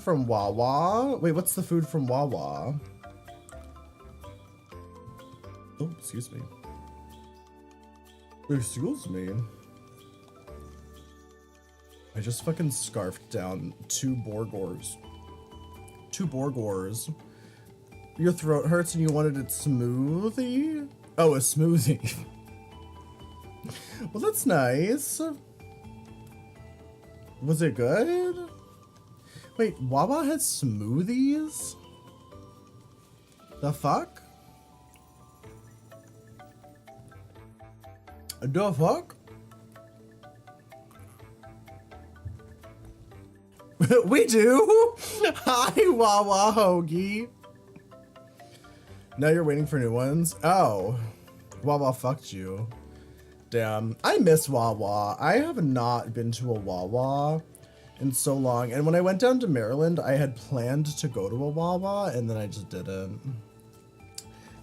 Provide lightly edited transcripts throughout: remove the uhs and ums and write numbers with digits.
from Wawa? Wait, what's the food from Wawa? Oh, excuse me. Excuse me. I just fucking scarfed down 2 Borgors. 2 Borgors. Your throat hurts and you wanted it smoothie? Oh, a smoothie. Well, that's nice. Was it good? Wait, Wawa has smoothies? The fuck? The fuck? We do? Hi, Wawa Hoagie. Now you're waiting for new ones? Oh. Wawa fucked you. Damn. I miss Wawa. I have not been to a Wawa in so long. And when I went down to Maryland, I had planned to go to a Wawa, and then I just didn't.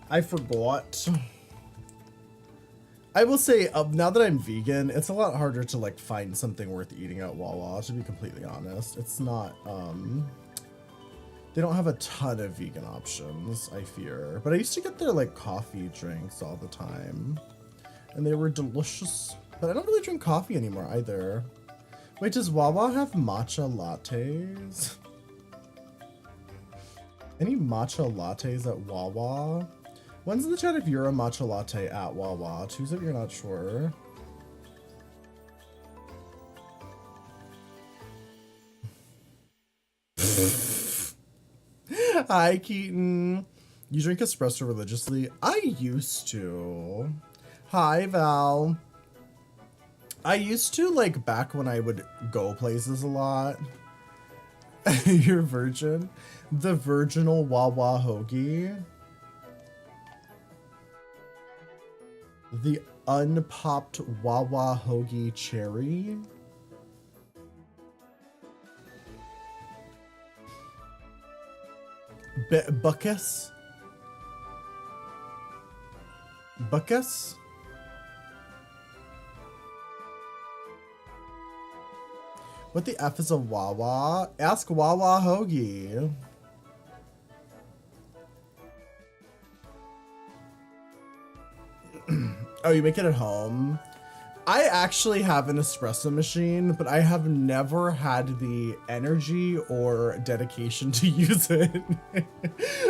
I forgot. I will say, now that I'm vegan, it's a lot harder to like find something worth eating at Wawa, to be completely honest. It's not, they don't have a ton of vegan options, I fear. But I used to get their like coffee drinks all the time, and they were delicious. But I don't really drink coffee anymore either. Wait, does Wawa have matcha lattes? Any matcha lattes at Wawa? One's in the chat if you're a matcha latte at Wawa. Choose if you're not sure. Hi, Keaton. You drink espresso religiously? I used to. Hi, Val. I used to, like, back when I would go places a lot. You're virgin? The virginal Wawa hoagie. The unpopped Wawa hoagie cherry. Buckus? Buckus? What the F is a Wawa? Ask Wawa hoagie. Oh, you make it at home? I actually have an espresso machine, but I have never had the energy or dedication to use it.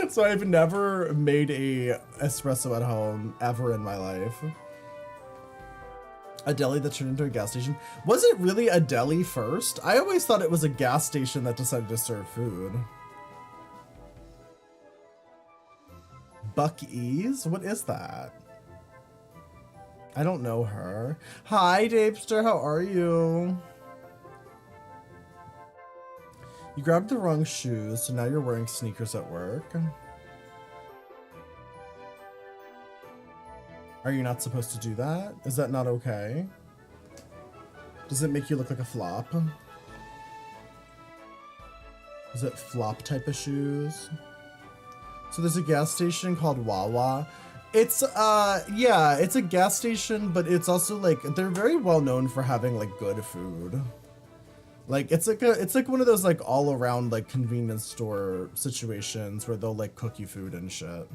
So I've never made a espresso at home ever in my life. A deli that turned into a gas station? Was it really a deli first? I always thought it was a gas station that decided to serve food. Buc-ee's? What is that? I don't know her. Hi, Dapester, how are you? You grabbed the wrong shoes, so now you're wearing sneakers at work. Are you not supposed to do that? Is that not okay? Does it make you look like a flop? Is it flop type of shoes? So there's a gas station called Wawa. It's, yeah, it's a gas station, but it's also like, they're very well known for having like good food. Like, it's like one of those like all around like convenience store situations where they'll like cook you food and shit.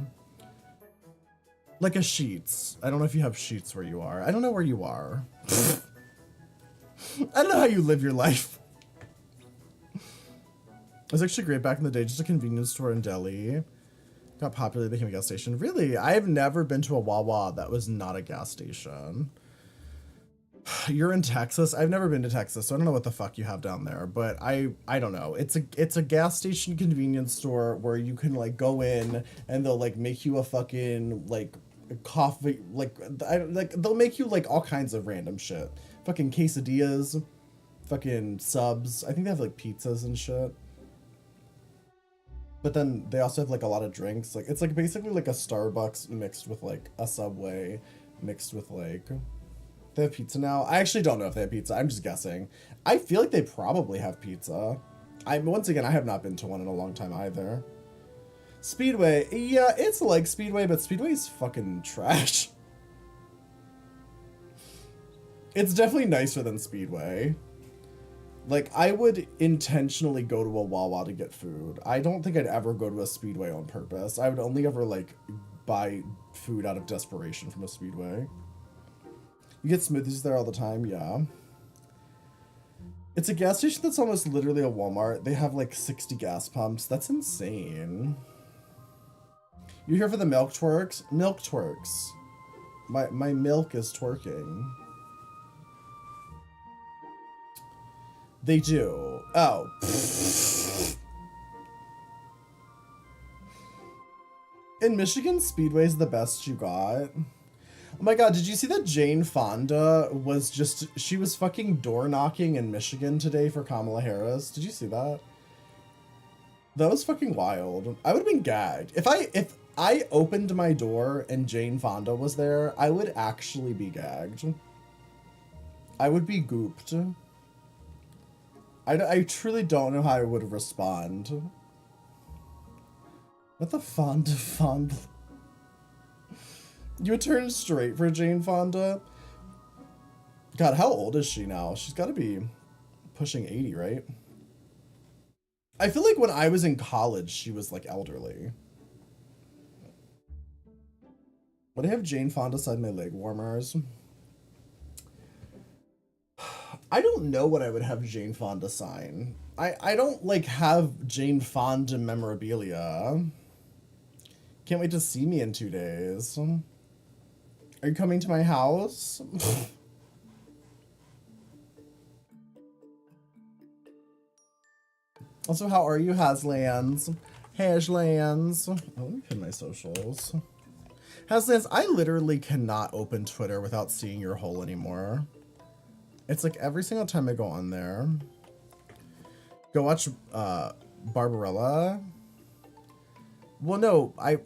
Like a Sheetz. I don't know if you have Sheetz where you are. I don't know where you are. I don't know how you live your life. It was actually great back in the day, just a convenience store in Delhi. Got popular, became a gas station. Really? I've never been to a Wawa that was not a gas station. You're in Texas? I've never been to Texas, so I don't know what the fuck you have down there, but I don't know. It's a gas station convenience store where you can like go in and they'll like make you a fucking like coffee, like they'll make you like all kinds of random shit. Fucking quesadillas, fucking subs. I think they have like pizzas and shit. But then they also have like a lot of drinks. Like it's like basically like a Starbucks mixed with like a Subway mixed with like, they have pizza now. I actually don't know if they have pizza. I'm just guessing. I feel like they probably have pizza. Once again, I have not been to one in a long time either. Speedway. Yeah, it's like Speedway, but Speedway's fucking trash. It's definitely nicer than Speedway. Like, I would intentionally go to a Wawa to get food. I don't think I'd ever go to a Speedway on purpose. I would only ever, like, buy food out of desperation from a Speedway. You get smoothies there all the time, yeah. It's a gas station that's almost literally a Walmart. They have, like, 60 gas pumps. That's insane. You here for the milk twerks? Milk twerks. My milk is twerking. They do. Oh. In Michigan, Speedway's the best you got. Oh my god, did you see that Jane Fonda was she was fucking door knocking in Michigan today for Kamala Harris? Did you see that? That was fucking wild. I would have been gagged. If I opened my door and Jane Fonda was there, I would actually be gagged. I would be gooped. I truly don't know how I would respond. What the Fonda? You would turn straight for Jane Fonda? God, how old is she now? She's got to be pushing 80, right? I feel like when I was in college, she was like elderly. Would I have Jane Fonda side my leg warmers? I don't know what I would have Jane Fonda sign. I don't like have Jane Fonda memorabilia. Can't wait to see me in 2 days. Are you coming to my house? Also, how are you, Haslands? Hashlands. Oh, let me pin my socials. Haslands, I literally cannot open Twitter without seeing your hole anymore. It's like every single time I go on there. Go watch Barbarella. Well, no, I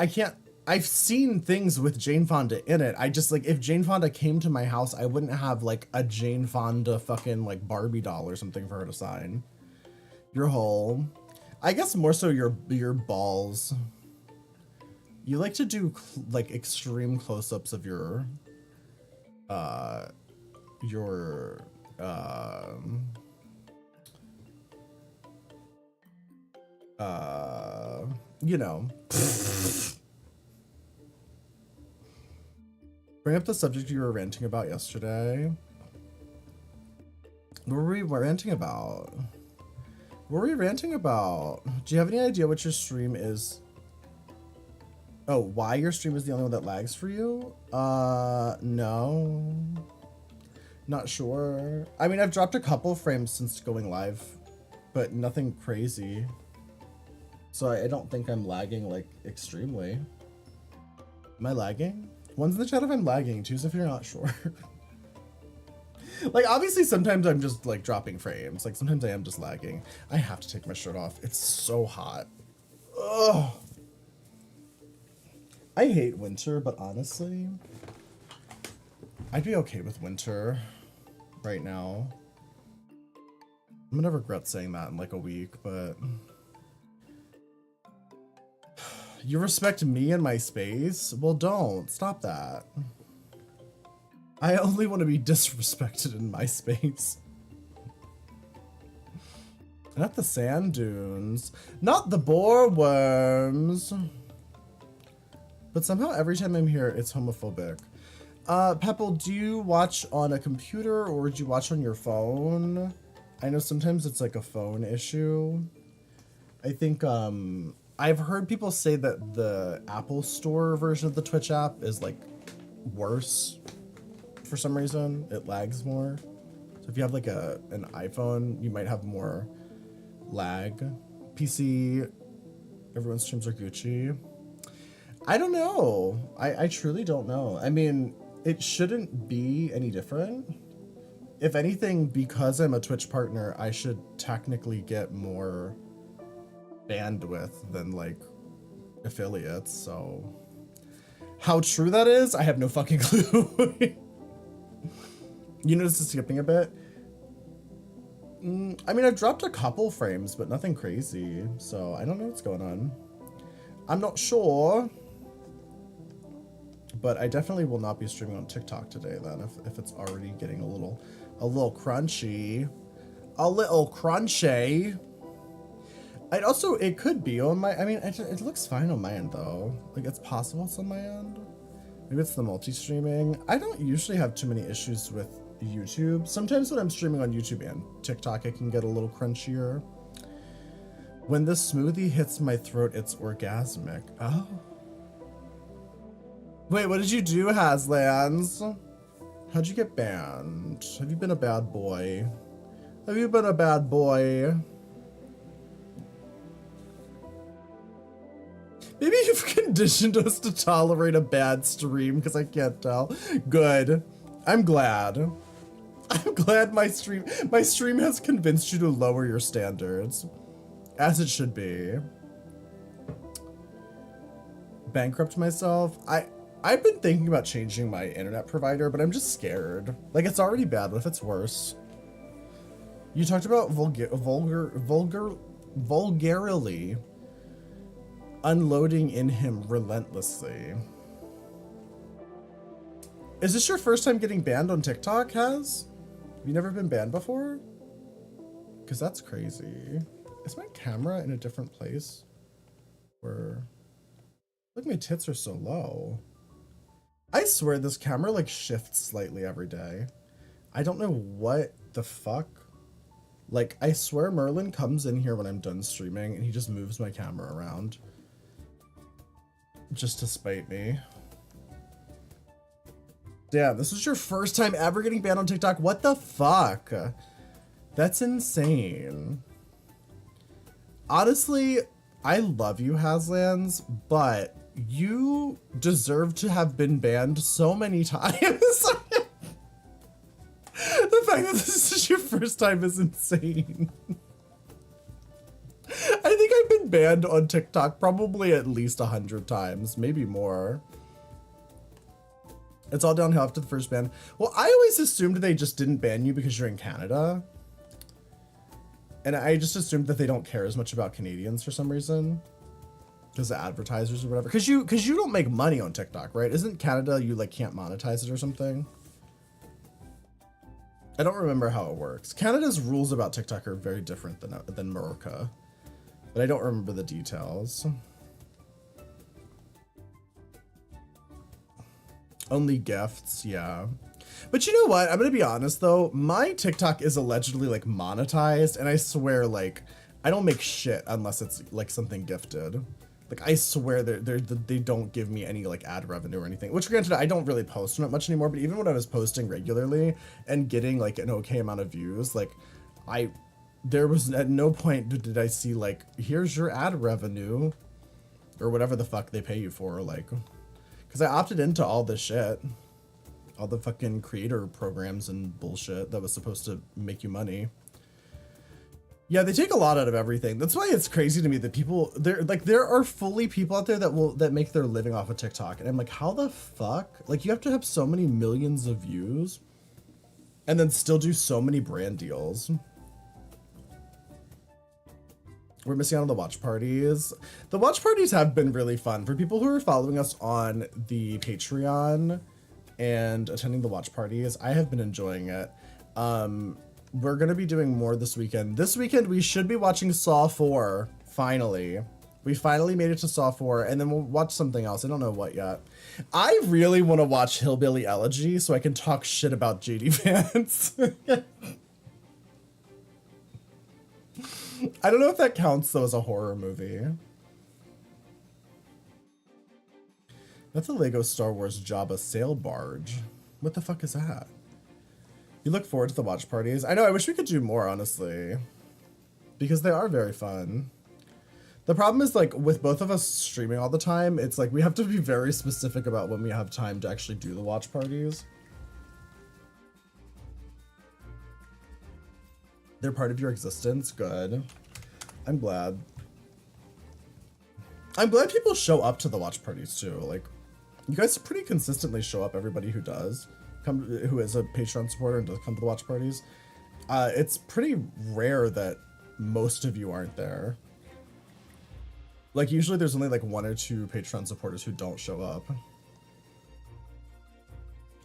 can't. I've seen things with Jane Fonda in it. I just, like, if Jane Fonda came to my house, I wouldn't have, like, a Jane Fonda fucking, like, Barbie doll or something for her to sign. Your hole. I guess more so your balls. You like to do, like, extreme close-ups of your you know. Bring up the subject you were ranting about yesterday. What were we ranting about? What were we ranting about? Do you have any idea what your stream is? Oh, why your stream is the only one that lags for you? No. Not sure. I mean, I've dropped a couple frames since going live, but nothing crazy. So I don't think I'm lagging, like, extremely. Am I lagging? One's in the chat if I'm lagging, two's if you're not sure. Like, obviously, sometimes I'm just, like, dropping frames. Like, sometimes I am just lagging. I have to take my shirt off. It's so hot. Ugh. I hate winter, but honestly, I'd be okay with winter right now. I'm gonna regret saying that in, like, a week, but... You respect me and my space? Well, don't. Stop that. I only want to be disrespected in my space. Not the sand dunes. Not the boar worms. But somehow every time I'm here, it's homophobic. Pepple, do you watch on a computer or do you watch on your phone? I know sometimes it's like a phone issue. I think, I've heard people say that the Apple Store version of the Twitch app is, like, worse for some reason. It lags more. So if you have, like, an iPhone, you might have more lag. PC, everyone's streams are Gucci. I don't know. I truly don't know. I mean, it shouldn't be any different. If anything, because I'm a Twitch partner, I should technically get more bandwidth than, like, affiliates, so how true that is, I have no fucking clue. You notice it's skipping a bit? I mean, I've dropped a couple frames, but nothing crazy, so I don't know what's going on. I'm not sure, but I definitely will not be streaming on TikTok today then if it's already getting a little crunchy. A little crunchy. I'd also, it could be on my, I mean, it looks fine on my end though. Like it's possible it's on my end. Maybe it's the multi-streaming. I don't usually have too many issues with YouTube. Sometimes when I'm streaming on YouTube and TikTok, it can get a little crunchier. When the smoothie hits my throat, it's orgasmic. Oh. Wait, what did you do, Haslans? How'd you get banned? Have you been a bad boy? Have you been a bad boy? Maybe you've conditioned us to tolerate a bad stream because I can't tell. Good. I'm glad. I'm glad my stream has convinced you to lower your standards. As it should be. Bankrupt myself? I've been thinking about changing my internet provider, but I'm just scared. Like, it's already bad. What if it's worse? You talked about vulgarly unloading in him relentlessly. Is this your first time getting banned on TikTok, Has? Have you never been banned before? Because that's crazy. Is my camera in a different place? Where... Look, my tits are so low. I swear this camera like shifts slightly every day. I don't know what the fuck. Like, I swear Merlin comes in here when I'm done streaming and he just moves my camera around. Just to spite me. Damn, this is your first time ever getting banned on TikTok? What the fuck? That's insane. Honestly, I love you, Haslans, but you deserve to have been banned so many times. The fact that this is your first time is insane. I think I've been banned on TikTok probably at least 100 times, maybe more. It's all downhill after the first ban. Well, I always assumed they just didn't ban you because you're in Canada. And I just assumed that they don't care as much about Canadians for some reason. Because the advertisers or whatever. Because you don't make money on TikTok, right? Isn't Canada, you like can't monetize it or something? I don't remember how it works. Canada's rules about TikTok are very different than America. But I don't remember the details. Only gifts, yeah. But you know what? I'm gonna be honest though. My TikTok is allegedly like monetized, and I swear like I don't make shit unless it's like something gifted. Like I swear they don't give me any like ad revenue or anything. Which granted I don't really post on it much anymore. But even when I was posting regularly and getting like an okay amount of views, like there was at no point did I see like here's your ad revenue or whatever the fuck they pay you for, like. Because I opted into all this shit. All the fucking creator programs and bullshit that was supposed to make you money. Yeah, they take a lot out of everything. That's why it's crazy to me that people, there are fully people out there that make their living off of TikTok. And I'm like, how the fuck? Like, you have to have so many millions of views and then still do so many brand deals. We're missing out on the watch parties. The watch parties have been really fun. For people who are following us on the Patreon and attending the watch parties, I have been enjoying it. We're gonna be doing more this weekend. This weekend, we should be watching Saw 4, finally. We finally made it to Saw 4, and then we'll watch something else. I don't know what yet. I really want to watch Hillbilly Elegy so I can talk shit about JD Vance. I don't know if that counts, though, as a horror movie. That's a Lego Star Wars Jabba sail barge. What the fuck is that? You look forward to the watch parties? I know, I wish we could do more, honestly. Because they are very fun. The problem is, like, with both of us streaming all the time, it's like we have to be very specific about when we have time to actually do the watch parties. They're part of your existence. Good. I'm glad. I'm glad people show up to the watch parties too. Like, you guys pretty consistently show up, everybody who does come, who is a Patreon supporter and does come to the watch parties. It's pretty rare that most of you aren't there. Like, usually there's only like 1 or 2 Patreon supporters who don't show up.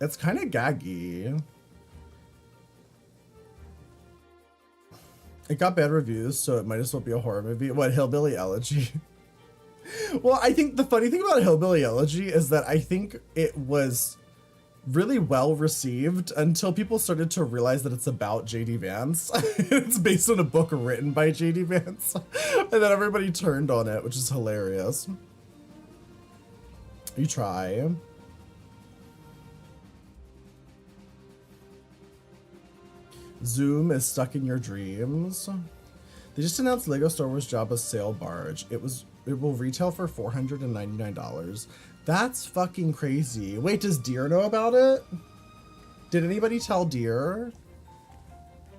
It's kind of gaggy. It got bad reviews, so it might as well be a horror movie. What, Hillbilly Elegy? Well, I think the funny thing about Hillbilly Elegy is that I think it was really well received until people started to realize that it's about JD Vance. It's based on a book written by JD Vance. And then everybody turned on it, which is hilarious. You try. Zoom is stuck in your dreams. They just announced Lego Star Wars Jabba's sail barge. It will retail for $499. That's fucking crazy. Wait, does Deer know about it? Did anybody tell Deer?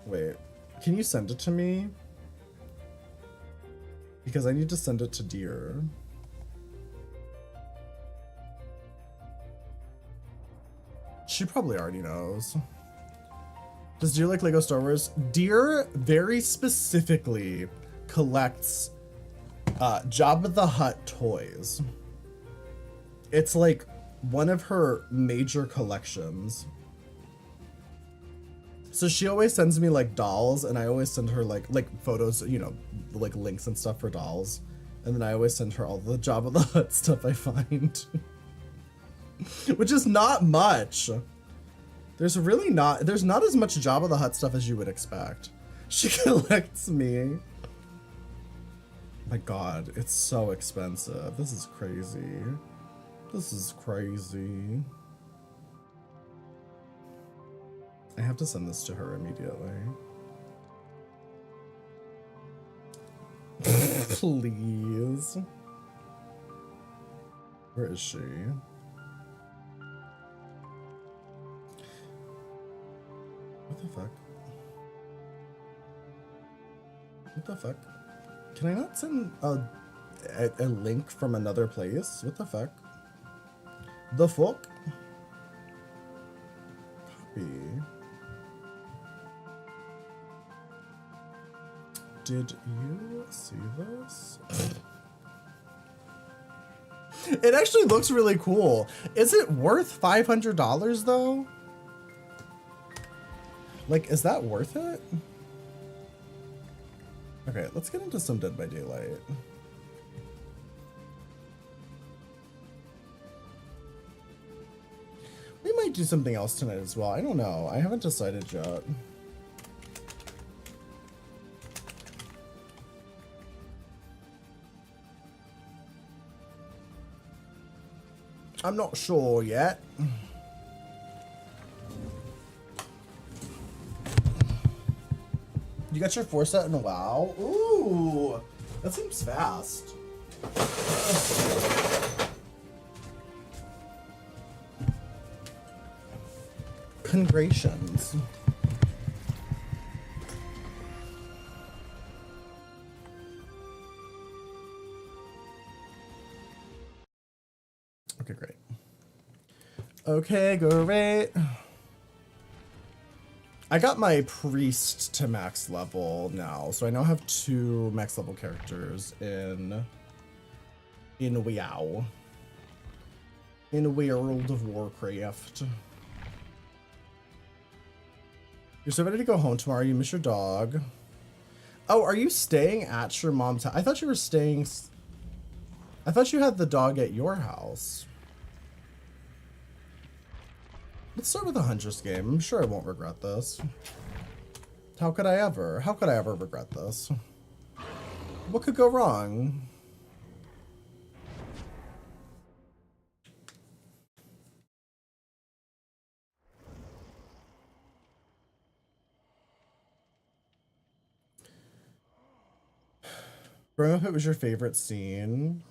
Wait, can you send it to me? Because I need to send it to Deer. She probably already knows. Does Deer like Lego Star Wars? Deer very specifically collects Jabba the Hutt toys. It's like one of her major collections. So she always sends me like dolls, and I always send her like photos, you know, like links and stuff for dolls. And then I always send her all the Jabba the Hutt stuff I find. Which is not much. There's not as much Jabba the Hutt stuff as you would expect. She collects me. My God, it's so expensive. This is crazy. This is crazy. I have to send this to her immediately. Please. Where is she? What the fuck? What the fuck? Can I not send a link from another place? What the fuck? The fuck? Copy. Did you see this? It actually looks really cool. Is it worth $500 though? Like, is that worth it? Okay, let's get into some Dead by Daylight. We might do something else tonight as well. I don't know. I haven't decided yet. I'm not sure yet. You got your 4 set in a WoW? Ooh, that seems fast. Congratulations. Okay, great. Okay, great. I got my priest to max level now, so I now have 2 max level characters in WoW. In World of Warcraft. You're so ready to go home tomorrow. You miss your dog. Oh, are you staying at your mom's house? I thought you were staying... I thought you had the dog at your house. Let's start with a Huntress game. I'm sure I won't regret this. How could I ever? How could I ever regret this? What could go wrong? Growing up, it was your favorite scene.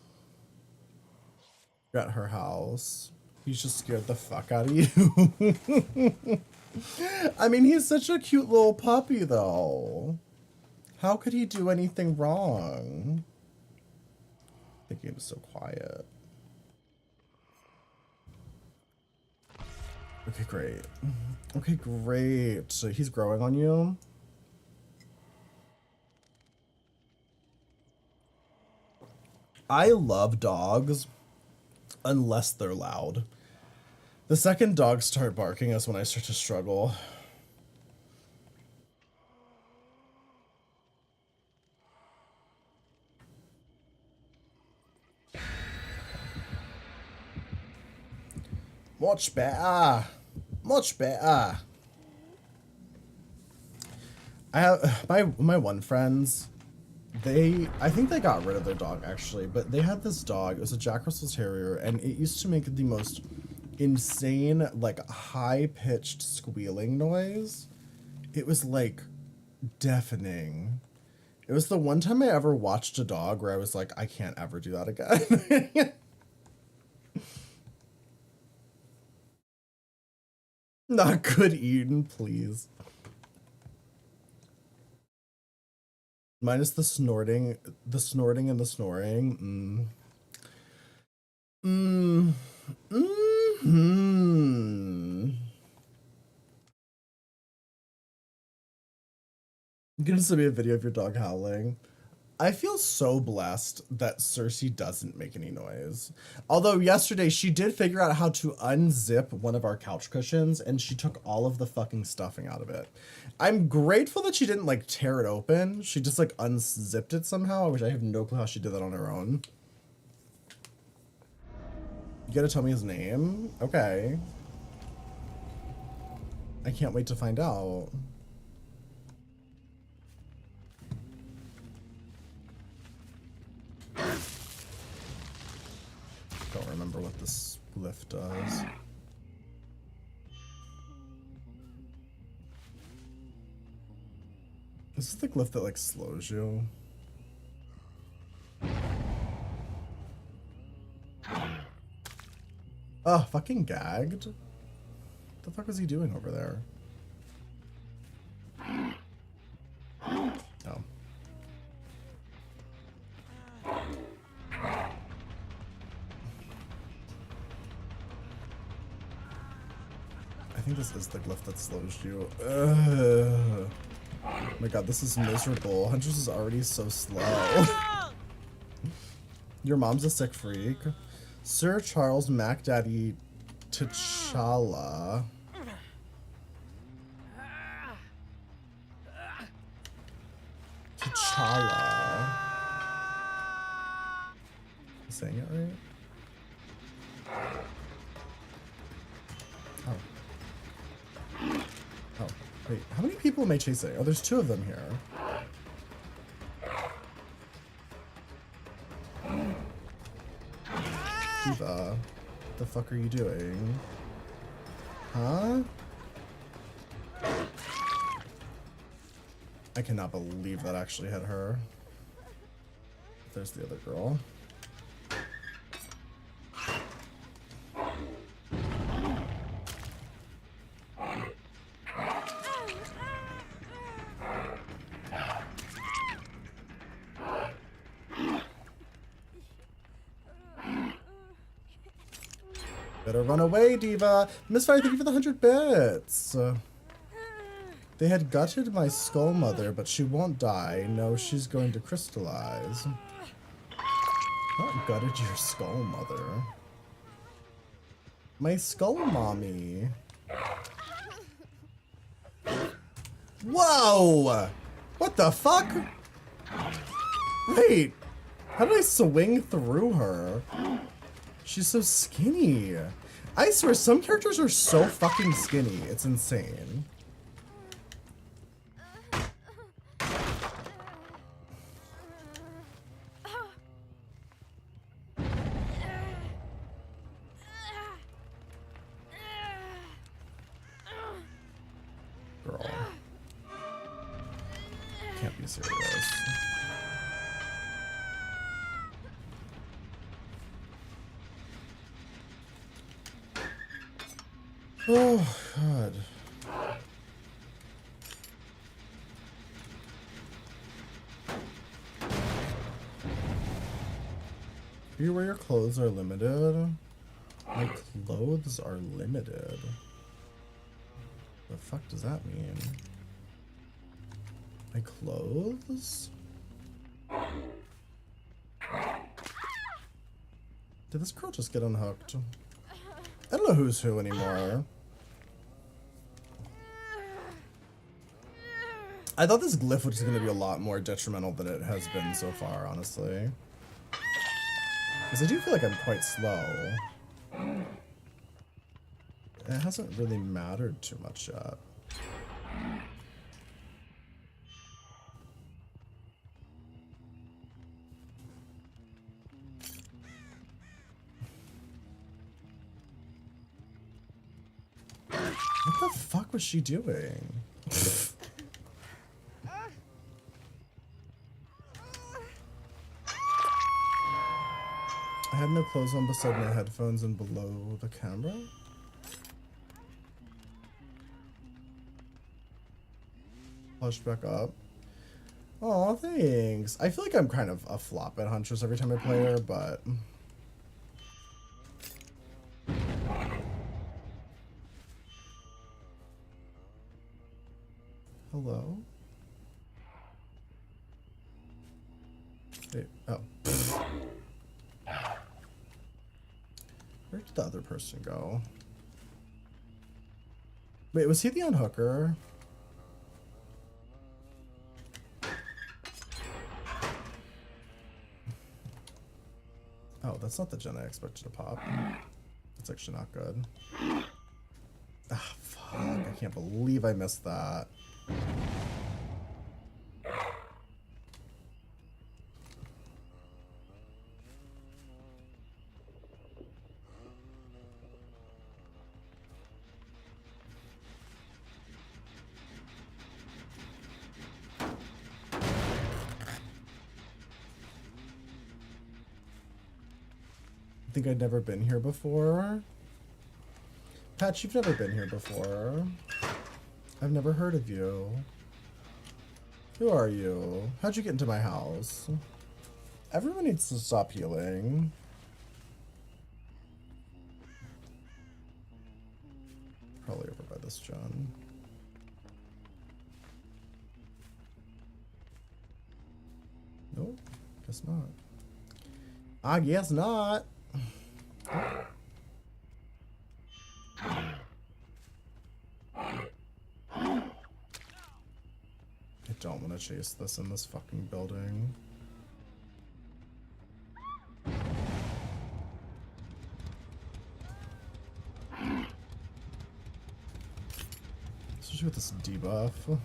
You're at her house. He's just scared the fuck out of you. I mean, he's such a cute little puppy, though. How could he do anything wrong? The game is so quiet. Okay, great. Okay, great. So he's growing on you? I love dogs unless they're loud. The second dogs start barking is when I start to struggle. Much better. Much better. I have my one friends, I think they got rid of their dog actually, but they had this dog. It was a Jack Russell Terrier, and it used to make the most insane, like, high-pitched squealing noise. It was like deafening. It was the one time I ever watched a dog where I was like, I can't ever do that again. Not good eating, please. Minus the snorting and the snoring. I'm gonna send me a video of your dog howling. I feel so blessed that Cersei doesn't make any noise. Although yesterday she did figure out how to unzip one of our couch cushions and she took all of the fucking stuffing out of it. I'm grateful that she didn't like tear it open. She just like unzipped it somehow, which I have no clue how she did that on her own. You gotta tell me his name? Okay. I can't wait to find out. Don't remember what this lift does. This is the glyph that like slows you. Oh, fucking gagged? What the fuck was he doing over there? Oh. I think this is the glyph that slows you. Ugh. Oh my god, this is miserable. Huntress is already so slow. Your mom's a sick freak. Sir Charles Mac Daddy T'Challa. T'Challa. Saying it right? Oh. Oh, wait, how many people am I chasing? Oh, there's 2 of them here. Diva, the fuck are you doing? Huh? I cannot believe that actually hit her. There's the other girl. Better run away, Diva! Misfire, thank you for the 100 bits! They had gutted my skull mother, but she won't die. No, she's going to crystallize. Not gutted your skull mother. My skull mommy. Whoa! What the fuck? Wait, how did I swing through her? She's so skinny. I swear, some characters are so fucking skinny. It's insane. Girl. Can't be serious. Oh, God. You wear your clothes are limited? My clothes are limited. The fuck does that mean? My clothes? Did this girl just get unhooked? I don't know who's who anymore. I thought this glyph was going to be a lot more detrimental than it has been so far, honestly. Because I do feel like I'm quite slow. It hasn't really mattered too much yet. What the fuck was she doing? I had no clothes on beside my headphones and below the camera. Flushed back up. Oh, thanks. I feel like I'm kind of a flop at Huntress every time I play her, but... Hello? Wait, oh. Where did the other person go? Wait, was he the unhooker? Oh, that's not the gen I expected to pop. That's actually not good. Ah, fuck. I can't believe I missed that. I think I'd never been here before. Patch, you've never been here before. I've never heard of you. Who are you? How'd you get into my house? Everyone needs to stop healing. Probably over by this gen. Nope, guess not. I guess not. I don't want to chase this in this fucking building. Especially with this debuff.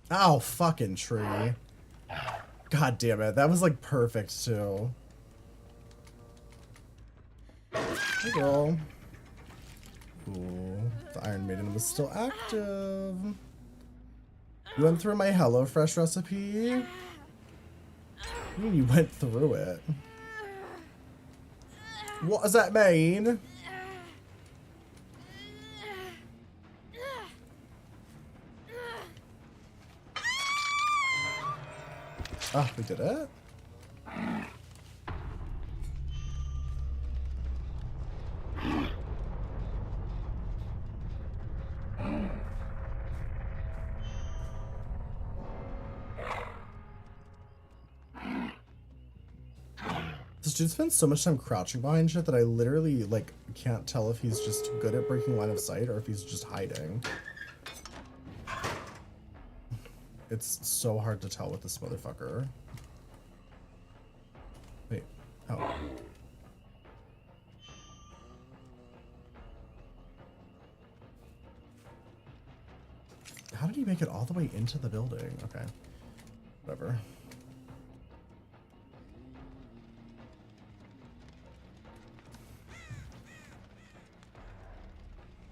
Ow, fucking tree. God damn it. That was like perfect too. Hey girl. Ooh, the Iron Maiden was still active. You went through my HelloFresh recipe? What do you mean you went through it? What does that mean? Ah, we did it. This dude spends so much time crouching behind shit that I literally, like, can't tell if he's just good at breaking line of sight or if he's just hiding. It's so hard to tell with this motherfucker. Wait. Oh. How did he make it all the way into the building? Okay. Whatever.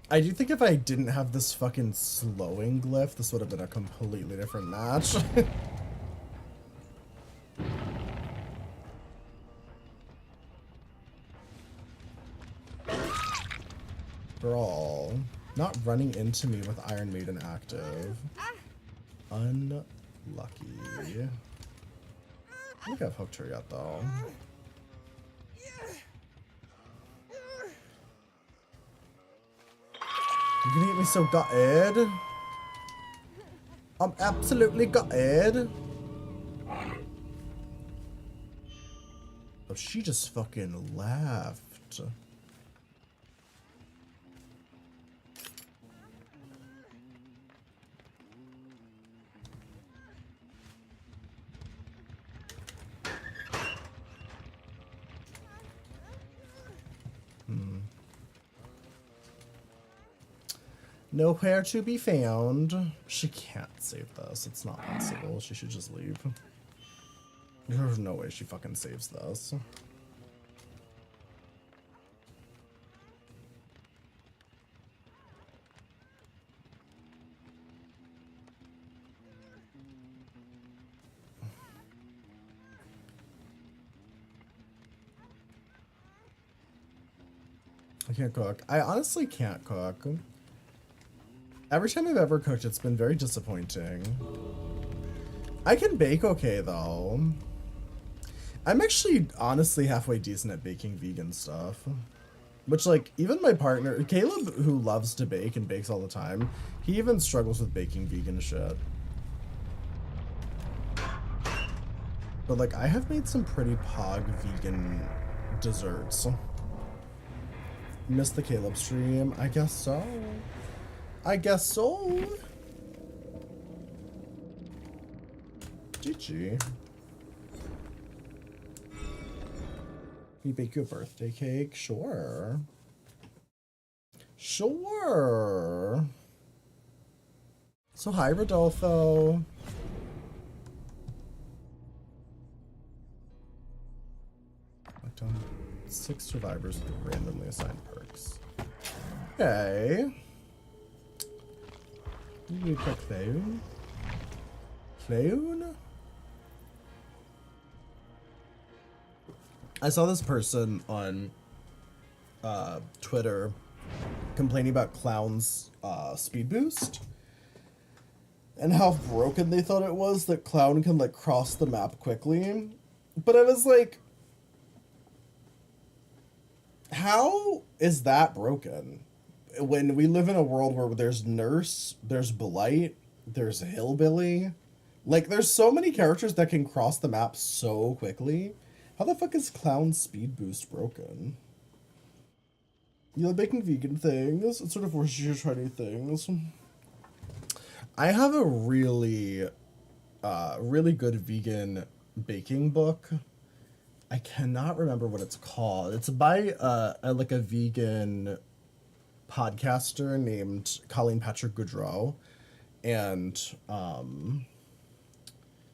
I do think if I didn't have this fucking slowing glyph, this would have been a completely different match. Girl, not running into me with Iron Maiden active. Unlucky. I think I've hooked her yet, though. You're gonna get me so gutted. I'm absolutely gutted. Oh, she just fucking left. Nowhere to be found. She can't save this. It's not possible. She should just leave. There's no way she fucking saves this. I can't cook. I honestly can't cook. Every time I've ever cooked, it's been very disappointing. I can bake okay, though. I'm actually honestly halfway decent at baking vegan stuff. Which, like, even my partner, Caleb, who loves to bake and bakes all the time, he even struggles with baking vegan shit. But, like, I have made some pretty pog vegan desserts. Missed the Caleb stream? I guess so. I guess so. GG. You bake you a birthday cake? Sure. Sure. So hi, Rodolfo. I've done 6 survivors with randomly assigned perks. Okay. You pick clown? Clown? I saw this person on Twitter complaining about Clown's speed boost and how broken they thought it was that Clown can like cross the map quickly. But I was like, how is that broken? When we live in a world where there's Nurse, there's Blight, there's Hillbilly, like there's so many characters that can cross the map so quickly. How the fuck is Clown's speed boost broken? You like baking vegan things? It sort of forces you to try new things. I have a really, really good vegan baking book. I cannot remember what it's called. It's by like a vegan podcaster named Colleen Patrick Goudreau, and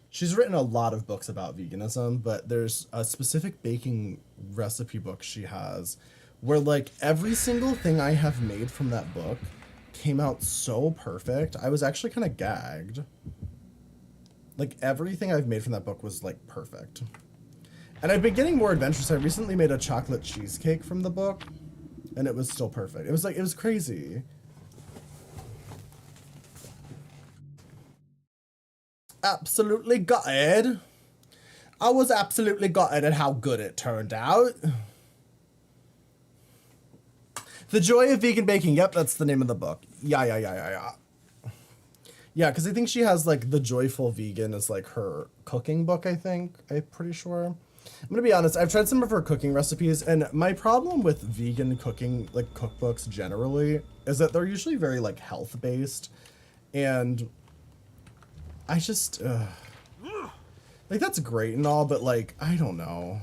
she's written a lot of books about veganism, but there's a specific baking recipe book she has where like every single thing I have made from that book came out so perfect. I was actually kind of gagged. Like everything I've made from that book was like perfect. And I've been getting more adventurous. I recently made a chocolate cheesecake from the book and it was still perfect. It was crazy. Absolutely gutted. I was absolutely gutted at how good it turned out. The Joy of Vegan Baking. Yep, that's the name of the book. Yeah. Yeah, because I think she has like The Joyful Vegan is like her cooking book, I think. I'm pretty sure. I'm gonna be honest, I've tried some of her cooking recipes, and my problem with vegan cooking, like cookbooks generally, is that they're usually very like health-based, and I just, like that's great and all, but like, I don't know.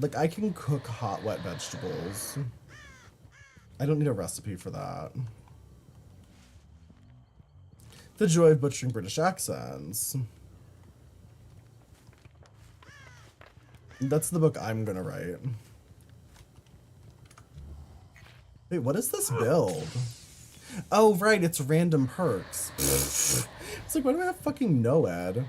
Like I can cook hot, wet vegetables. I don't need a recipe for that. The Joy of Butchering British Accents. That's the book I'm gonna write. Wait, what is this build? Oh, right, it's random perks. It's like, why do I have fucking NOED?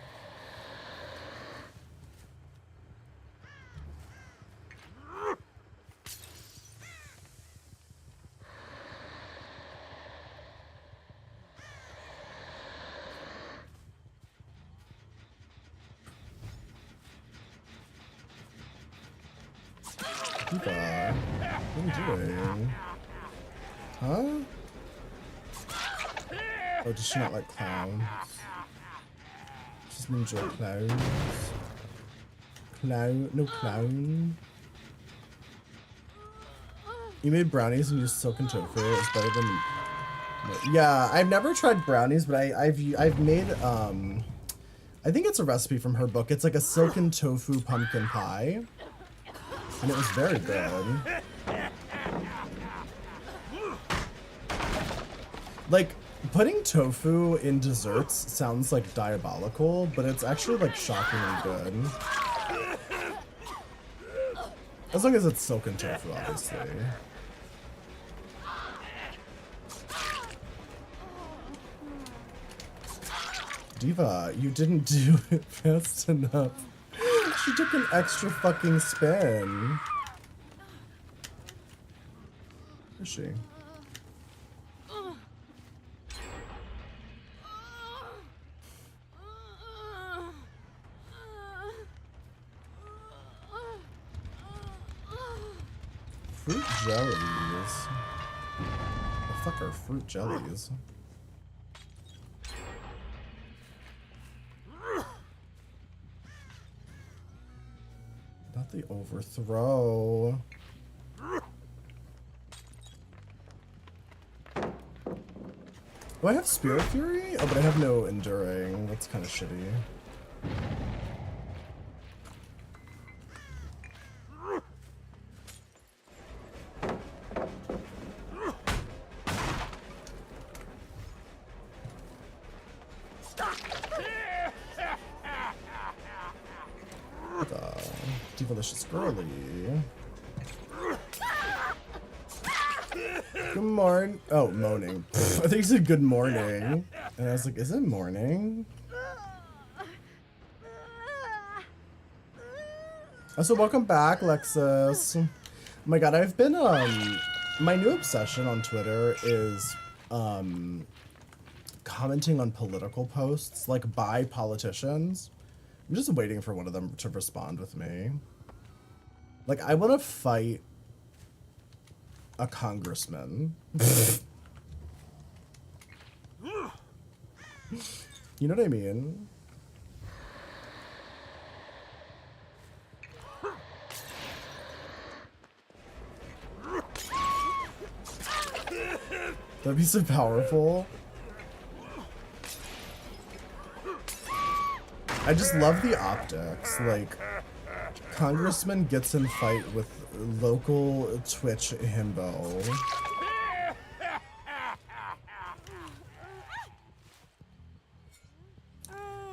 Diva, what are you doing? Huh? Oh, does she not like clowns? She doesn't enjoy clowns. No clown. You made brownies and used silken tofu. It's better than. Yeah, I've never tried brownies, but I've made I think it's a recipe from her book. It's like a silken tofu pumpkin pie, and it was very good. Like, putting tofu in desserts sounds like diabolical, but it's actually like shockingly good. As long as it's silken tofu, obviously. Diva, you didn't do it fast enough. She took an extra fucking spin. Where is she? Fruit jellies. The fuck are fruit jellies? Not the overthrow. Do I have Spirit Fury? Oh, but I have no Enduring. That's kind of shitty. Delicious girly. Good morning. Oh, moaning. I think you said good morning. And I was like, is it morning? Also, welcome back, Lexus. Oh my god, I've been, my new obsession on Twitter is, commenting on political posts, like, by politicians. I'm just waiting for one of them to respond with me. Like, I want to fight a congressman. You know what I mean? That'd be so powerful. I just love the optics. Like, congressman gets in fight with local Twitch himbo.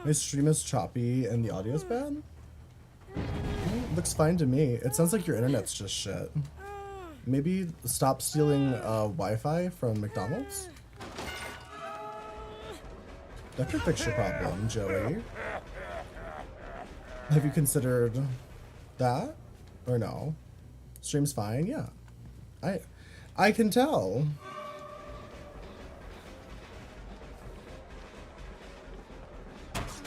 My stream is choppy and the audio's bad? Looks fine to me. It sounds like your internet's just shit. Maybe stop stealing Wi-Fi from McDonald's? That could fix your problem, Joey. Have you considered that? Or no? Stream's fine? Yeah. I can tell.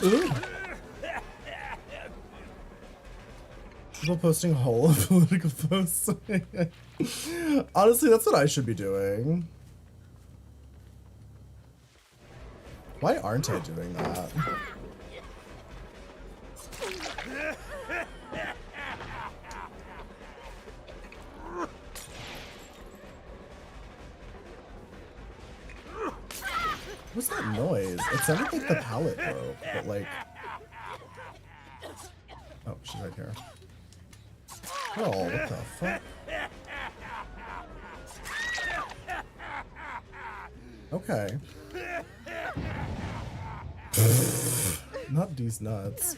Ooh. People posting whole political posts. Honestly, that's what I should be doing. Why aren't I doing that? What's that noise? It sounded like the pallet broke, but like... Oh, she's right here. Oh, what the fuck? Okay. Not these nuts.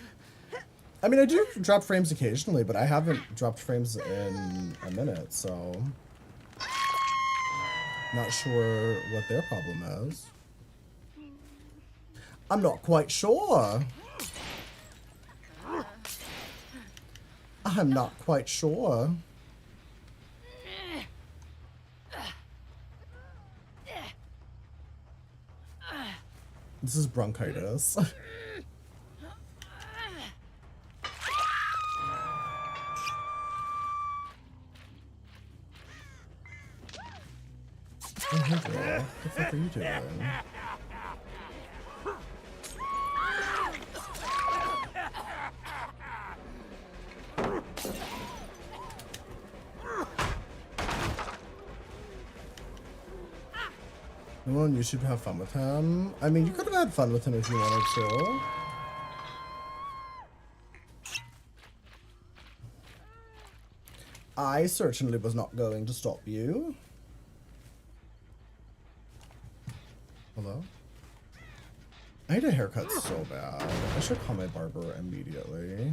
I mean, I do drop frames occasionally, but I haven't dropped frames in a minute, so... Not sure what their problem is. I'm not quite sure. I'm not quite sure. This is bronchitis. Oh, hey girl. What the fuck are you doing? No one on YouTube have fun with him? I mean, you could have had fun with him if you wanted to. I certainly was not going to stop you. Hello? I need a haircut so bad. I should call my barber immediately.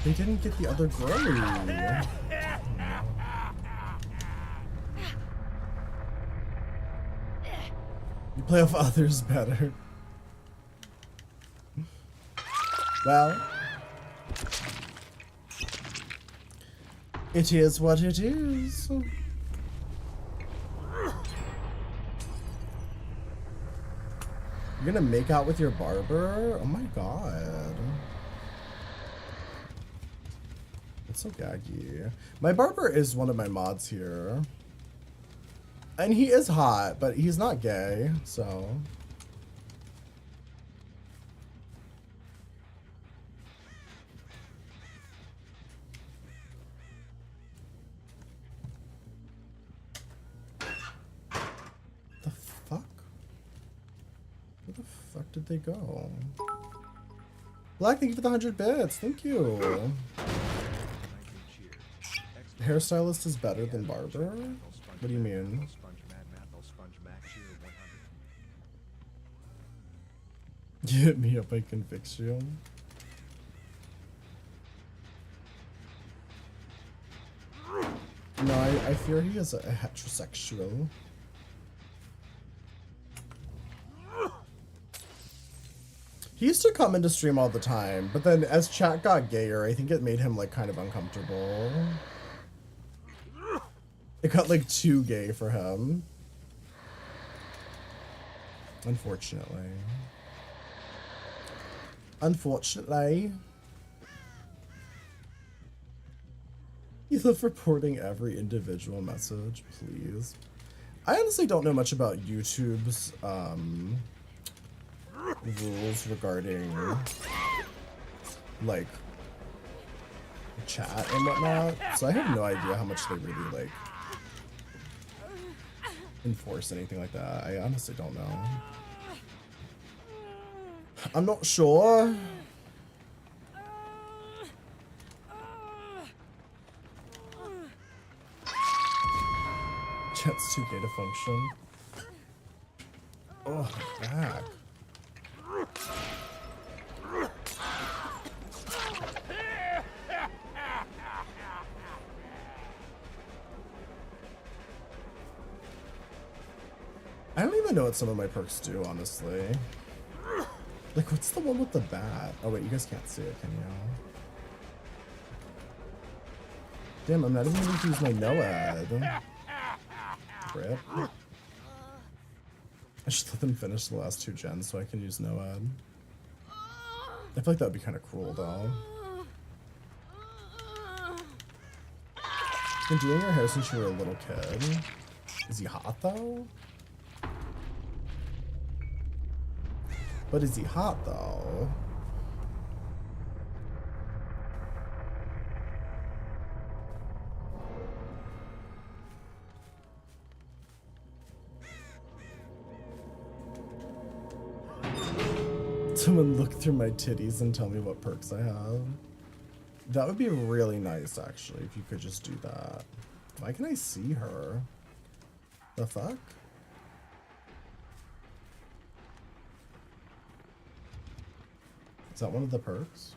They didn't get the other girlie. You play off others better. Well, it is what it is. You're gonna make out with your barber? Oh my god. It's so gaggy. My barber is one of my mods here. And he is hot, but he's not gay, so. The fuck? Where the fuck did they go? Black, thank you for the 100 bits. Thank you. Hairstylist is better than barber? What do you mean? Hit me up, I can fix you. No, I fear he is a heterosexual. He used to come into stream all the time, but then as chat got gayer, I think it made him like kind of uncomfortable. It got like too gay for him. Unfortunately. Unfortunately. You love reporting every individual message, please. I honestly don't know much about YouTube's rules regarding like chat and whatnot, so I have no idea how much they really like enforce anything like that. I honestly don't know. I'm not sure. Chat's too gay to function. Oh, my back. I don't even know what some of my perks do, honestly. Like, what's the one with the bat? Oh, wait, you guys can't see it, can you? Damn, I'm not even going to use my NOAD. Rip. I should let them finish the last 2 gens so I can use NOAD. I feel like that would be kind of cruel, though. Been doing your hair since you were a little kid. Is he hot, though? But is he hot, though? Someone look through my titties and tell me what perks I have. That would be really nice, actually, if you could just do that. Why can I see her? The fuck? Is that one of the perks?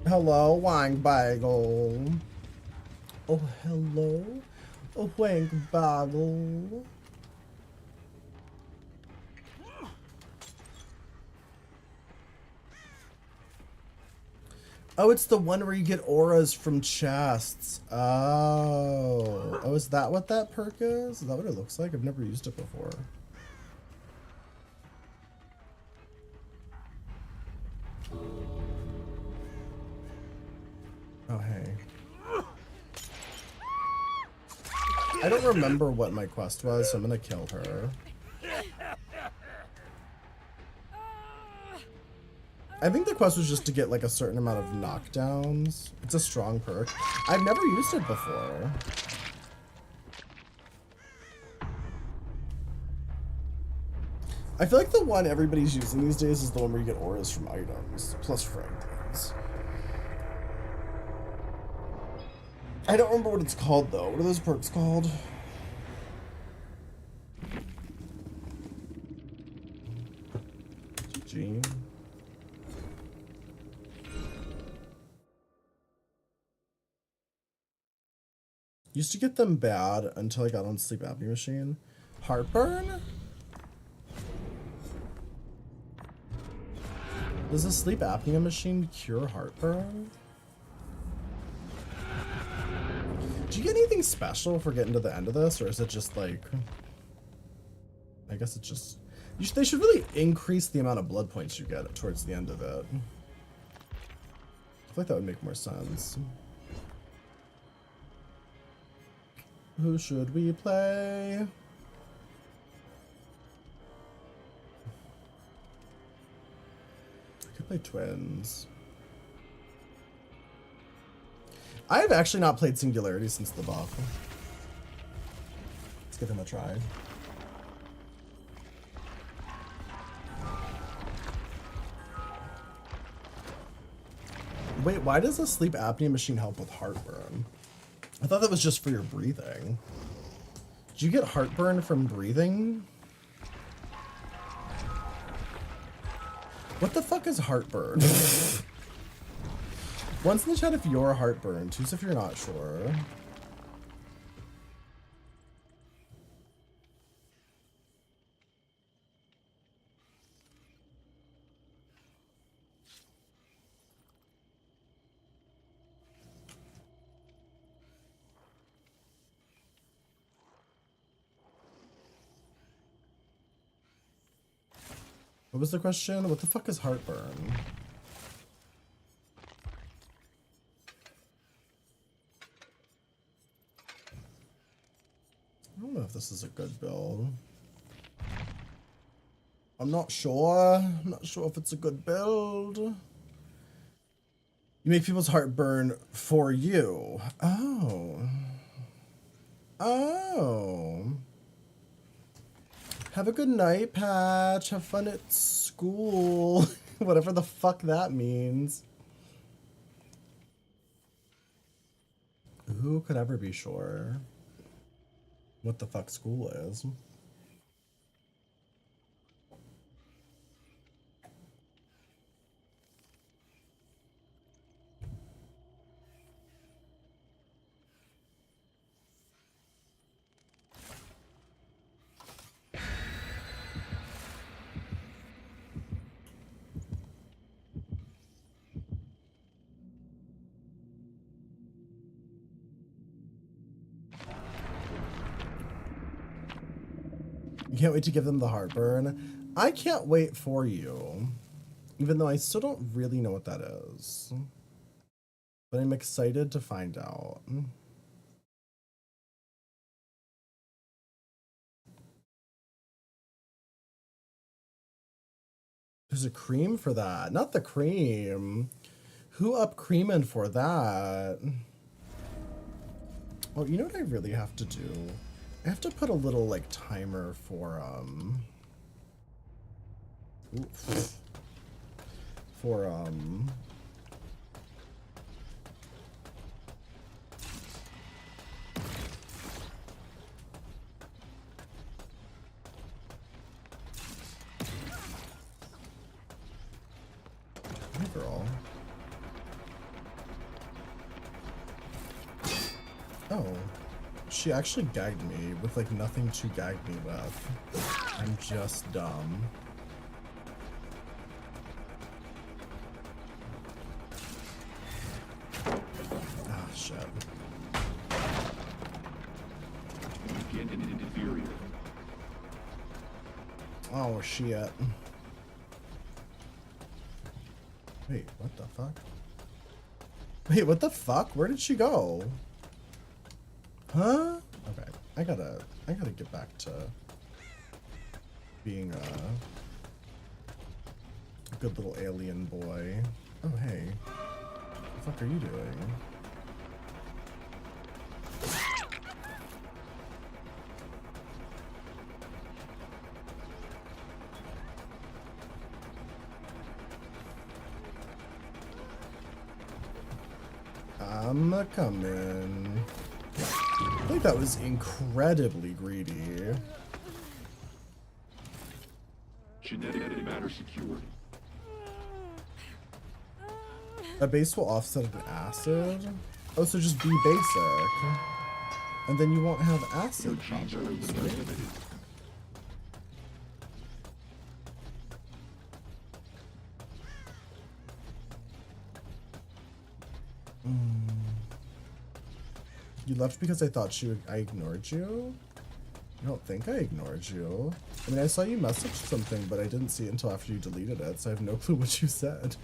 Hello, Wang Bagel. Oh, hello, Wang Bagel. Oh, it's the one where you get auras from chests. Oh. Oh, is that what that perk is? Is that what it looks like? I've never used it before. Oh, hey. I don't remember what my quest was, so I'm gonna kill her. I think the quest was just to get like a certain amount of knockdowns. It's a strong perk. I've never used it before. I feel like the one everybody's using these days is the one where you get auras from items, plus fragments. I don't remember what it's called though. What are those perks called? Gene. Used to get them bad until I got on sleep apnea machine. Heartburn? Does a sleep apnea machine cure heartburn? Do you get anything special for getting to the end of this, or is it just like... I guess it's just... they should really increase the amount of blood points you get towards the end of it. I feel like that would make more sense. Who should we play? I could play twins. I have actually not played Singularity since the buff. Let's give him a try. Wait, why does a sleep apnea machine help with heartburn? I thought that was just for your breathing. Did you get heartburn from breathing? What the fuck is heartburn? One's in the chat if you're heartburn, two's if you're not sure. What was the question? What the fuck is heartburn? I don't know if this is a good build. I'm not sure. I'm not sure if it's a good build. You make people's heartburn for you. Oh. Oh. Have a good night, Patch. Have fun at school. Whatever the fuck that means. Who could ever be sure what the fuck school is? You can't wait to give them the heartburn. I can't wait for you. Even though I still don't really know what that is. But I'm excited to find out. There's a cream for that. Not the cream. Who up creaming for that? Oh, you know what I really have to do? I have to put a little, like, timer for, Hey, girl. Oh. She actually gagged me with, like, nothing to gag me with. I'm just dumb. Ah, shit. Oh, shit. Wait, what the fuck? Wait, what the fuck? Where did she go? Huh? Okay, I gotta get back to being a good little alien boy. Oh, hey. What the fuck are you doing? come in. I think that was incredibly greedy. Genetic matter secured. A base will offset an acid? Oh, so just be basic. And then you won't have acid problems, right? You left because I thought I ignored you? I don't think I ignored you. I mean, I saw you message something, but I didn't see it until after you deleted it, so I have no clue what you said.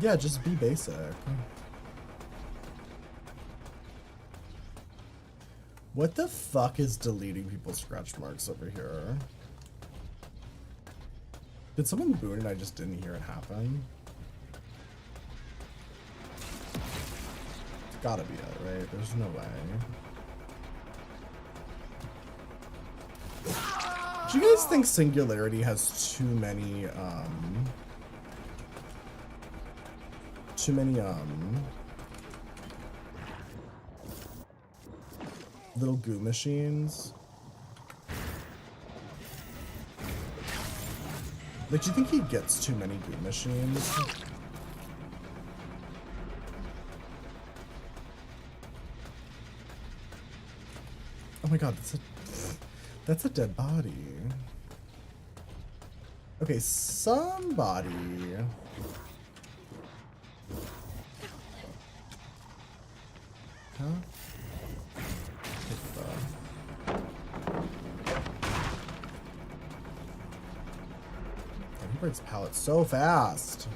Yeah, just be basic. What the fuck is deleting people's scratch marks over here? Did someone boot and I just didn't hear it happen? It's gotta be it, right? There's no way. Do you guys think Singularity has too many little goo machines? Like, do you think he gets too many goo machines? Oh my god, that's a dead body. Okay, somebody. Huh? He breaks pallets so fast.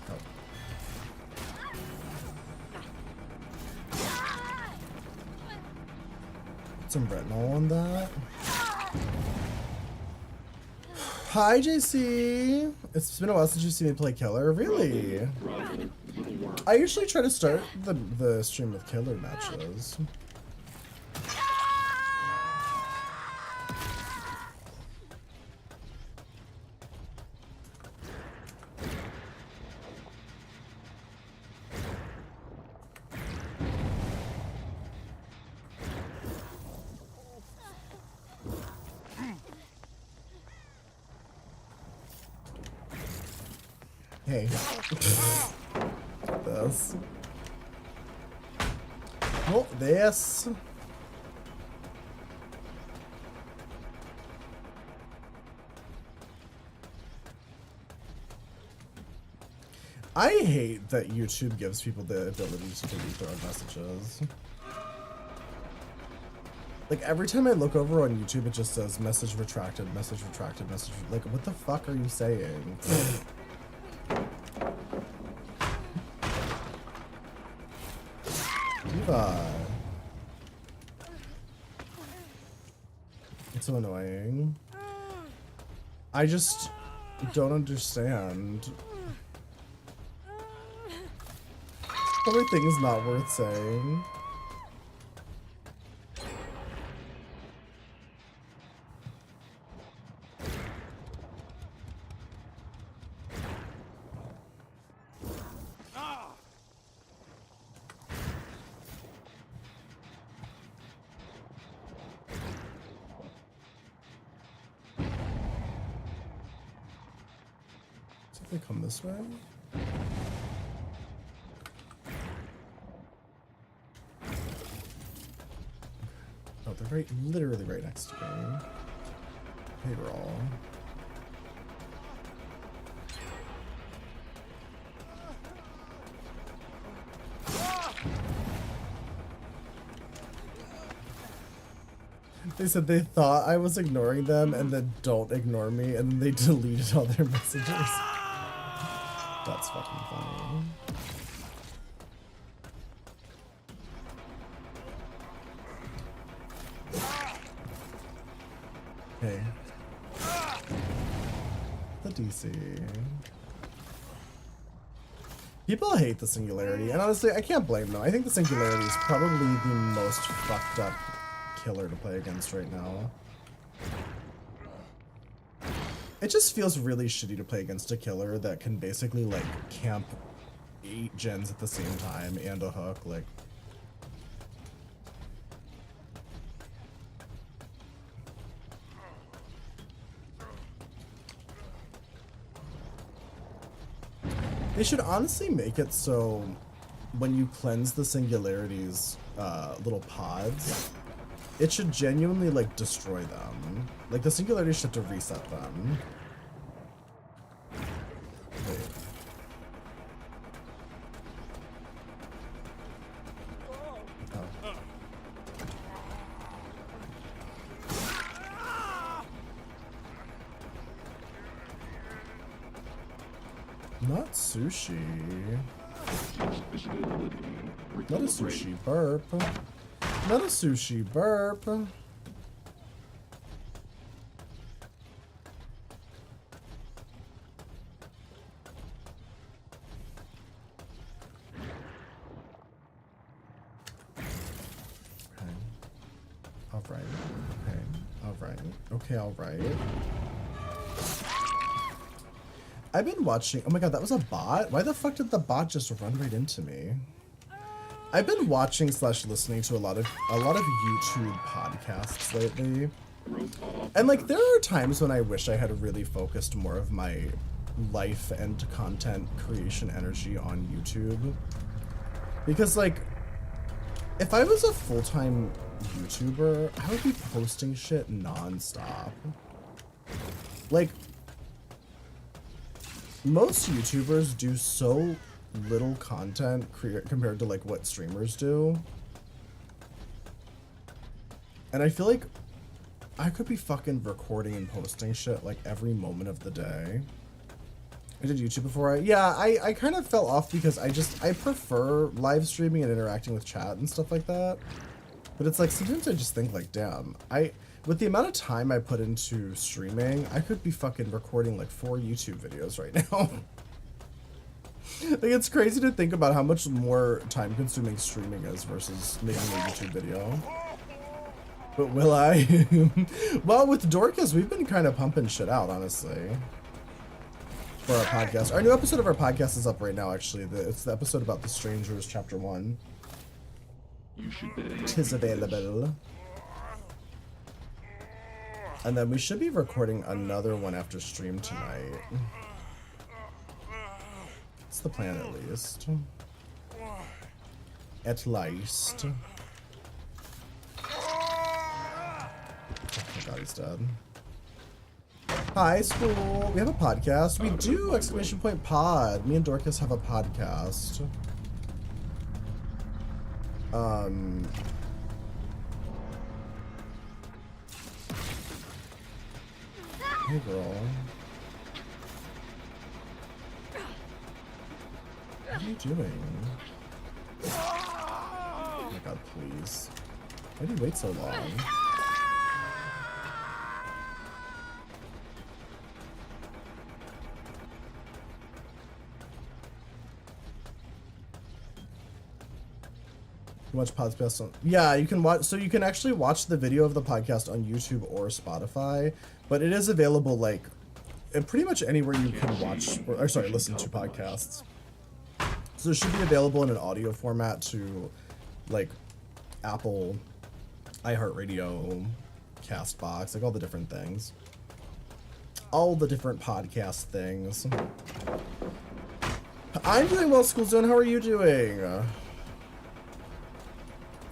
Oh. Put some retinol on that. Hi, JC. It's been a while since you've seen me play Killer. Really? I usually try to start the stream with Killer matches. Hey. This. Oh, this. I hate that YouTube gives people the ability to delete their own messages. Like, every time I look over on YouTube, it just says message retracted, message retracted, message. Like, what the fuck are you saying? Diva. It's so annoying. I just don't understand. Everything is not worth saying. They come this way? Oh, they're right, literally right next to me. Hey, roll. They said they thought I was ignoring them and then don't ignore me, and then they deleted all their messages. That's fucking funny. Okay. The DC. People hate the singularity, and honestly, I can't blame them. I think the singularity is probably the most fucked up killer to play against right now. It just feels really shitty to play against a killer that can basically, like, camp 8 gens at the same time and a hook, like... They should honestly make it so when you cleanse the singularity's little pods, it should genuinely, like, destroy them. Like, the singularity should have to reset them. Wait. Oh. Not sushi. Not a sushi burp. Not a sushi burp. Alright. Okay. Alright. Okay, alright. I've been watching. Oh my god, that was a bot? Why the fuck did the bot just run right into me? I've been watching / listening to a lot of YouTube podcasts lately. And like there are times when I wish I had really focused more of my life and content creation energy on YouTube. Because like if I was a full-time YouTuber, I would be posting shit non-stop. Like most YouTubers do so little content compared to like what streamers do. And I feel like I could be fucking recording and posting shit like every moment of the day. I did YouTube before. I kind of fell off because I prefer live streaming and interacting with chat and stuff like that. But it's like sometimes I just think like, damn, with the amount of time I put into streaming, I could be fucking recording like 4 YouTube videos right now. Like it's crazy to think about how much more time consuming streaming is versus making a YouTube video. But will I? Well, with Dorcas, we've been kind of pumping shit out, honestly. For our podcast. Our new episode of our podcast is up right now, actually. It's the episode about The Strangers, Chapter 1. Tis available. And then we should be recording another one after stream tonight. It's the plan, at least. At least. Oh my god, he's dead. Hi, school. We have a podcast. We do! Exclamation point pod. Me and Dorcas have a podcast. Hey, girl. What are you doing? Oh my god, please. Why do you wait so long? Watch podcasts on. Yeah, you can watch. So you can actually watch the video of the podcast on YouTube or Spotify, but it is available like pretty much anywhere you can watch or sorry, listen to podcasts. So it should be available in an audio format to like Apple, iHeartRadio, Castbox, like all the different things. All the different podcast things. I'm doing well, School Zone. How are you doing?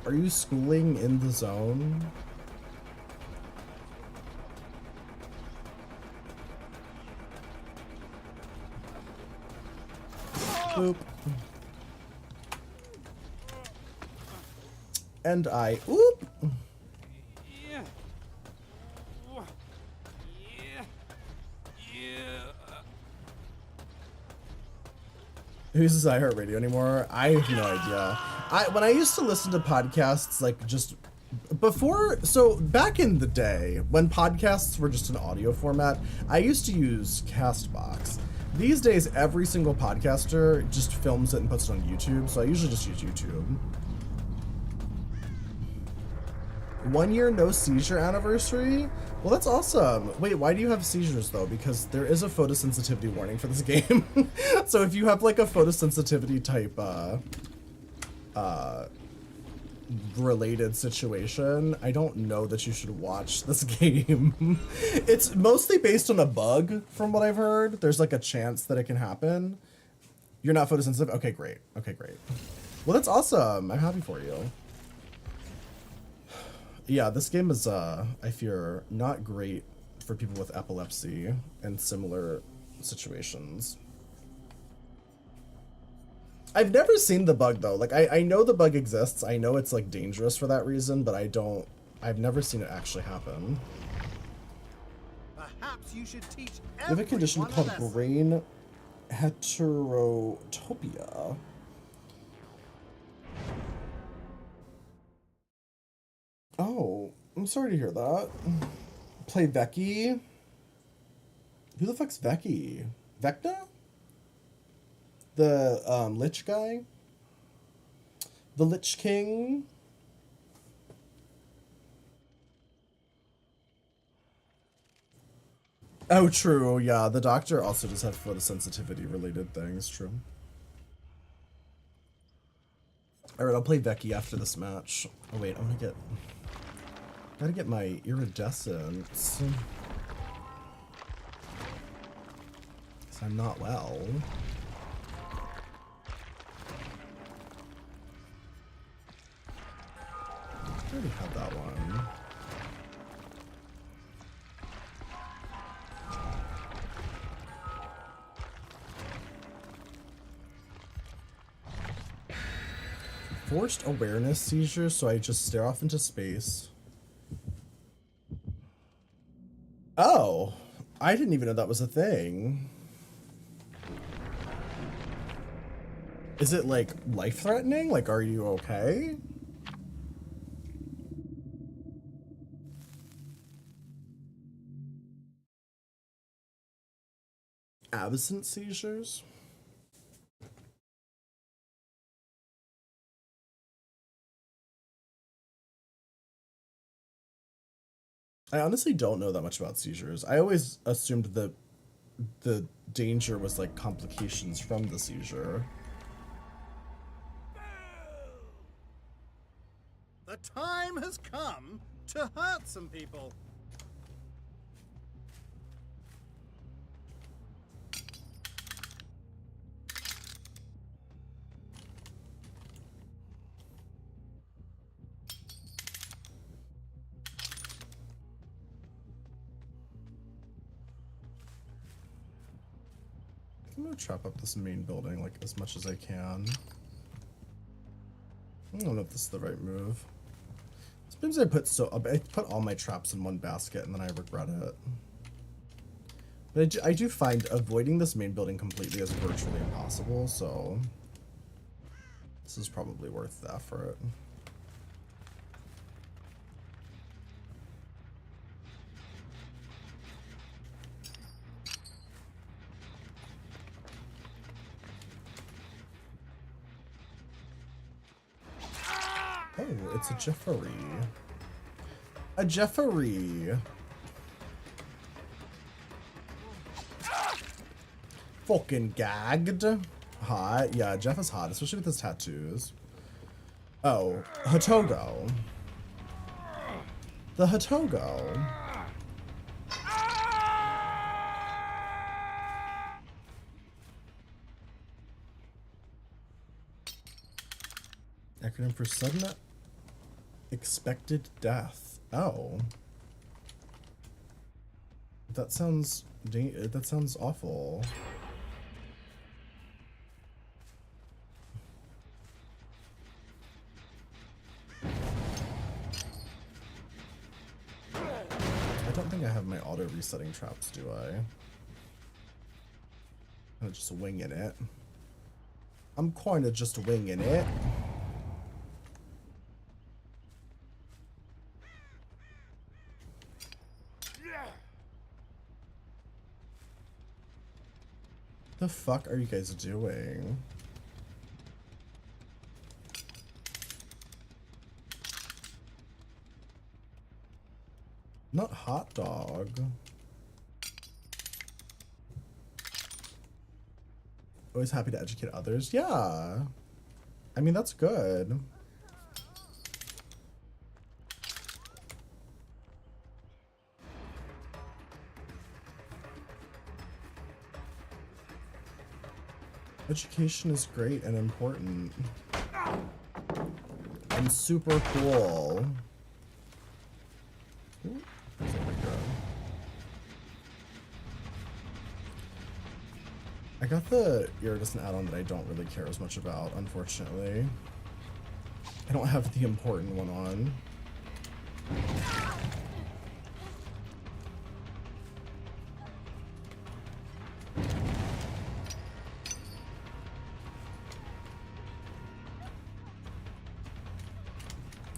Are you schooling in the zone? Boop. And I oop. Yeah. Who uses iHeartRadio anymore? I have no idea. When I used to listen to podcasts, like just So back in the day, when podcasts were just an audio format, I used to use Castbox. These days, every single podcaster just films it and puts it on YouTube, so I usually just use YouTube. 1 year no seizure anniversary? Well, that's awesome. Wait, why do you have seizures though? Because there is a photosensitivity warning for this game. So if you have like a photosensitivity type related situation, I don't know that you should watch this game. It's mostly based on a bug from what I've heard. There's like a chance that it can happen. You're not photosensitive? Okay, great. Okay, great. Well, that's awesome. I'm happy for you. Yeah, this game is, I fear, not great for people with epilepsy and similar situations. I've never seen the bug, though. Like, I know the bug exists. I know it's, like, dangerous for that reason, but I've never seen it actually happen. Perhaps you should teach We have a condition called brain heterotopia. Oh, I'm sorry to hear that. Play Vecchi? Who the fuck's Vecchi? Vecna? The, Lich guy? The Lich King? Oh, true, yeah. The doctor also just had photosensitivity related things, true. Alright, I'll play Vecchi after this match. Oh wait, I'm gonna gotta get my iridescence. 'Cause I'm not well. I already had that one. Forced awareness seizures, so I just stare off into space. Oh, I didn't even know that was a thing. Is it like life-threatening? Like, are you okay? Absent seizures? I honestly don't know that much about seizures. I always assumed that the danger was like complications from the seizure. The time has come to hurt some people. I'm gonna chop up this main building like as much as I can. I don't know if this is the right move. Sometimes I put all my traps in one basket and then I regret it. But I do find avoiding this main building completely is virtually impossible, so this is probably worth the effort. Oh, it's a Jeffrey. A Jeffrey. Fucking gagged. Hot. Yeah, Jeff is hot, especially with his tattoos. Oh, Hatogo. The Hatogo. Acronym for sudden expected death. Oh. That sounds awful. I don't think I have my auto resetting traps, do I? I'm just winging it. I'm kinda just winging it. The fuck are you guys doing? Not hot dog. Always happy to educate others. Yeah. I mean, that's good. Education is great and important. And super cool. Ooh, there we go. I got the iridescent add-on that I don't really care as much about, unfortunately. I don't have the important one on.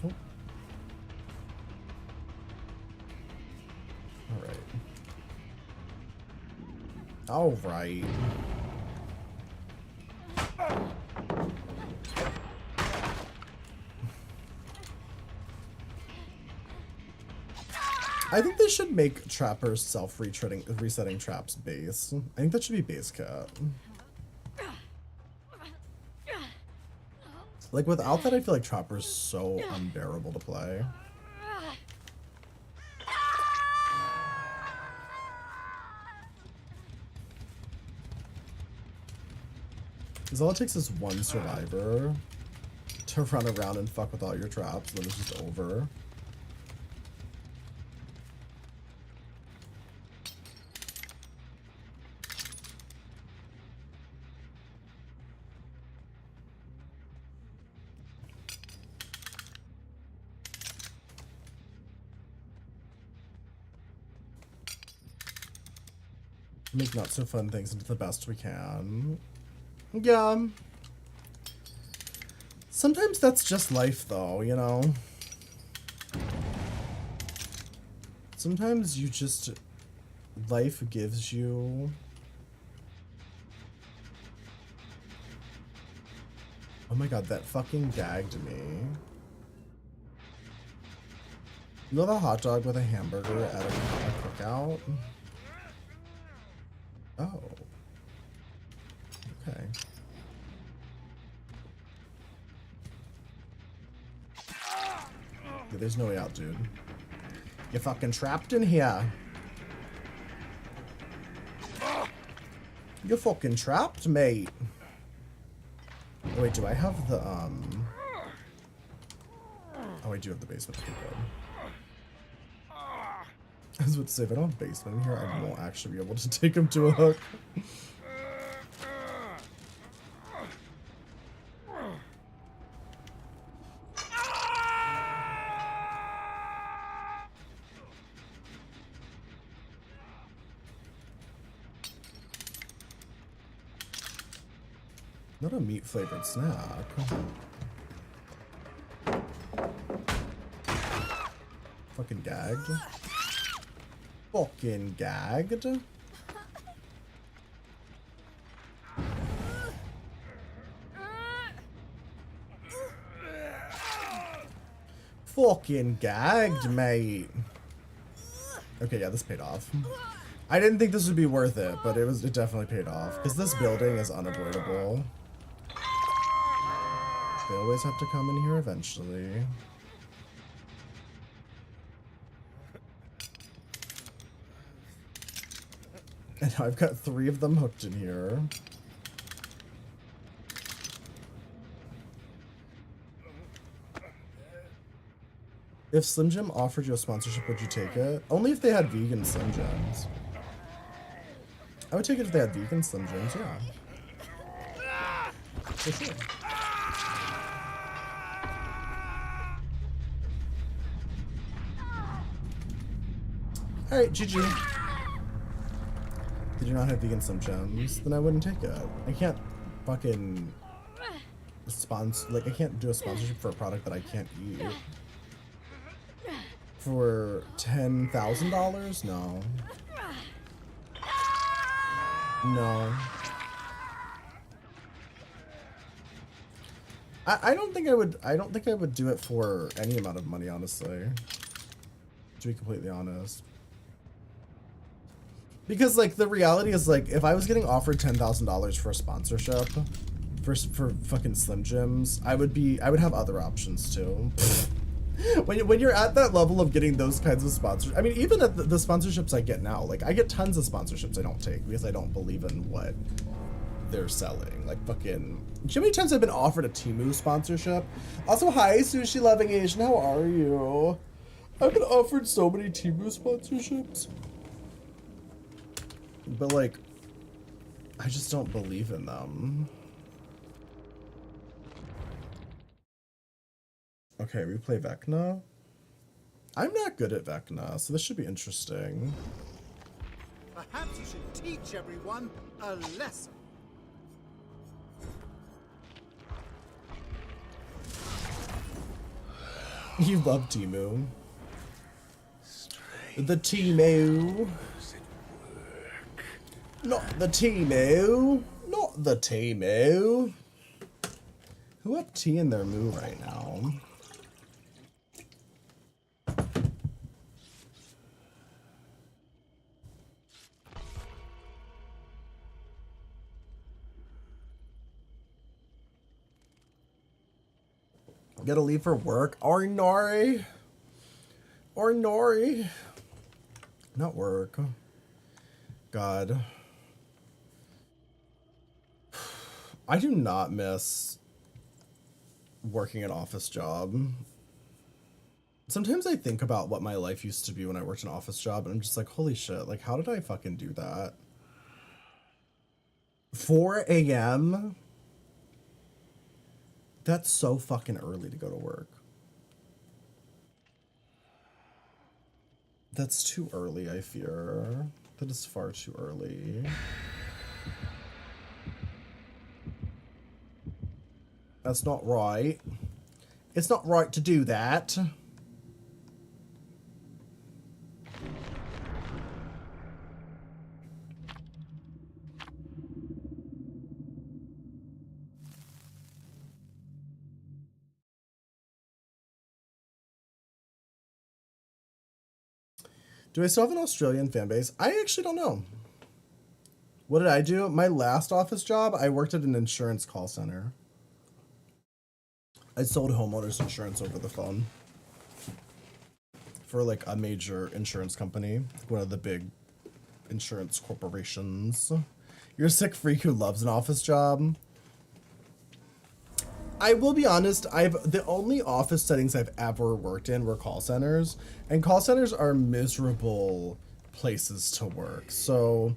Oh. All right. I think they should make trappers resetting traps base. I think that should be base cap. Like without that, I feel like trapper's so unbearable to play. Because all it takes is one survivor to run around and fuck with all your traps, then it's just over. Make not so fun things into the best we can. Yeah. Sometimes that's just life though, you know? Sometimes you just... life gives you... Oh my god, that fucking gagged me. You know the hot dog with a hamburger at a cookout? Oh. Okay. Yeah, there's no way out, dude. You're fucking trapped in here. You're fucking trapped, mate. Oh, wait, do I have the, Oh, I do have the basement. Okay, good. I was about to say, if I don't have basement in here, I won't actually be able to take him to a hook. Not a meat-flavored snack. Fucking gagged. Fucking gagged. Fucking gagged, mate. Okay, yeah, this paid off. I didn't think this would be worth it, but it definitely paid off. Because this building is unavoidable. They always have to come in here eventually. And now I've got 3 of them hooked in here. If Slim Jim offered you a sponsorship, would you take it? Only if they had vegan Slim Jims. I would take it if they had vegan Slim Jims, yeah. For sure. Alright, GG. Did you not have vegan Slim Jims? Then I wouldn't take it. I can't fucking I can't do a sponsorship for a product that I can't eat. For $10,000? No. No. I don't think I would. I don't think I would do it for any amount of money, honestly. To be completely honest. Because like the reality is like if I was getting offered $10,000 for a sponsorship for fucking Slim Jims, I would have other options too. when you're at that level of getting those kinds of sponsors, I mean even at the sponsorships I get now, like I get tons of sponsorships I don't take because I don't believe in what they're selling. Like fucking, do you know how many times I've been offered a Temu sponsorship? Also, hi Sushi Loving Asian, how are you? I've been offered so many Temu sponsorships. But like, I just don't believe in them. Okay, we play Vecna. I'm not good at Vecna, so this should be interesting. Perhaps you should teach everyone a lesson. You love Temu. The Temu. Not the Temu. Not the Temu. Who up T in their moo right now? Gotta leave for work? Or Nori? Or Nori? Not work. God. I do not miss working an office job. Sometimes I think about what my life used to be when I worked an office job, and I'm just like, holy shit, like, how did I fucking do that? 4 a.m.? That's so fucking early to go to work. That's too early, I fear. That is far too early. That's not right. It's not right to do that. Do I still have an Australian fan base? I actually don't know. What did I do? My last office job, I worked at an insurance call center. I sold homeowners insurance over the phone for like a major insurance company, one of the big insurance corporations. You're a sick freak who loves an office job. I will be honest, the only office settings I've ever worked in were call centers, and call centers are miserable places to work. So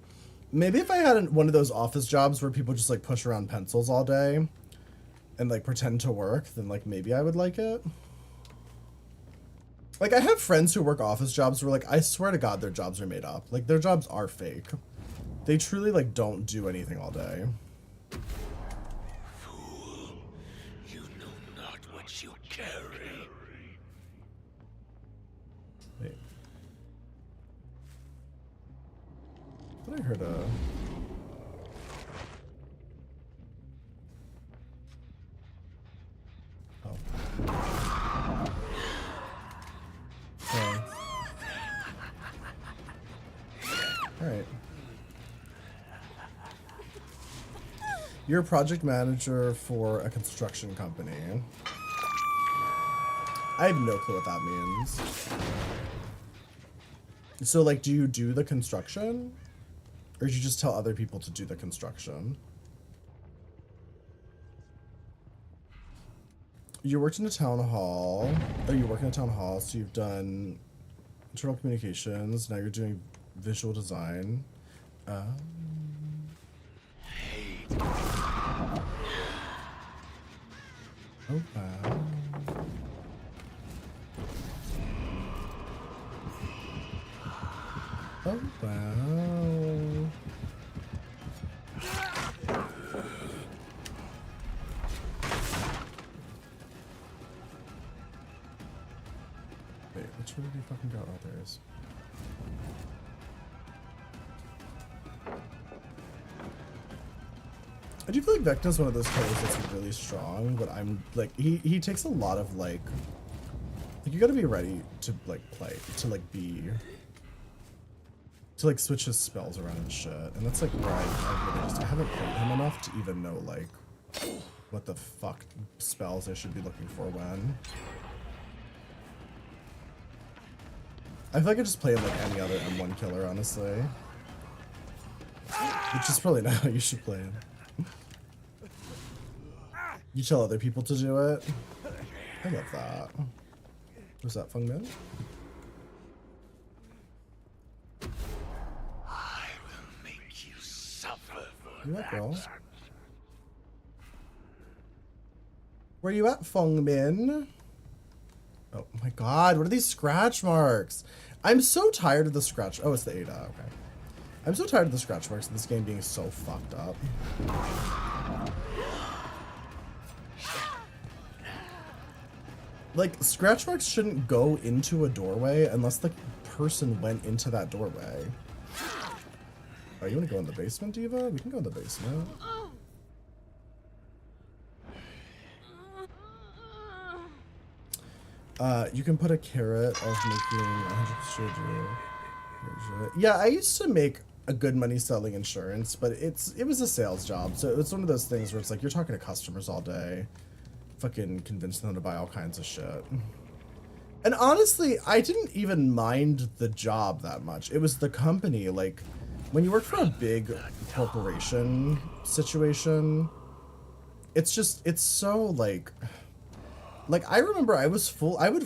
maybe if I had one of those office jobs where people just like push around pencils all day and like pretend to work, then like maybe I would like it. Like I have friends who work office jobs where like I swear to God their jobs are made up. Like their jobs are fake. They truly like don't do anything all day. Fool, you know not what you carry. Wait. I thought I heard a... Okay. Alright. You're a project manager for a construction company. I have no clue what that means. So, like, do you do the construction? Or do you just tell other people to do the construction? You worked in a town hall. Oh, you work in a town hall, so you've done internal communications. Now you're doing visual design. Oh, wow. Oh, wow. Wait, which one did he fucking go? Oh, there it is. I do feel like Vecna's one of those players that's really strong, but I'm like he takes a lot of like you gotta be ready to like play, to like be to like switch his spells around and shit. And that's like where I really just I haven't played him enough to even know like what the fuck spells I should be looking for when. I feel like I just play him like any other M1 killer, honestly. Which is probably not how you should play him. You tell other people to do it. I love that. Was that Feng Min? I will make you suffer for You at, that. girl? Where you at, Feng Min? Oh my god, what are these scratch marks? I'm so tired of the scratch. Oh, it's the Ada, okay. I'm so tired of the scratch marks in this game being so fucked up. Like, scratch marks shouldn't go into a doorway unless the person went into that doorway. Oh, you wanna go in the basement, Diva? We can go in the basement. You can put a carrot of making 100% do. Yeah, I used to make a good money selling insurance, but it was a sales job, so it's one of those things where it's like you're talking to customers all day, fucking convince them to buy all kinds of shit. And honestly, I didn't even mind the job that much. It was the company. Like, when you work for a big corporation situation, it's so like I remember I would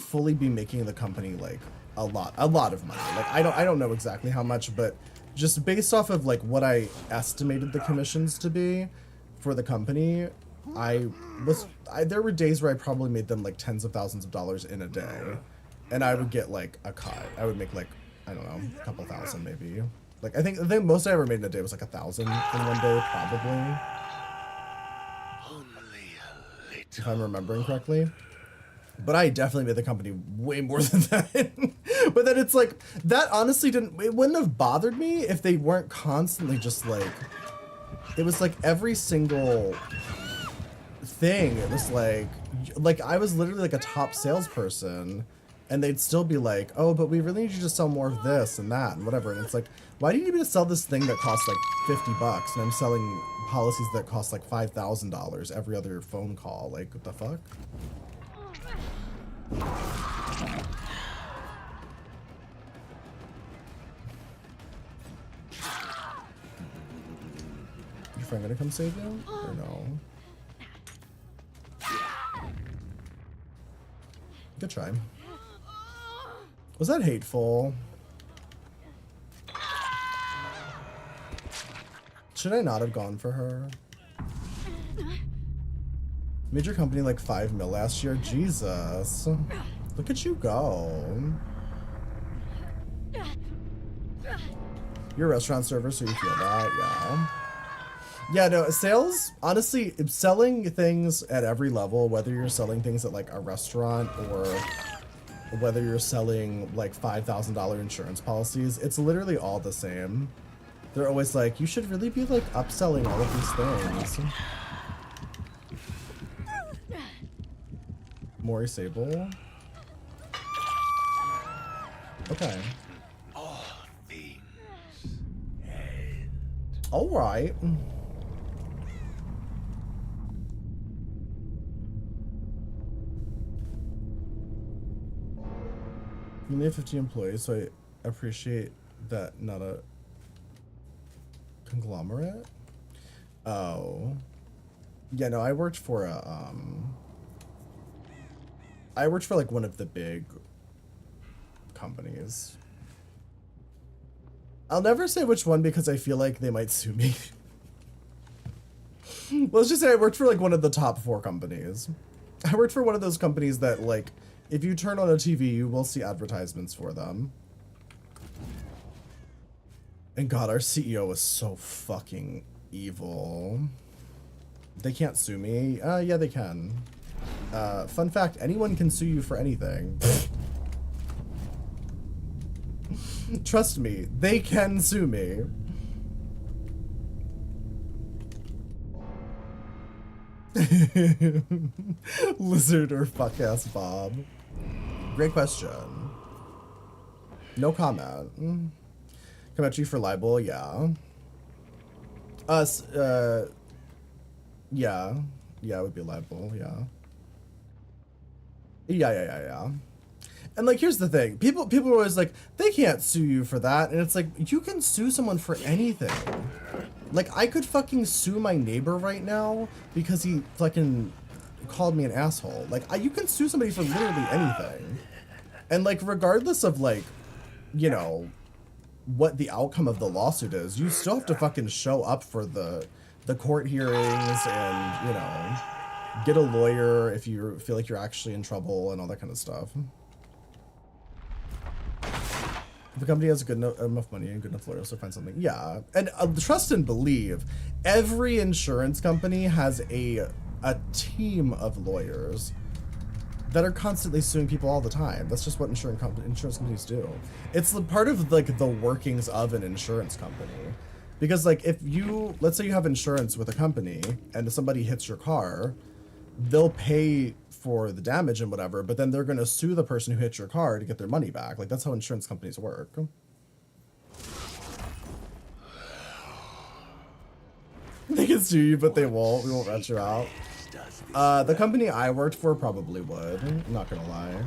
fully be making the company like a lot of money. Like I don't know exactly how much, but just based off of like what I estimated the commissions to be for the company, there were days where I probably made them like tens of thousands of dollars in a day, and I would get like a cut. I would make like, I don't know, a couple thousand maybe. Like I think the most I ever made in a day was like 1,000 in one day, probably, if I'm remembering correctly. But I definitely made the company way more than that. But then it's like, that honestly it wouldn't have bothered me if they weren't constantly just like, it was like every single thing. It was like I was literally like a top salesperson, and they'd still be like, oh, but we really need you to sell more of this and that and whatever. And it's like, why do you need me to sell this thing that costs like $50 and I'm selling policies that cost like $5,000 every other phone call? Like, what the fuck? Your friend gonna come save you? Or no? Good try. Was that hateful? Should I not have gone for her? Made your company like 5 mil last year? Jesus. Look at you go. You're a restaurant server, so you feel that, yeah. Yeah, no, sales, honestly, selling things at every level, whether you're selling things at like a restaurant or whether you're selling like $5,000 insurance policies, it's literally all the same. They're always like, you should really be like upselling all of these things. Mori Sable. Okay. All things. All right. You only have 50 employees, so I appreciate that. Not a conglomerate. Oh. Yeah, no, I worked for a I worked for like one of the big companies. I'll never say which one because I feel like they might sue me. Let's just say I worked for like one of the top 4 companies. I worked for one of those companies that like, if you turn on a TV, you will see advertisements for them. And God, our CEO was so fucking evil. They can't sue me. Yeah, they can. Fun fact, anyone can sue you for anything. Trust me, they can sue me. Lizard or fuck ass Bob? Great question. No comment. Come at you for libel, yeah. Yeah. Yeah, it would be libel, yeah. Yeah. And like, here's the thing. People are always like, they can't sue you for that. And it's like, you can sue someone for anything. Like, I could fucking sue my neighbor right now because he fucking called me an asshole. Like, you can sue somebody for literally anything. And like, regardless of like, you know, what the outcome of the lawsuit is, you still have to fucking show up for the court hearings and, you know, get a lawyer if you feel like you're actually in trouble and all that kind of stuff. If the company has enough money and good enough lawyers to find something, yeah. And trust and believe, every insurance company has a team of lawyers that are constantly suing people all the time. That's just what insurance companies do. It's part of like the workings of an insurance company. Because like if you, let's say you have insurance with a company and if somebody hits your car, they'll pay for the damage and whatever, but then they're going to sue the person who hit your car to get their money back. Like that's how insurance companies work. They can sue you, but they won't. We won't rat you out. The company I worked for probably would. I'm not gonna lie.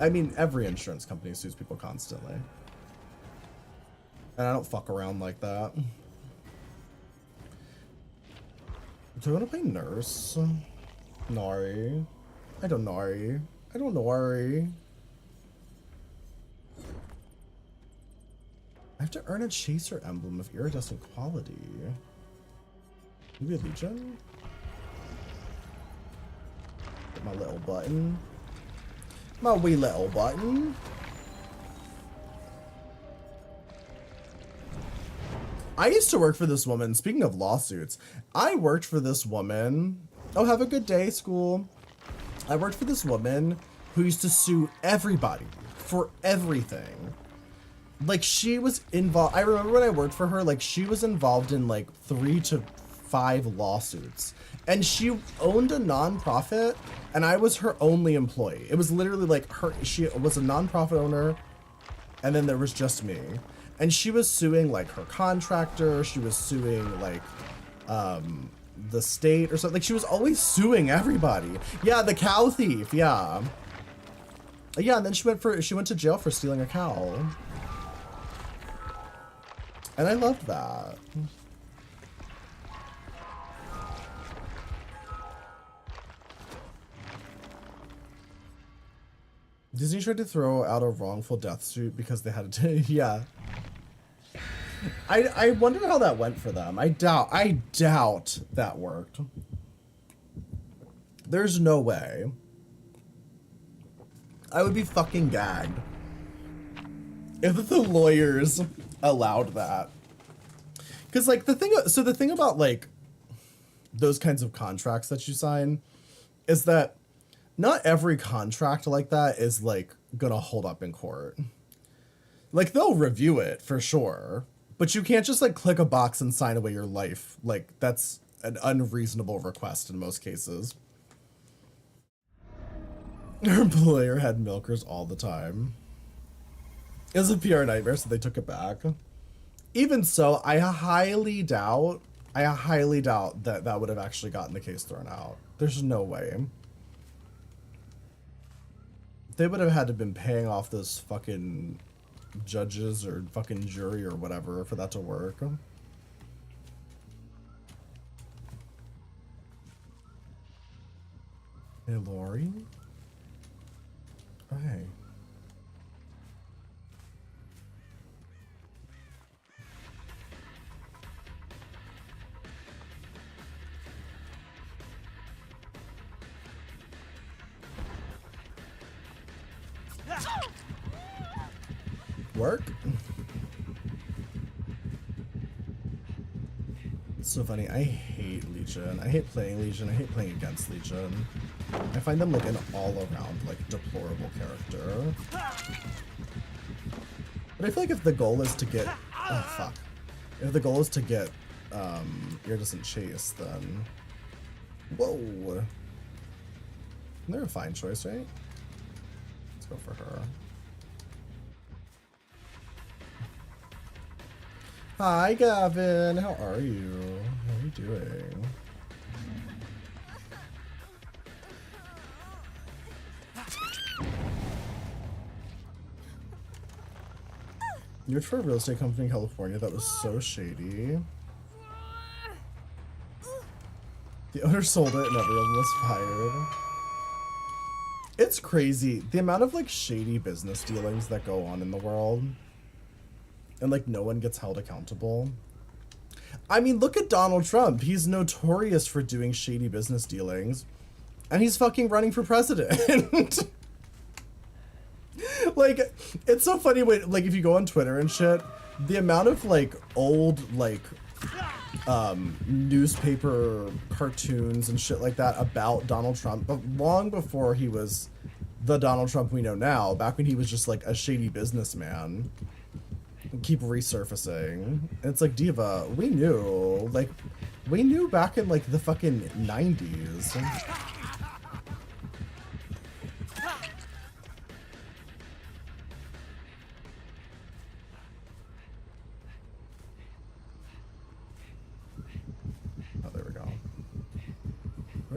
I mean, every insurance company sues people constantly. And I don't fuck around like that. Do I want to play nurse? Nari. I don't Nari. I don't Nari. I have to earn a chaser emblem of iridescent quality. Maybe a legion? Get my little button. My wee little button. I used to work for this woman. Speaking of lawsuits, I worked for this woman. Oh, have a good day, school. I worked for this woman who used to sue everybody for everything. Like, she was involved. I remember when I worked for her, like, she was involved in like 3 to 5 lawsuits. And she owned a nonprofit, and I was her only employee. It was literally like she was a nonprofit owner, and then there was just me. And she was suing like her contractor, she was suing like the state or something. Like she was always suing everybody. Yeah, the cow thief, yeah. Yeah, and then she went to jail for stealing a cow. And I loved that. Disney tried to throw out a wrongful death suit because they had to, yeah. I wonder how that went for them. I doubt that worked. There's no way. I would be fucking gagged if the lawyers allowed that. Because like the thing about like those kinds of contracts that you sign is that not every contract like that is like gonna hold up in court. Like they'll review it for sure, but you can't just like click a box and sign away your life. Like that's an unreasonable request in most cases. Her employer had milkers all the time. It was a PR nightmare, so they took it back. Even so, I highly doubt that that would have actually gotten the case thrown out. There's no way. They would have had to have been paying off those fucking judges or fucking jury or whatever for that to work. Hey, Lori? Oh, hey. Work? It's so funny. I hate Legion. I hate playing Legion. I hate playing against Legion. I find them like an all-around, like, deplorable character. But I feel like if the goal is to get... Oh, fuck. If the goal is to get iridescent chase, then. Whoa. They're a fine choice, right? Let's go for her. Hi, Gavin. How are you? How are you doing? You worked for a real estate company in California that was so shady. The owner sold it and everyone was fired. It's crazy. The amount of like shady business dealings that go on in the world. And like no one gets held accountable. I mean, look at Donald Trump. He's notorious for doing shady business dealings. And he's fucking running for president. Like, it's so funny when, like, if you go on Twitter and shit, the amount of, like, old, like, newspaper cartoons and shit like that about Donald Trump, but long before he was the Donald Trump we know now, back when he was just, like, a shady businessman, keep resurfacing. And it's like, Diva, we knew. Like, we knew back in, like, the fucking 90s.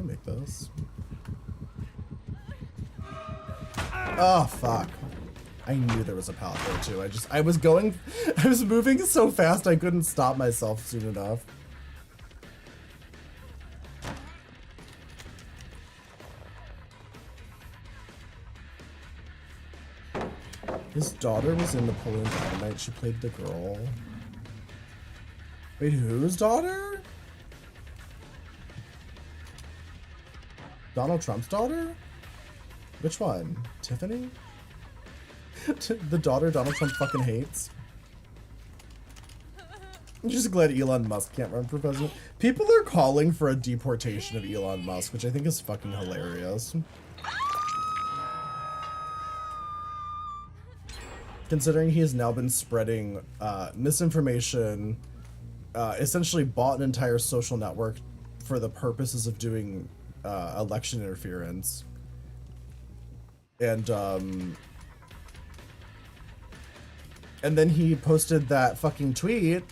Make this. Oh fuck. I knew there was a pallet there too. I was moving so fast I couldn't stop myself soon enough. His daughter was in Napoleon Dynamite. She played the girl. Wait, whose daughter? Donald Trump's daughter? Which one? Tiffany? The daughter Donald Trump fucking hates? I'm just glad Elon Musk can't run for president. People are calling for a deportation of Elon Musk, which I think is fucking hilarious. Considering he has now been spreading misinformation, essentially bought an entire social network for the purposes of doing election interference. And then he posted that fucking tweet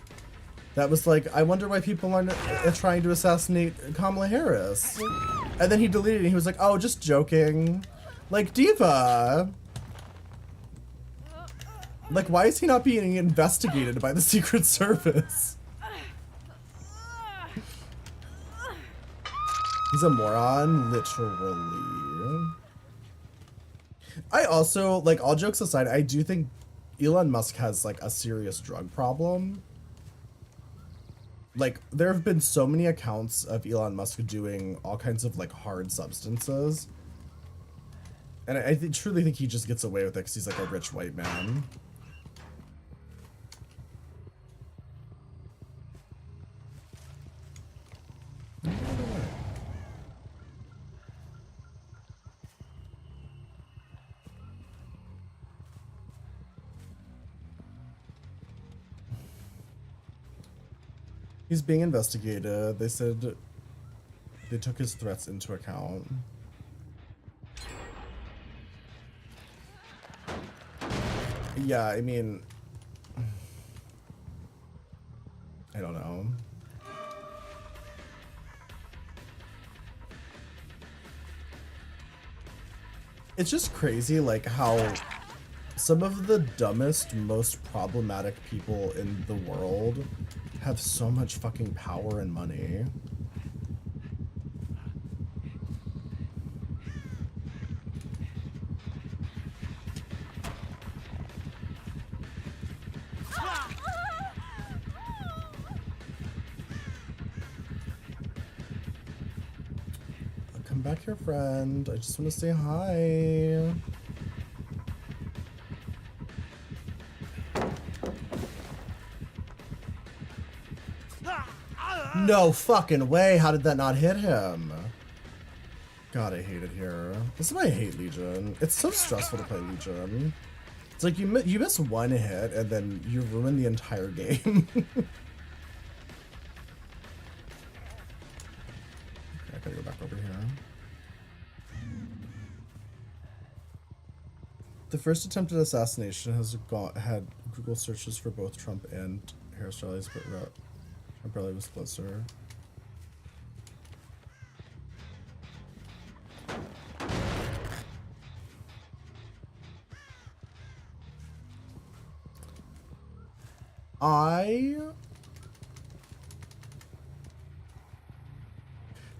that was like, I wonder why people aren't trying to assassinate Kamala Harris. And then he deleted it and he was like, oh, just joking. Like, Diva. Like, why is he not being investigated by the Secret Service? He's a moron, literally. I also, like, all jokes aside, I do think Elon Musk has, like, a serious drug problem. Like, there have been so many accounts of Elon Musk doing all kinds of, like, hard substances. And I truly think he just gets away with it because he's, like, a rich white man. He's being investigated. They said they took his threats into account. Yeah, I mean, I don't know. It's just crazy, like, how some of the dumbest, most problematic people in the world have so much fucking power and money. Come back here, friend. I just want to say hi. No fucking way. How did that not hit him? God, I hate it here. This is why I hate Legion. It's so stressful to play Legion. It's like you miss one hit and then you ruin the entire game. Gotta go back over here. The first attempted assassination has had Google searches for both Trump and hairstylists, but Trump probably was closer.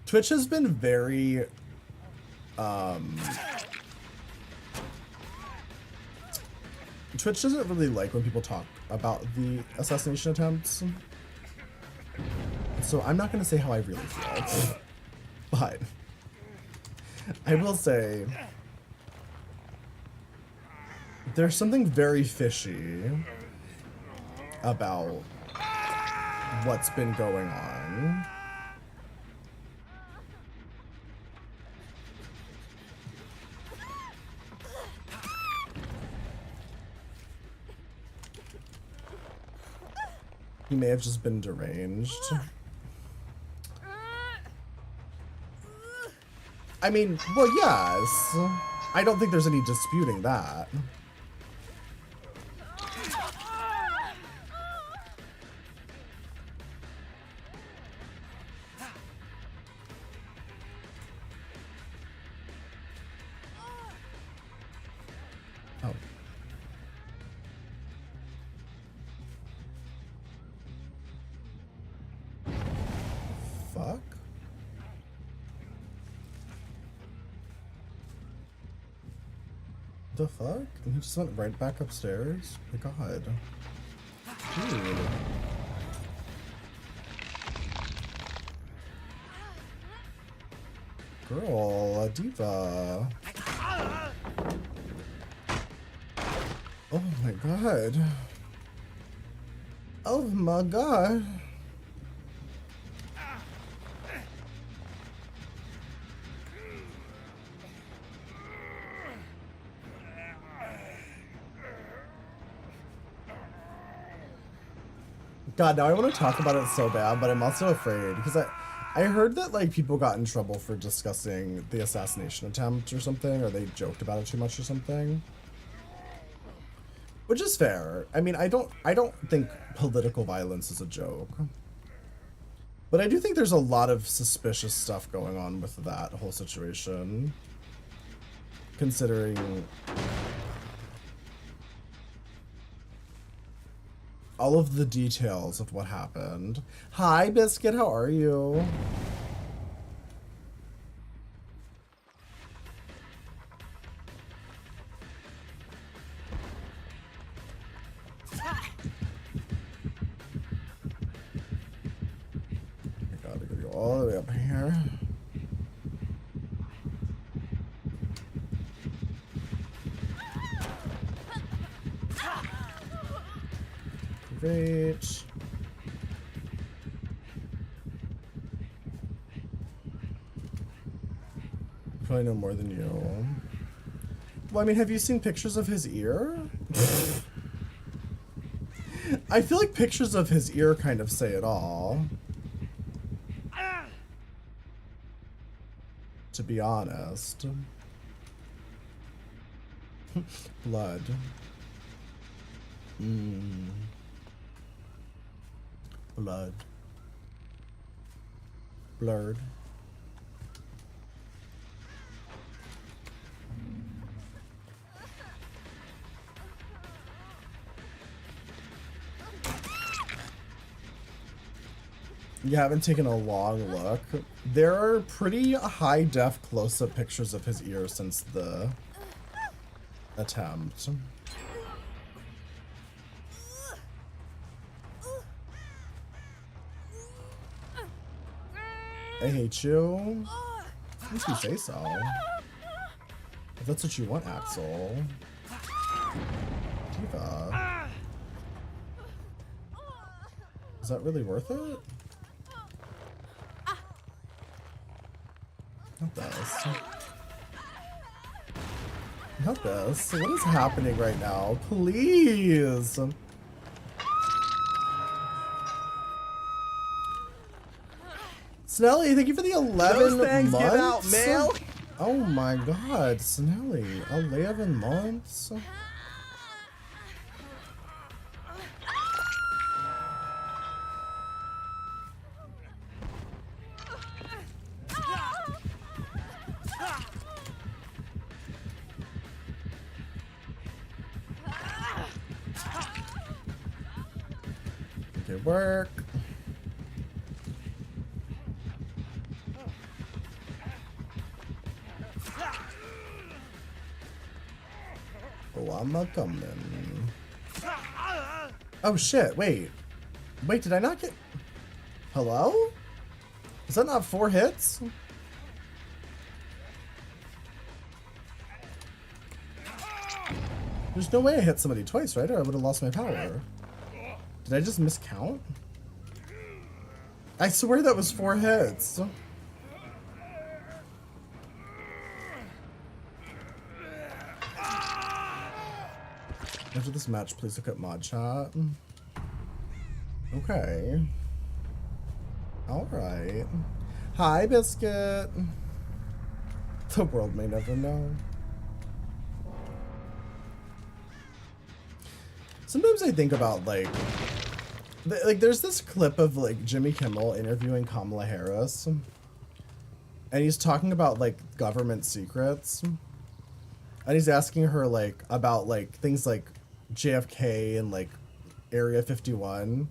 Twitch has been very Twitch doesn't really like when people talk about the assassination attempts. So I'm not going to say how I really feel. But I will say there's something very fishy about what's been going on. He may have just been deranged. I mean, well, yes. I don't think there's any disputing that. Oh. Fuck? The fuck? And he just went right back upstairs? My god. Dude. Girl, a diva. Oh my god. Oh my god. God, now I want to talk about it so bad, but I'm also afraid because I heard that like people got in trouble for discussing the assassination attempt or something, or they joked about it too much or something. Which is fair. I mean, I don't think political violence is a joke. But I do think there's a lot of suspicious stuff going on with that whole situation. Considering all of the details of what happened. Hi, Biscuit, how are you? I gotta go all the way up here. Great. Probably know more than you. Well, I mean, have you seen pictures of his ear? I feel like pictures of his ear kind of say it all. To be honest. Blood. Blood. Blurred. You haven't taken a long look. There are pretty high def close-up pictures of his ear since the attempt. I hate you. At least you say so. If that's what you want, Axel. Diva. Is that really worth it? Not this. Not this. What is happening right now? Please. Snelly, thank you for the 11 Those things months. give out mail. Oh my god, Snelly, 11 months? Okay, work. Oh, I'm a coming. Oh shit, wait. Wait, did I not get... Hello? Is that not 4 hits? There's no way I hit somebody twice, right? Or I would have lost my power. Did I just miscount? I swear that was 4 hits. After this match, please look at mod chat. Okay. Alright. Hi, Biscuit. The world may never know. Sometimes I think about, like, there's this clip of, like, Jimmy Kimmel interviewing Kamala Harris. And he's talking about, like, government secrets. And he's asking her, like, about, like, things like JFK and, like, Area 51.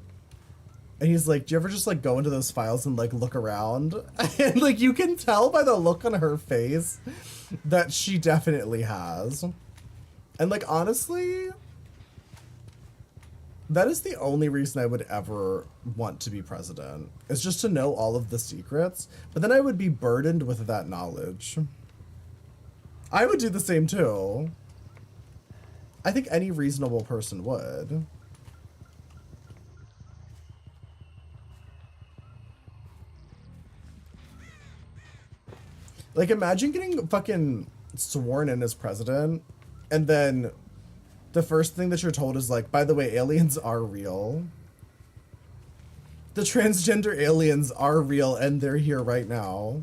And he's like, do you ever just, like, go into those files and, like, look around? And, like, you can tell by the look on her face that she definitely has. And, like, honestly, that is the only reason I would ever want to be president. Is just to know all of the secrets. But then I would be burdened with that knowledge. I would do the same, too. I think any reasonable person would. Like, imagine getting fucking sworn in as president, and then the first thing that you're told is like, by the way, aliens are real. The transgender aliens are real, and they're here right now.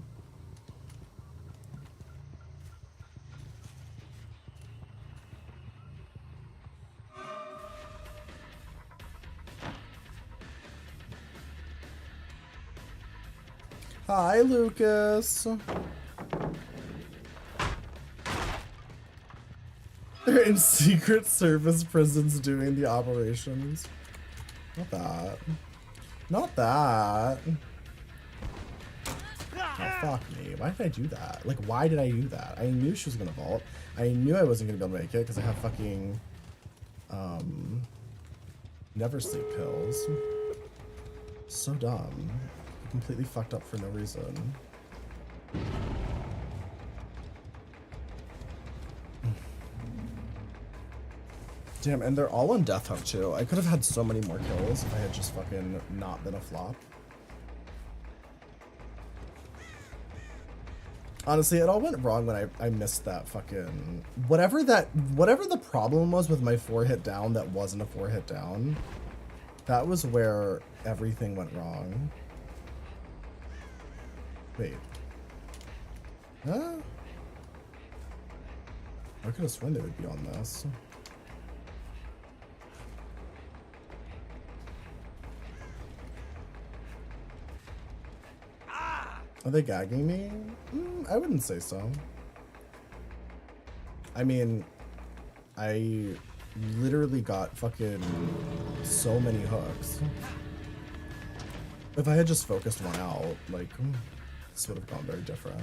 Hi, Lucas. They're in Secret Service prisons doing the operations. Not that. Not that. Oh, fuck me. Why did I do that? Like, why did I do that? I knew she was gonna vault. I knew I wasn't gonna be able to make it because I have fucking, never sleep pills. So dumb. Completely fucked up for no reason. Damn, and they're all on Death Hunt too. I could have had so many more kills if I had just fucking not been a flop. Honestly, it all went wrong when I missed that fucking... Whatever the problem was with my 4-hit down that wasn't a 4-hit down, that was where everything went wrong. Wait. Huh? I could have sworn they would be on this. Are they gagging me? I wouldn't say so. I mean, I literally got fucking so many hooks. If I had just focused one out, like, this would have gone very different.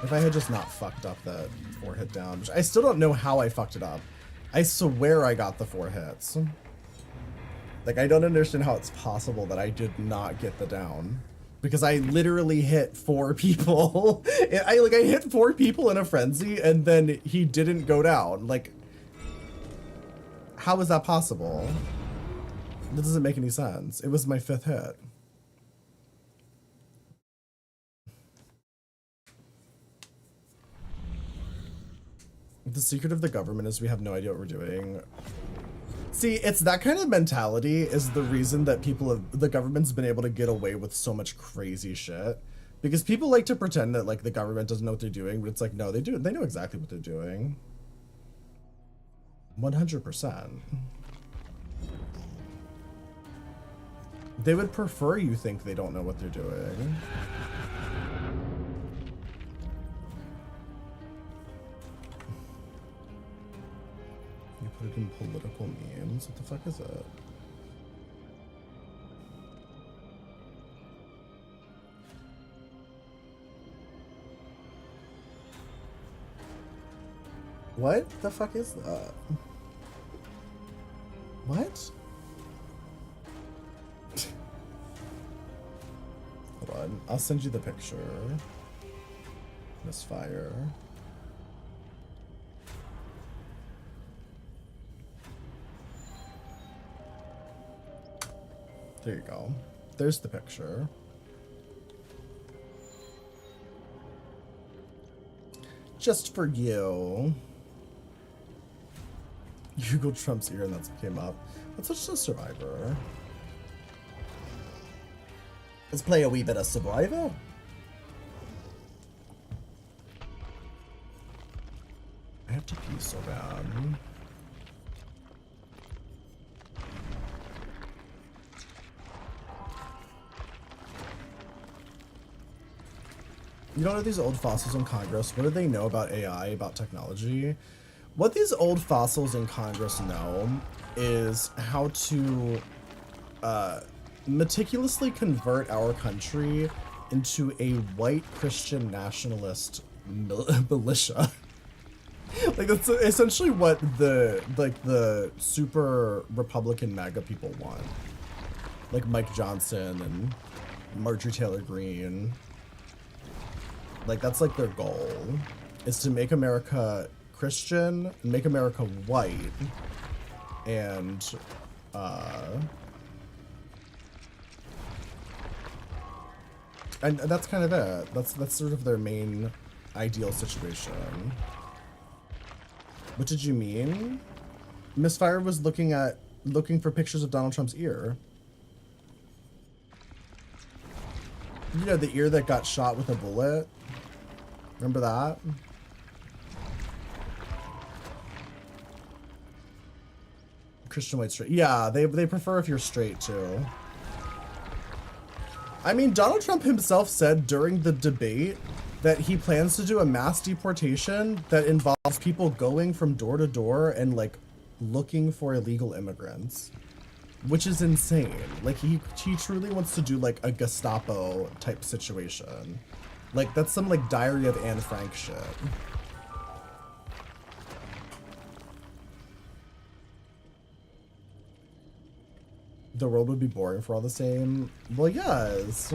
If I had just not fucked up that 4-hit down, which I still don't know how I fucked it up. I swear I got the 4 hits. Like, I don't understand how it's possible that I did not get the down. Because I literally hit 4 people. I hit 4 people in a frenzy and then he didn't go down. Like, how is that possible? That doesn't make any sense. It was my 5th hit. The secret of the government is we have no idea what we're doing. See, it's that kind of mentality is the reason that the government's been able to get away with so much crazy shit. Because people like to pretend that like the government doesn't know what they're doing, but it's like, no, they do. They know exactly what they're doing. 100%. They would prefer you think they don't know what they're doing. You put it in political memes? What the fuck is it? What the fuck is that? What? Hold on, I'll send you the picture. Misfire. There you go. There's the picture. Just for you. You Googled Trump's ear and that's what came up. Let's switch to Survivor. Let's play a wee bit of Survivor. I have to pee so bad. You don't know these old fossils in Congress. What do they know about AI, about technology? What these old fossils in Congress know is how to meticulously convert our country into a white Christian nationalist militia. Like that's essentially what the super Republican MAGA people want. Like Mike Johnson and Marjorie Taylor Greene. Like that's like their goal is to make America Christian, make America white, and that's kind of it. That's sort of their main ideal situation. What did you mean? Misfire was looking for pictures of Donald Trump's ear. You know, the ear that got shot with a bullet? Remember that? Christian white straight. Yeah, they prefer if you're straight too. I mean, Donald Trump himself said during the debate that he plans to do a mass deportation that involves people going from door to door and like looking for illegal immigrants, which is insane. Like he truly wants to do like a Gestapo type situation. Like that's some like Diary of Anne Frank shit. The world would be boring for all the same. Well, yes.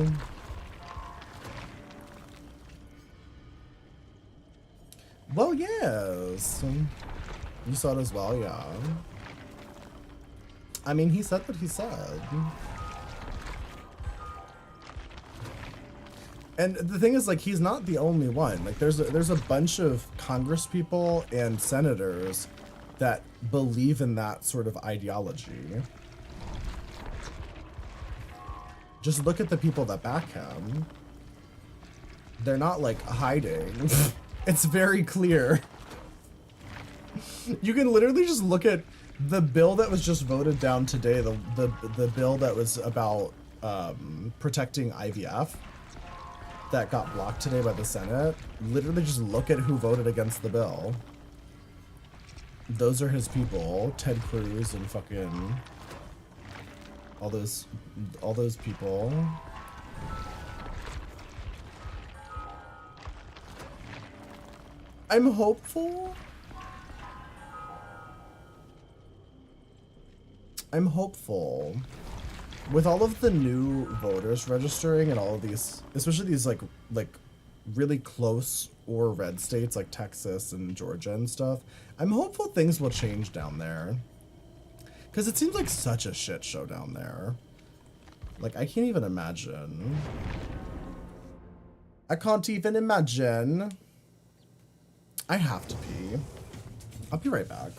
Well, yes. You saw it as well, yeah. I mean, he said what he said. And the thing is, like, he's not the only one. Like, there's a bunch of Congress people and senators that believe in that sort of ideology. Just look at the people that back him. They're not, like, hiding. It's very clear. You can literally just look at the bill that was just voted down today, the bill that was about protecting IVF that got blocked today by the Senate. Literally just look at who voted against the bill. Those are his people. Ted Cruz and fucking all those people. I'm hopeful. I'm hopeful. With all of the new voters registering and all of these, especially these like really close or red states like Texas and Georgia and stuff, I'm hopeful things will change down there. Because it seems like such a shit show down there. Like, I can't even imagine. I can't even imagine. I have to pee. I'll be right back.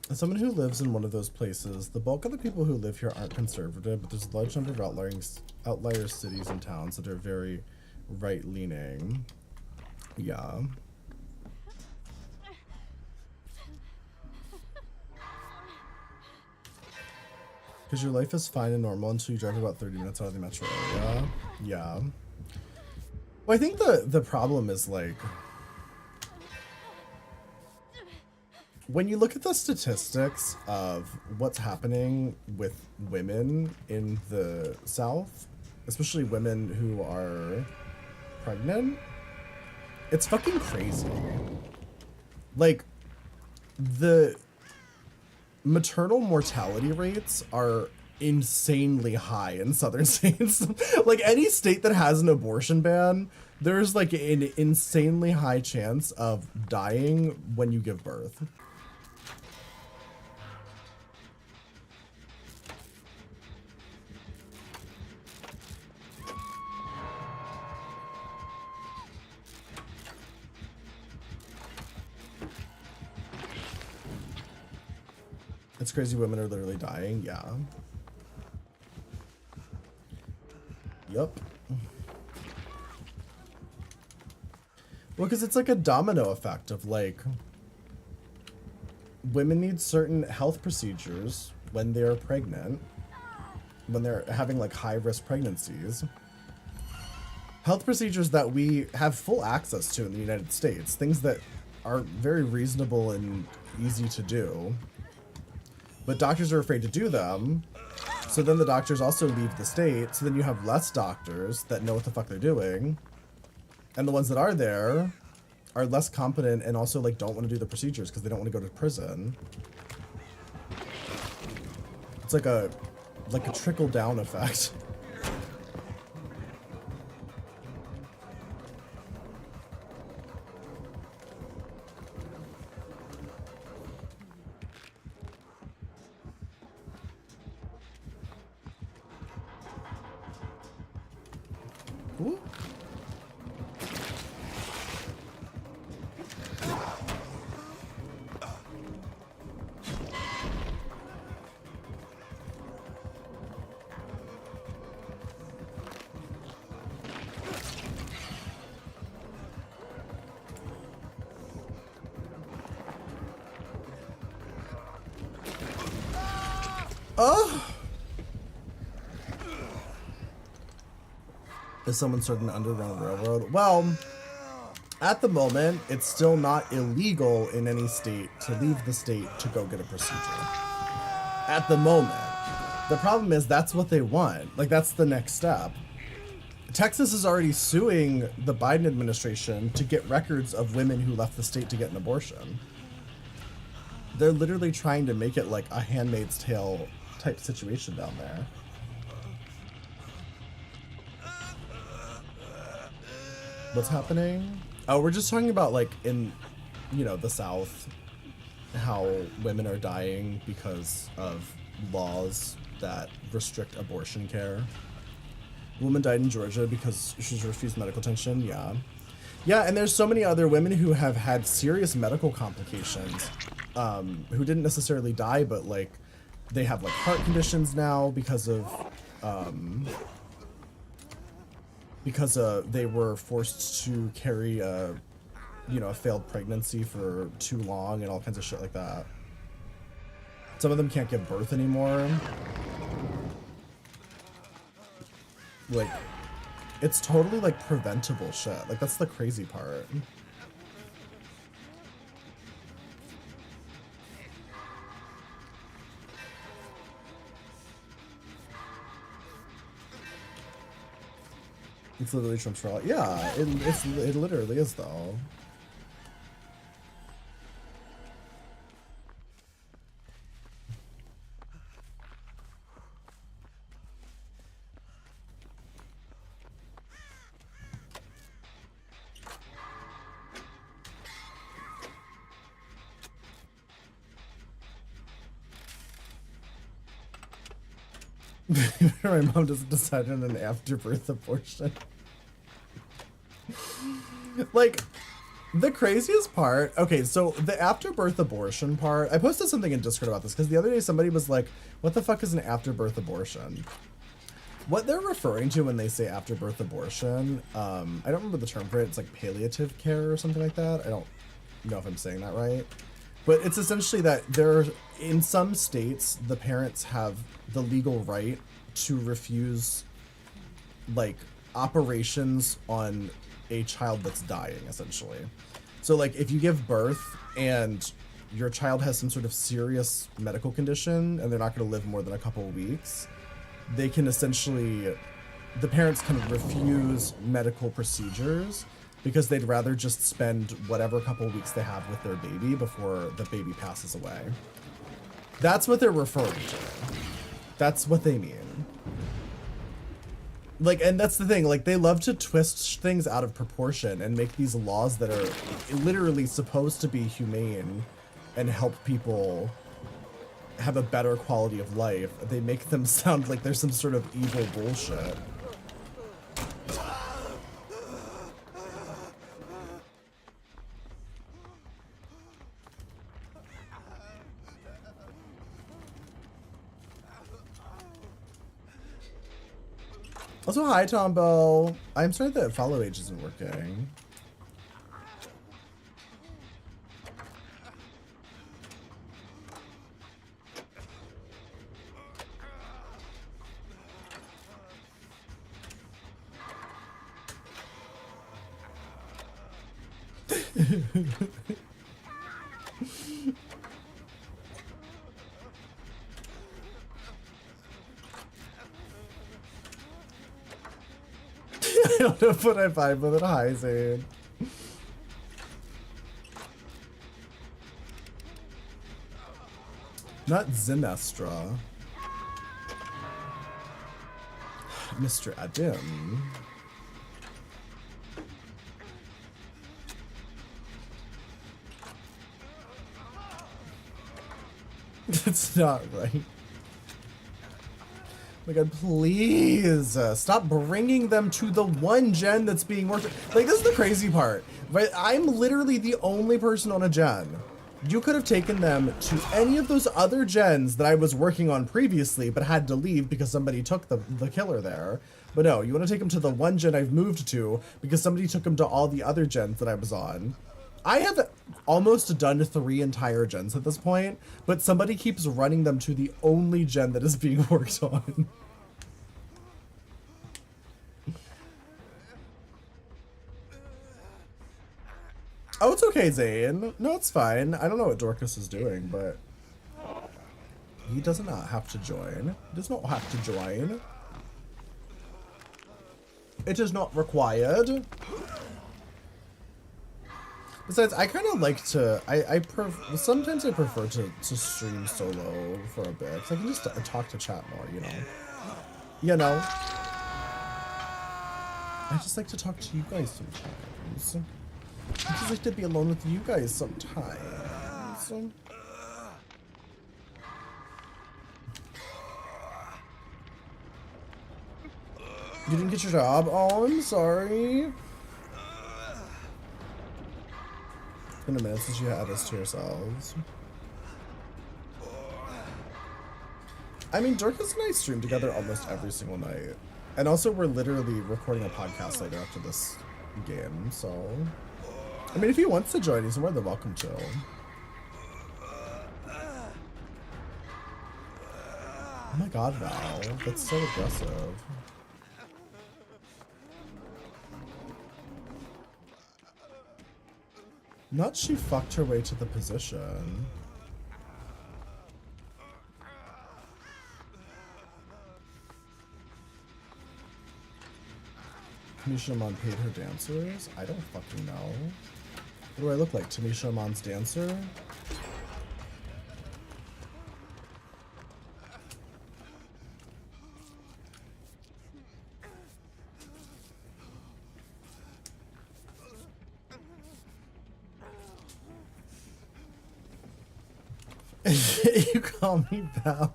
As someone who lives in one of those places, the bulk of the people who live here aren't conservative, but there's a large number of outlier cities and towns that are very right-leaning. Yeah. Because your life is fine and normal until you drive about 30 minutes out of the metro area. Yeah. Well, I think the problem is, like, when you look at the statistics of what's happening with women in the South, especially women who are pregnant, it's fucking crazy. Like, the maternal mortality rates are insanely high in southern states. Like, any state that has an abortion ban, there's like an insanely high chance of dying when you give birth. It's crazy, women are literally dying, yeah. Yup. Well, because it's like a domino effect of, like, women need certain health procedures when they're pregnant, when they're having, like, high-risk pregnancies. Health procedures that we have full access to in the United States, things that are very reasonable and easy to do. But doctors are afraid to do them, so then the doctors also leave the state, so then you have less doctors that know what the fuck they're doing, and the ones that are there are less competent and also, like, don't want to do the procedures because they don't want to go to prison. It's like a trickle-down effect. Ooh. Oh! Is someone starting an underground railroad? Well, at the moment, it's still not illegal in any state to leave the state to go get a procedure. At the moment. The problem is that's what they want. Like, that's the next step. Texas is already suing the Biden administration to get records of women who left the state to get an abortion. They're literally trying to make it like a Handmaid's Tale type situation down there. What's happening? Oh, we're just talking about, like, in, you know, the South, how women are dying because of laws that restrict abortion care. A woman died in Georgia because she's refused medical attention. Yeah. Yeah, and there's so many other women who have had serious medical complications, who didn't necessarily die, but, like, they have, like, heart conditions now because of they were forced to carry a, you know, a failed pregnancy for too long and all kinds of shit like that. Some of them can't give birth anymore. Like, it's totally, like, preventable shit. Like, that's the crazy part. It's literally Trump's trial. Yeah, it literally is, though. My mom just decided on an after-birth abortion. Like, The craziest part, okay, so the afterbirth abortion part, I posted something in Discord about this because the other day somebody was like, what the fuck is an afterbirth abortion? What they're referring to when they say afterbirth abortion, I don't remember the term for it, it's like palliative care or something like that. I don't know if I'm saying that right. But it's essentially that in some states, the parents have the legal right to refuse, like, operations on a child that's dying, essentially. So, like, if you give birth and your child has some sort of serious medical condition and they're not going to live more than a couple of weeks, they can essentially, the parents can refuse medical procedures because they'd rather just spend whatever couple of weeks they have with their baby before the baby passes away. That's what they're referring to. That's what they mean. Like, and that's the thing, like, they love to twist things out of proportion and make these laws that are literally supposed to be humane and help people have a better quality of life. They make them sound like there's some sort of evil bullshit. Also, hi, Tombo. I'm sorry that follow age isn't working. I don't know what I vibe with it. Hi, Zane. Not Zenestra. Mr. Adim. It's not right. Oh my god, please stop bringing them to the one gen that's being worked. Like, this is the crazy part, right? I'm literally the only person on a gen. You could have taken them to any of those other gens that I was working on previously, but had to leave because somebody took the killer there. But no, you want to take them to the one gen I've moved to because somebody took them to all the other gens that I was on. I have almost done 3 entire gens at this point, but somebody keeps running them to the only gen that is being worked on. Oh, it's okay, Zane. No, it's fine. I don't know what Dorcas is doing, but he does not have to join. He does not have to join. It is not required. Besides, I kind of like to, sometimes I prefer to stream solo for a bit, because I can just talk to chat more, you know? You know? I just like to talk to you guys sometimes. I just like to be alone with you guys sometimes. You didn't get your job? Oh, I'm sorry. It's been a minute since you had us to yourselves. I mean, Dorcas and I stream together almost every single night. And also, we're literally recording a podcast later after this game, so... I mean, if he wants to join, he's more than welcome to. Oh my god, Val. That's so aggressive. Not she fucked her way to the position. Tamisha Amon paid her dancers? I don't fucking know. What do I look like? Tamisha Amon's dancer? You call me Val.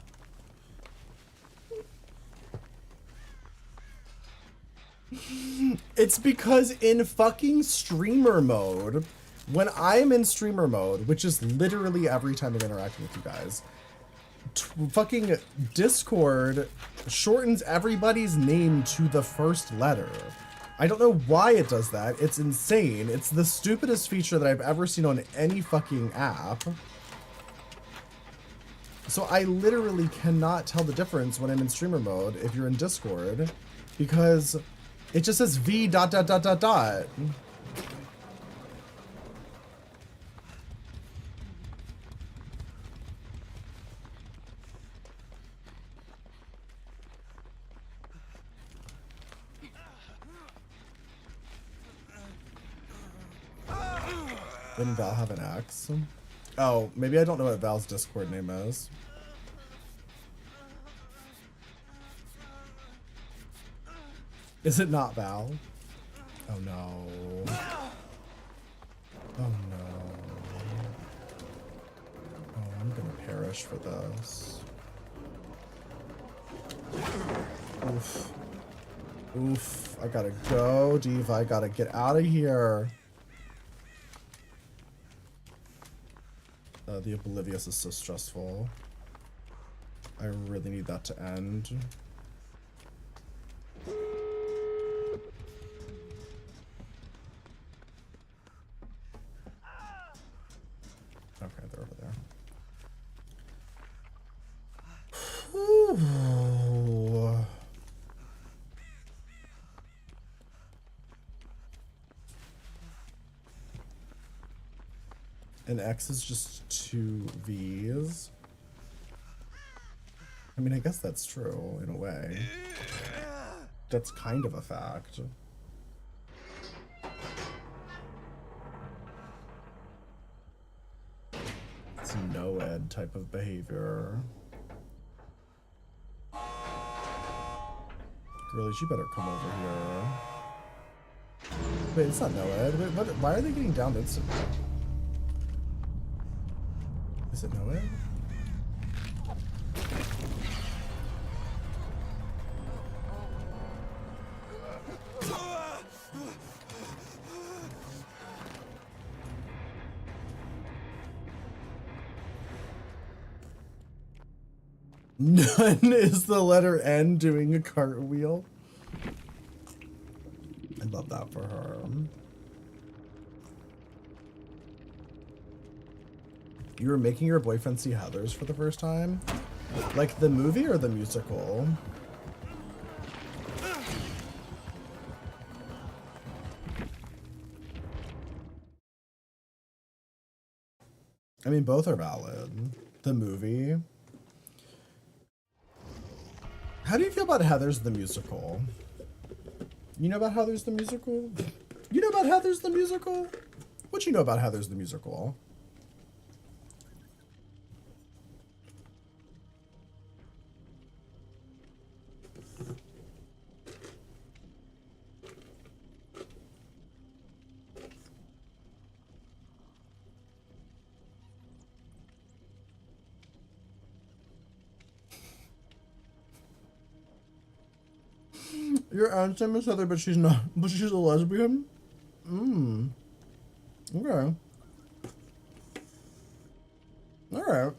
It's because in fucking streamer mode, When I'm in streamer mode, which is literally every time I'm interacting with you guys, fucking Discord shortens everybody's name to the first letter. I don't know why it does that. It's insane. It's the stupidest feature that I've ever seen on any fucking app. So I literally cannot tell the difference when I'm in streamer mode if you're in Discord, because it just says V dot dot dot dot dot. Didn't Val have an X? Oh, maybe I don't know what Val's Discord name is. Is it not Val? Oh no. Oh no. Oh, I'm gonna perish for this. Oof. Oof. I gotta go, Diva. I gotta get out of here. The Oblivious is so stressful. I really need that to end. Okay, they're over there. Ooh. An X is just 2 V's. I mean, I guess that's true in a way. That's kind of a fact. It's no ed type of behavior. Girlies, you better come over here. Wait, it's not no ed. Wait, why are they getting down instantly? Is it no ed? None is the letter N doing a cartwheel. I love that for her. You were making your boyfriend see Heathers for the first time? Like the movie or the musical? I mean, both are valid. The movie. How do you feel about Heathers the musical? You know about Heathers the musical? You know about Heathers the musical? What you know about Heathers the musical? Your aunt's name is Heather, but she's not. But she's a lesbian. Okay. All right.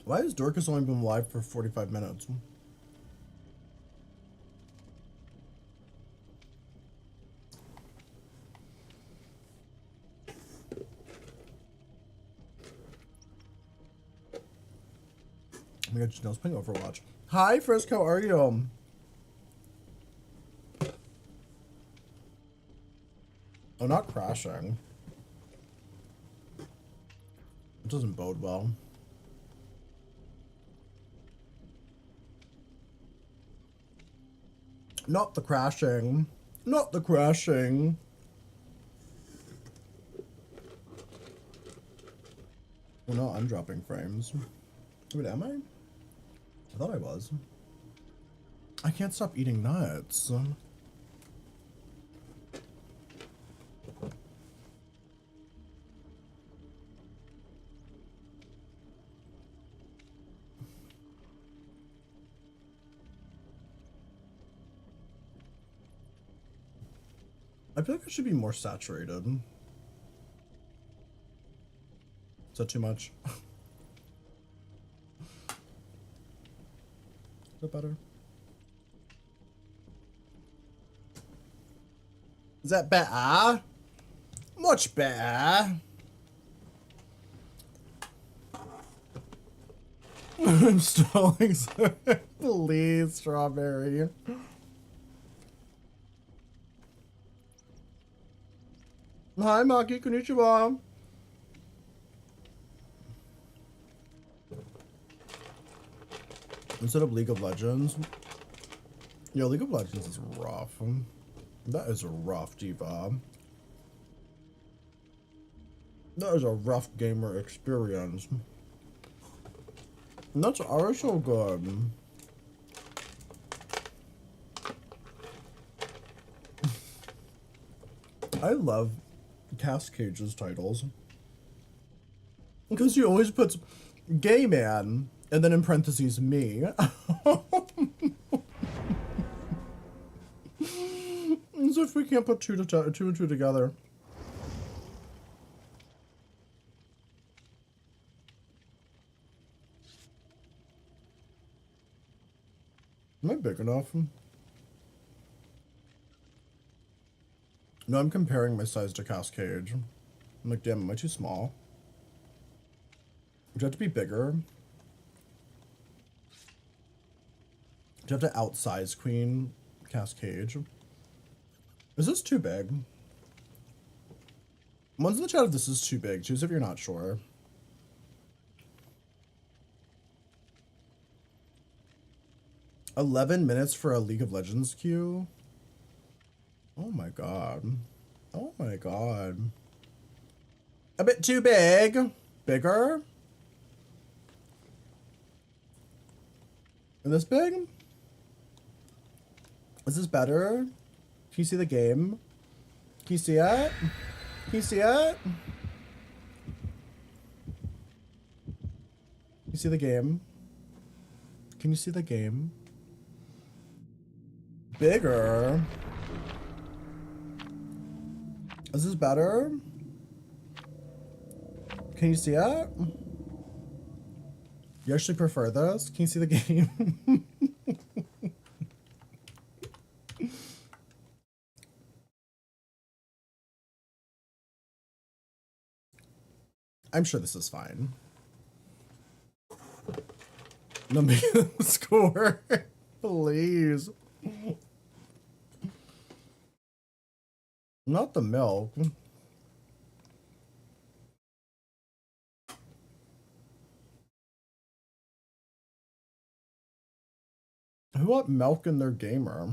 Why has Dorcas only been live for 45 minutes? Oh my god, Janelle's playing Overwatch. Hi, Frisk, how are you? Oh, not crashing. It doesn't bode well. Not the crashing. Not the crashing. Well, no, I'm dropping frames. Wait, am I? I thought I was. I can't stop eating nuts. I feel like it should be more saturated. Is that too much? Is that better? Is that better? Much better. I'm stalling. Please, strawberry. Hi, Maki. Konnichiwa. Instead of League of Legends. Yo, League of Legends is rough. That is a rough, Diva. That is a rough gamer experience. And that's also good. I love Cascade's titles. Because he always puts gay man and then in parentheses me. As if we can't put two and two together. Am I big enough? No, I'm comparing my size to Cascade. I'm like, damn, am I too small? Do you have to be bigger? Do you have to outsize Queen Cascade? Is this too big? One's in the chat if this is too big. Choose if you're not sure. $11 for a League of Legends queue? Oh my god. Oh my god. A bit too big. Bigger? And this big? Is this better? Can you see the game? Can you see it? Can you see it? Can you see the game? Can you see the game? Bigger? Is this better? Can you see it? You actually prefer this? Can you see the game? I'm sure this is fine. Let me score. Please. Not the milk. Who want milk in their gamer?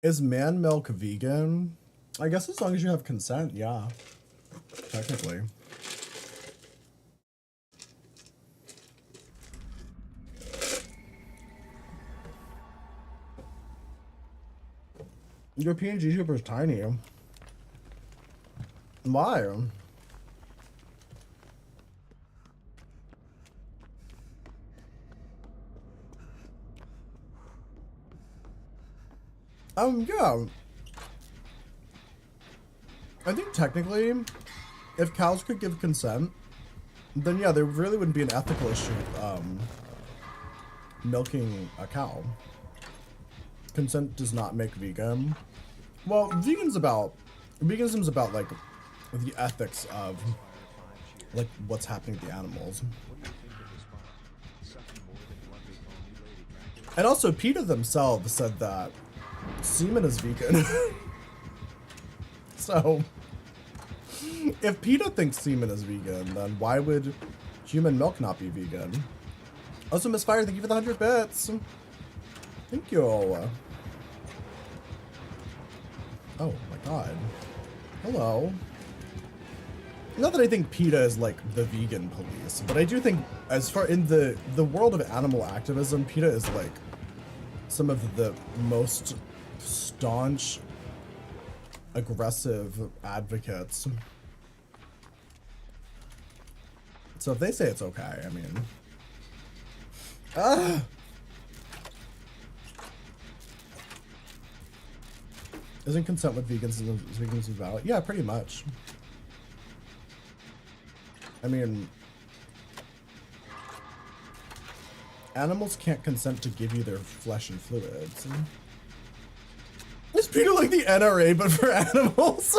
Is man milk vegan? I guess as long as you have consent, yeah. Technically. Your PNG tuber is tiny. Why? Yeah. I think technically, if cows could give consent, then yeah, there really wouldn't be an ethical issue with milking a cow. Consent does not make vegan. Well, veganism's about like the ethics of like what's happening to the animals. And also PETA themselves said that semen is vegan. So if PETA thinks semen is vegan, then why would human milk not be vegan? Also, Miss Fire, thank you for the 100 bits. Thank you. Oh my god. Hello. Not that I think PETA is like the vegan police, but I do think as far in the world of animal activism, PETA is like some of the most staunch, aggressive advocates. So if they say it's okay, I mean, Ah! Isn't consent with vegans is vegans valid? Yeah, pretty much. I mean, animals can't consent to give you their flesh and fluids. Is PETA like the NRA but for animals?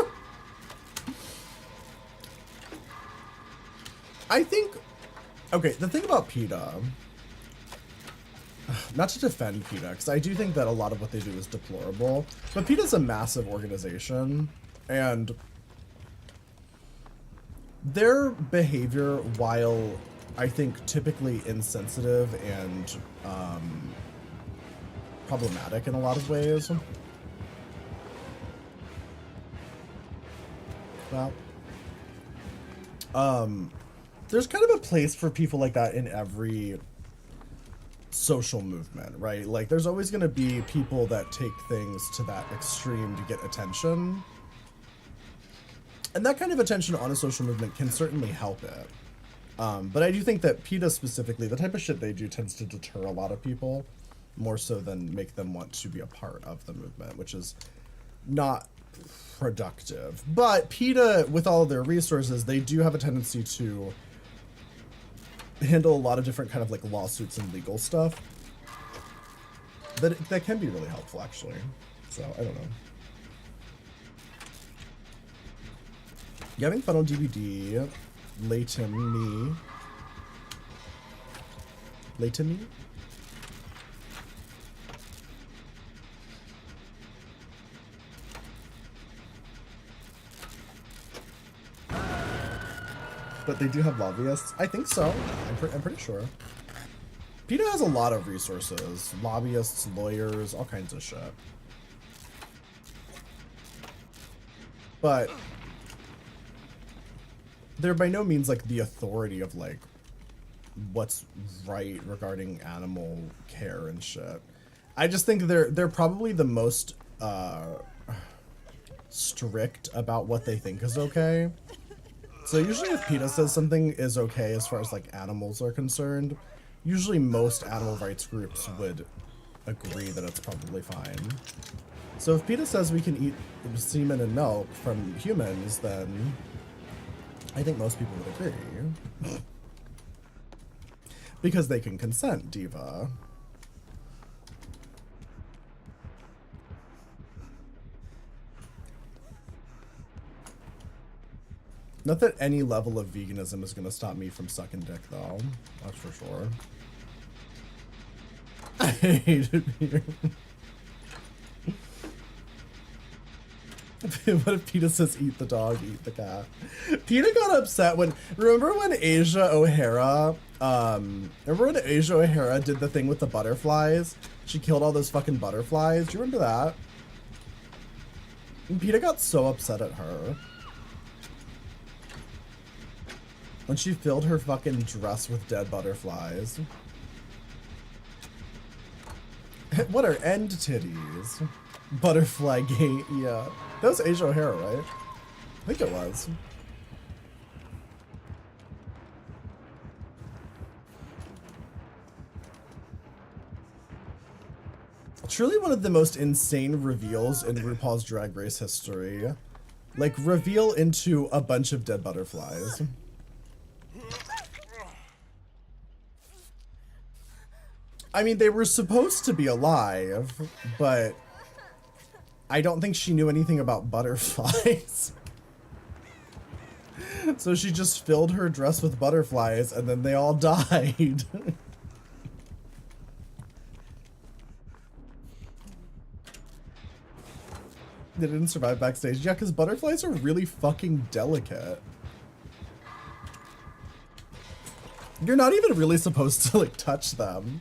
I think, okay, the thing about PETA, not to defend PETA, because I do think that a lot of what they do is deplorable, but PETA's a massive organization, and their behavior, while I think typically insensitive and problematic in a lot of ways, well, there's kind of a place for people like that in every social movement, right? Like, there's always going to be people that take things to that extreme to get attention. And that kind of attention on a social movement can certainly help it. But I do think that PETA specifically, the type of shit they do tends to deter a lot of people more so than make them want to be a part of the movement, which is not productive. But PETA, with all of their resources, they do have a tendency to handle a lot of different kind of like lawsuits and legal stuff that can be really helpful, actually. So I don't know. You having fun on DVD? Leighton me? But they do have lobbyists? I think so. I'm pretty sure. PETA has a lot of resources. Lobbyists, lawyers, all kinds of shit. But they're by no means like the authority of like what's right regarding animal care and shit. I just think they're probably the most strict about what they think is okay. So usually if PETA says something is okay as far as like animals are concerned, usually most animal rights groups would agree that it's probably fine. So if PETA says we can eat semen and milk from humans, then I think most people would agree. Because they can consent, diva. Not that any level of veganism is gonna stop me from sucking dick, though. That's for sure. I hate it here. What if PETA says eat the dog, eat the cat? PETA got upset when, remember when Asia O'Hara did the thing with the butterflies? She killed all those fucking butterflies. Do you remember that? And PETA got so upset at her. When she filled her fucking dress with dead butterflies. What are end titties? Butterfly gate, yeah. That was Asia O'Hara, right? I think it was. Truly one of the most insane reveals in RuPaul's Drag Race history. Like, reveal into a bunch of dead butterflies. I mean, they were supposed to be alive, but I don't think she knew anything about butterflies. So she just filled her dress with butterflies and then they all died. They didn't survive backstage. Yeah, because butterflies are really fucking delicate. You're not even really supposed to, like, touch them.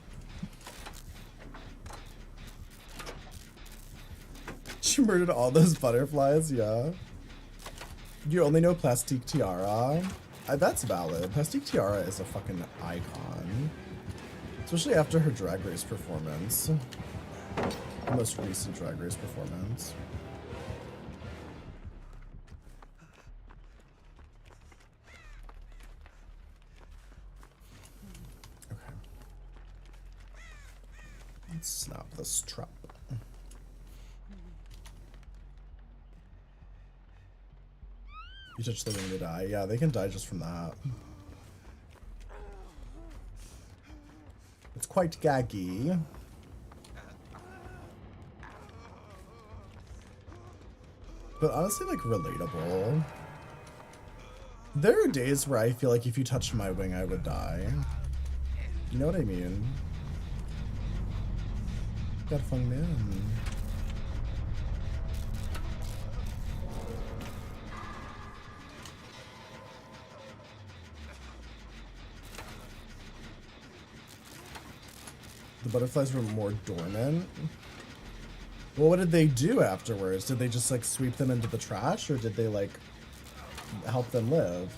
She murdered all those butterflies, yeah. You only know Plastique Tiara? That's valid. Plastique Tiara is a fucking icon. Especially after her Drag Race performance. The most recent Drag Race performance. Let's snap this trap. You touch the wing, they die. Yeah, they can die just from that. It's quite gaggy. But honestly, like, relatable. There are days where I feel like if you touched my wing, I would die. You know what I mean? Got a fun man. The butterflies were more dormant. Well, what did they do afterwards? Did they just like sweep them into the trash, or did they like help them live?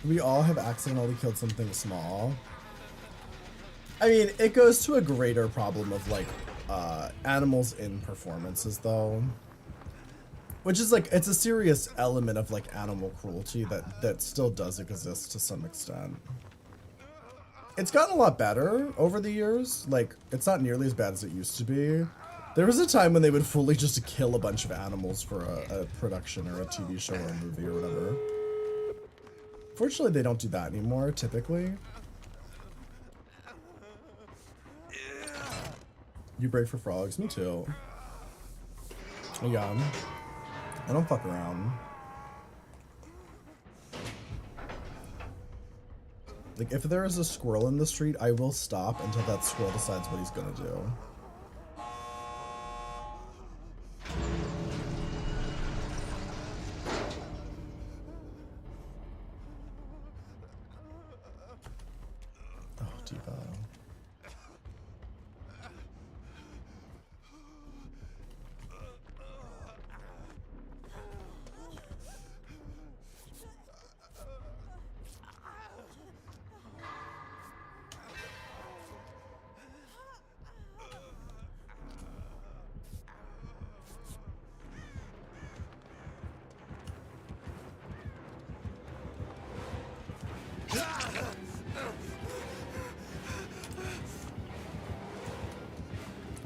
We all have accidentally killed something small. I mean, it goes to a greater problem of like animals in performances though. Which is like, it's a serious element of like animal cruelty that still does exist to some extent. It's gotten a lot better over the years. Like, it's not nearly as bad as it used to be. There was a time when they would fully just kill a bunch of animals for a production or a TV show or a movie or whatever. Fortunately, they don't do that anymore, typically. You break for frogs? Me too. Yeah. I don't fuck around. Like, if there is a squirrel in the street, I will stop until that squirrel decides what he's gonna do. Oh, Diva.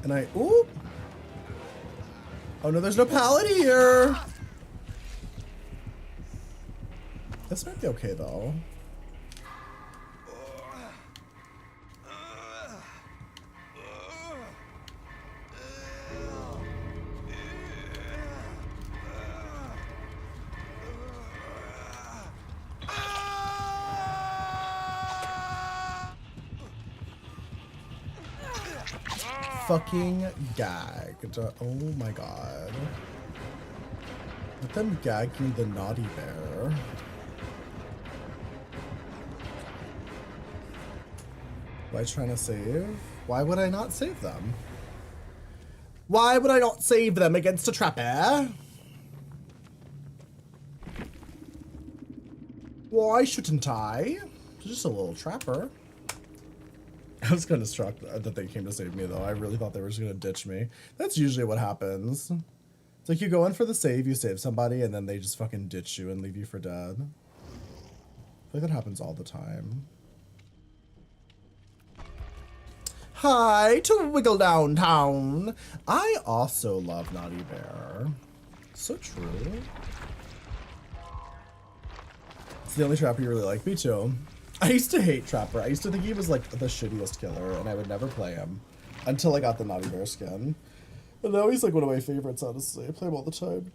And I, ooh! Oh no, there's no pallet here! This might be okay though. Fucking gagged. Oh my god. Let them gag me, the naughty bear. Why trying to save? Why would I not save them? Why would I not save them against a trapper? Why shouldn't I? Just a little trapper. I was kind of struck that they came to save me, though. I really thought they were just going to ditch me. That's usually what happens. It's like you go in for the save, you save somebody, and then they just fucking ditch you and leave you for dead. I feel like that happens all the time. Hi to Wiggle Downtown. I also love Naughty Bear. So true. It's the only trapper you really like. Me too. I used to hate Trapper. I used to think he was like the shittiest killer, and I would never play him until I got the Naughty Bear skin. And now he's like one of my favorites, honestly. I play him all the time.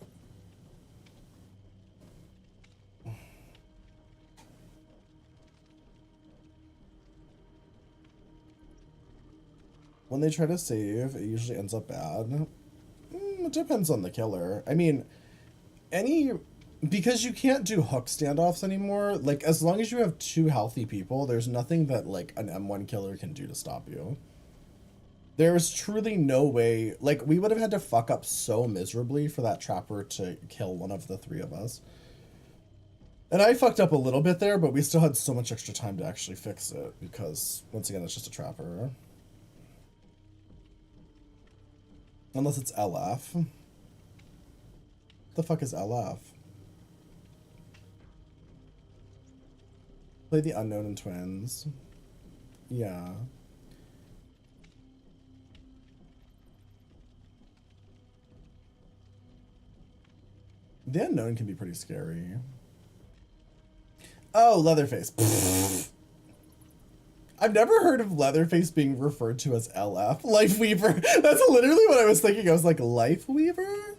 When they try to save, it usually ends up bad. It depends on the killer. I mean, because you can't do hook standoffs anymore, like, as long as you have two healthy people, there's nothing that, like, an M1 killer can do to stop you. There's truly no way, like, we would have had to fuck up so miserably for that trapper to kill one of the three of us. And I fucked up a little bit there, but we still had so much extra time to actually fix it, because, once again, it's just a trapper. Unless it's LF. What the fuck is LF? Play the Unknown and Twins. Yeah. The Unknown can be pretty scary. Oh, Leatherface. I've never heard of Leatherface being referred to as LF. Life Weaver. That's literally what I was thinking. I was like, Life Weaver?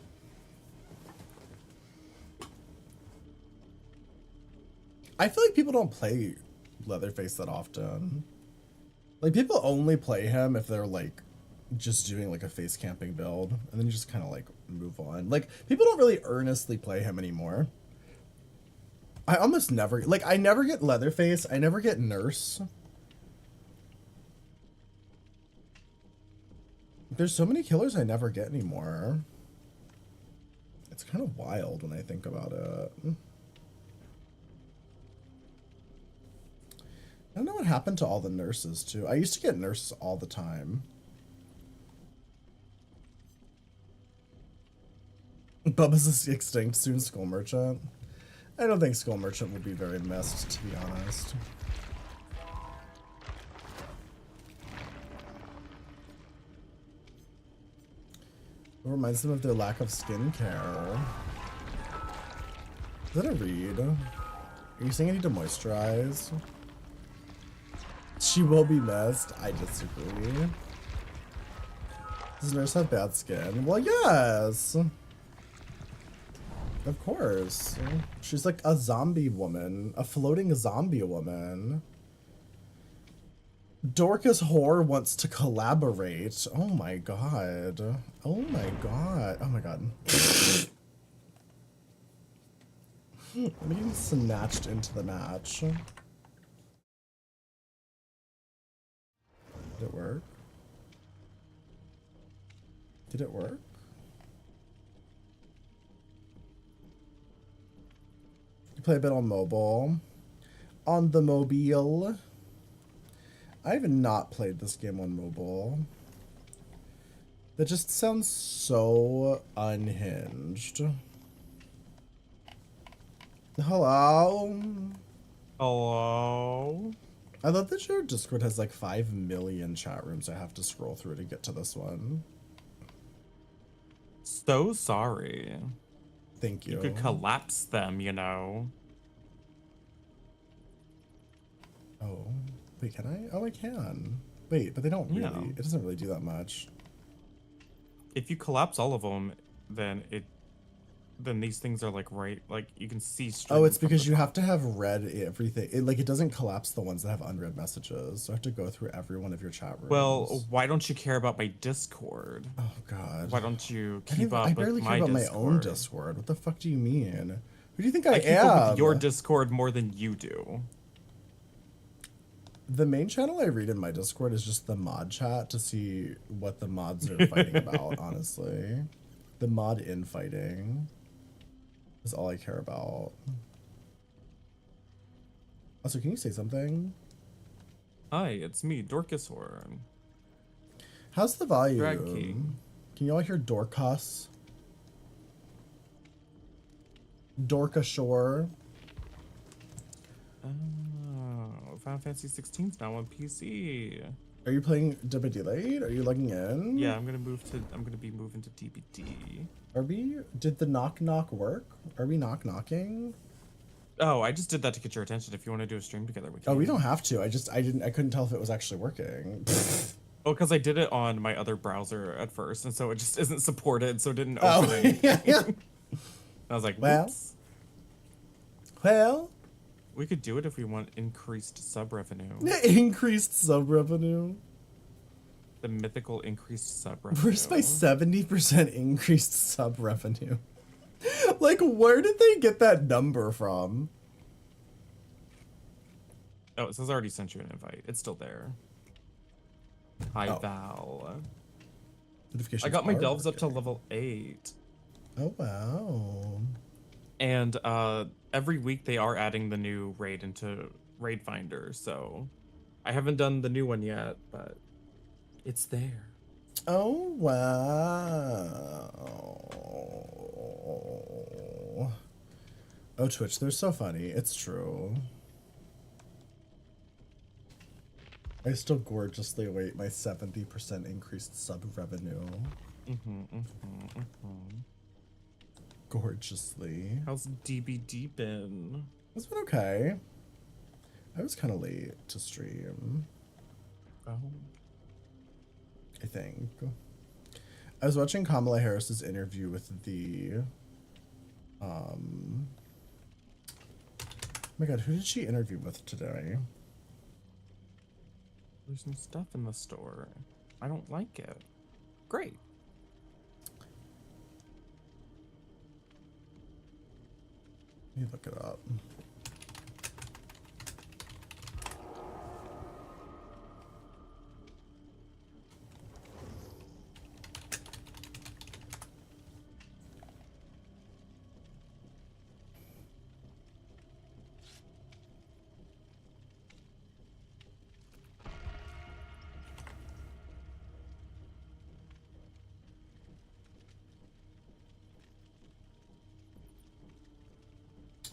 I feel like people don't play Leatherface that often. Like, people only play him if they're, like, just doing, like, a face camping build. And then you just kind of, like, move on. Like, people don't really earnestly play him anymore. I almost never... Like, I never get Leatherface. I never get Nurse. There's so many killers I never get anymore. It's kind of wild when I think about it. I don't know what happened to all the nurses, too. I used to get nurses all the time. Bubba's extinct, soon Skull Merchant. I don't think Skull Merchant will be very missed, to be honest. It reminds them of their lack of skincare. Is that a read? Are you saying I need to moisturize? She will be missed. I disagree. Does Nurse have bad skin? Well, yes. Of course. She's like a zombie woman. A floating zombie woman. Dorcas Whore wants to collaborate. Oh my god. Oh my god. Oh my god. I'm getting snatched into the match. Did it work? Did it work? You play a bit on mobile. On the mobile. I have not played this game on mobile. That just sounds so unhinged. Hello? Hello? I love that your Discord has like 5 million chat rooms I have to scroll through to get to this one. So sorry. Thank you. You could collapse them, you know. Oh. Wait, can I? Oh, I can. Wait, but they don't really. Yeah. It doesn't really do that much. If you collapse all of them, then these things are like you can see straight. Oh, it's because you have to have read everything. It doesn't collapse the ones that have unread messages. So I have to go through every one of your chat rooms. Well, why don't you care about my Discord? Oh God. Why don't you keep up I with barely my care about Discord? my own Discord. What the fuck do you mean? Who do you think I keep am? up with your Discord more than you do. The main channel I read in my Discord is just the mod chat to see what the mods are fighting about, honestly. The mod infighting is all I care about. Also, can you say something? Hi, it's me, Dorcas Horn. How's the volume? Drag King. Can you all hear Dorcas? Dorca Shore. Final Fantasy 16's now on PC. Are you playing DBD late? Are you logging in? Yeah, I'm gonna be moving to DBD. Are we? Did the knock work? Are we knocking? Oh, I just did that to get your attention. If you want to do a stream together, we can. Oh, we don't have to. I couldn't tell if it was actually working. Oh, because I did it on my other browser at first, and so it just isn't supported, so it didn't open anything. I was like, whoops. Well. We could do it if we want increased sub revenue. Increased sub revenue. The mythical increased sub revenue. Where's my 70% increased sub revenue? Like, where did they get that number from? Oh, it says I already sent you an invite. It's still there. Hi, Val. I got my delves up to level 8. Oh, wow. And every week they are adding the new raid into Raid Finder, so I haven't done the new one yet, but it's there. Oh, wow. Oh, Twitch, they're so funny. It's true. I still gorgeously await my 70% increased sub revenue. Gorgeously. How's DBD been? It's been okay. I was kind of late to stream. Oh. I think. I was watching Kamala Harris's interview with the, oh my god, who did she interview with today? There's some stuff in the store. I don't like it. Great. Let me look it up.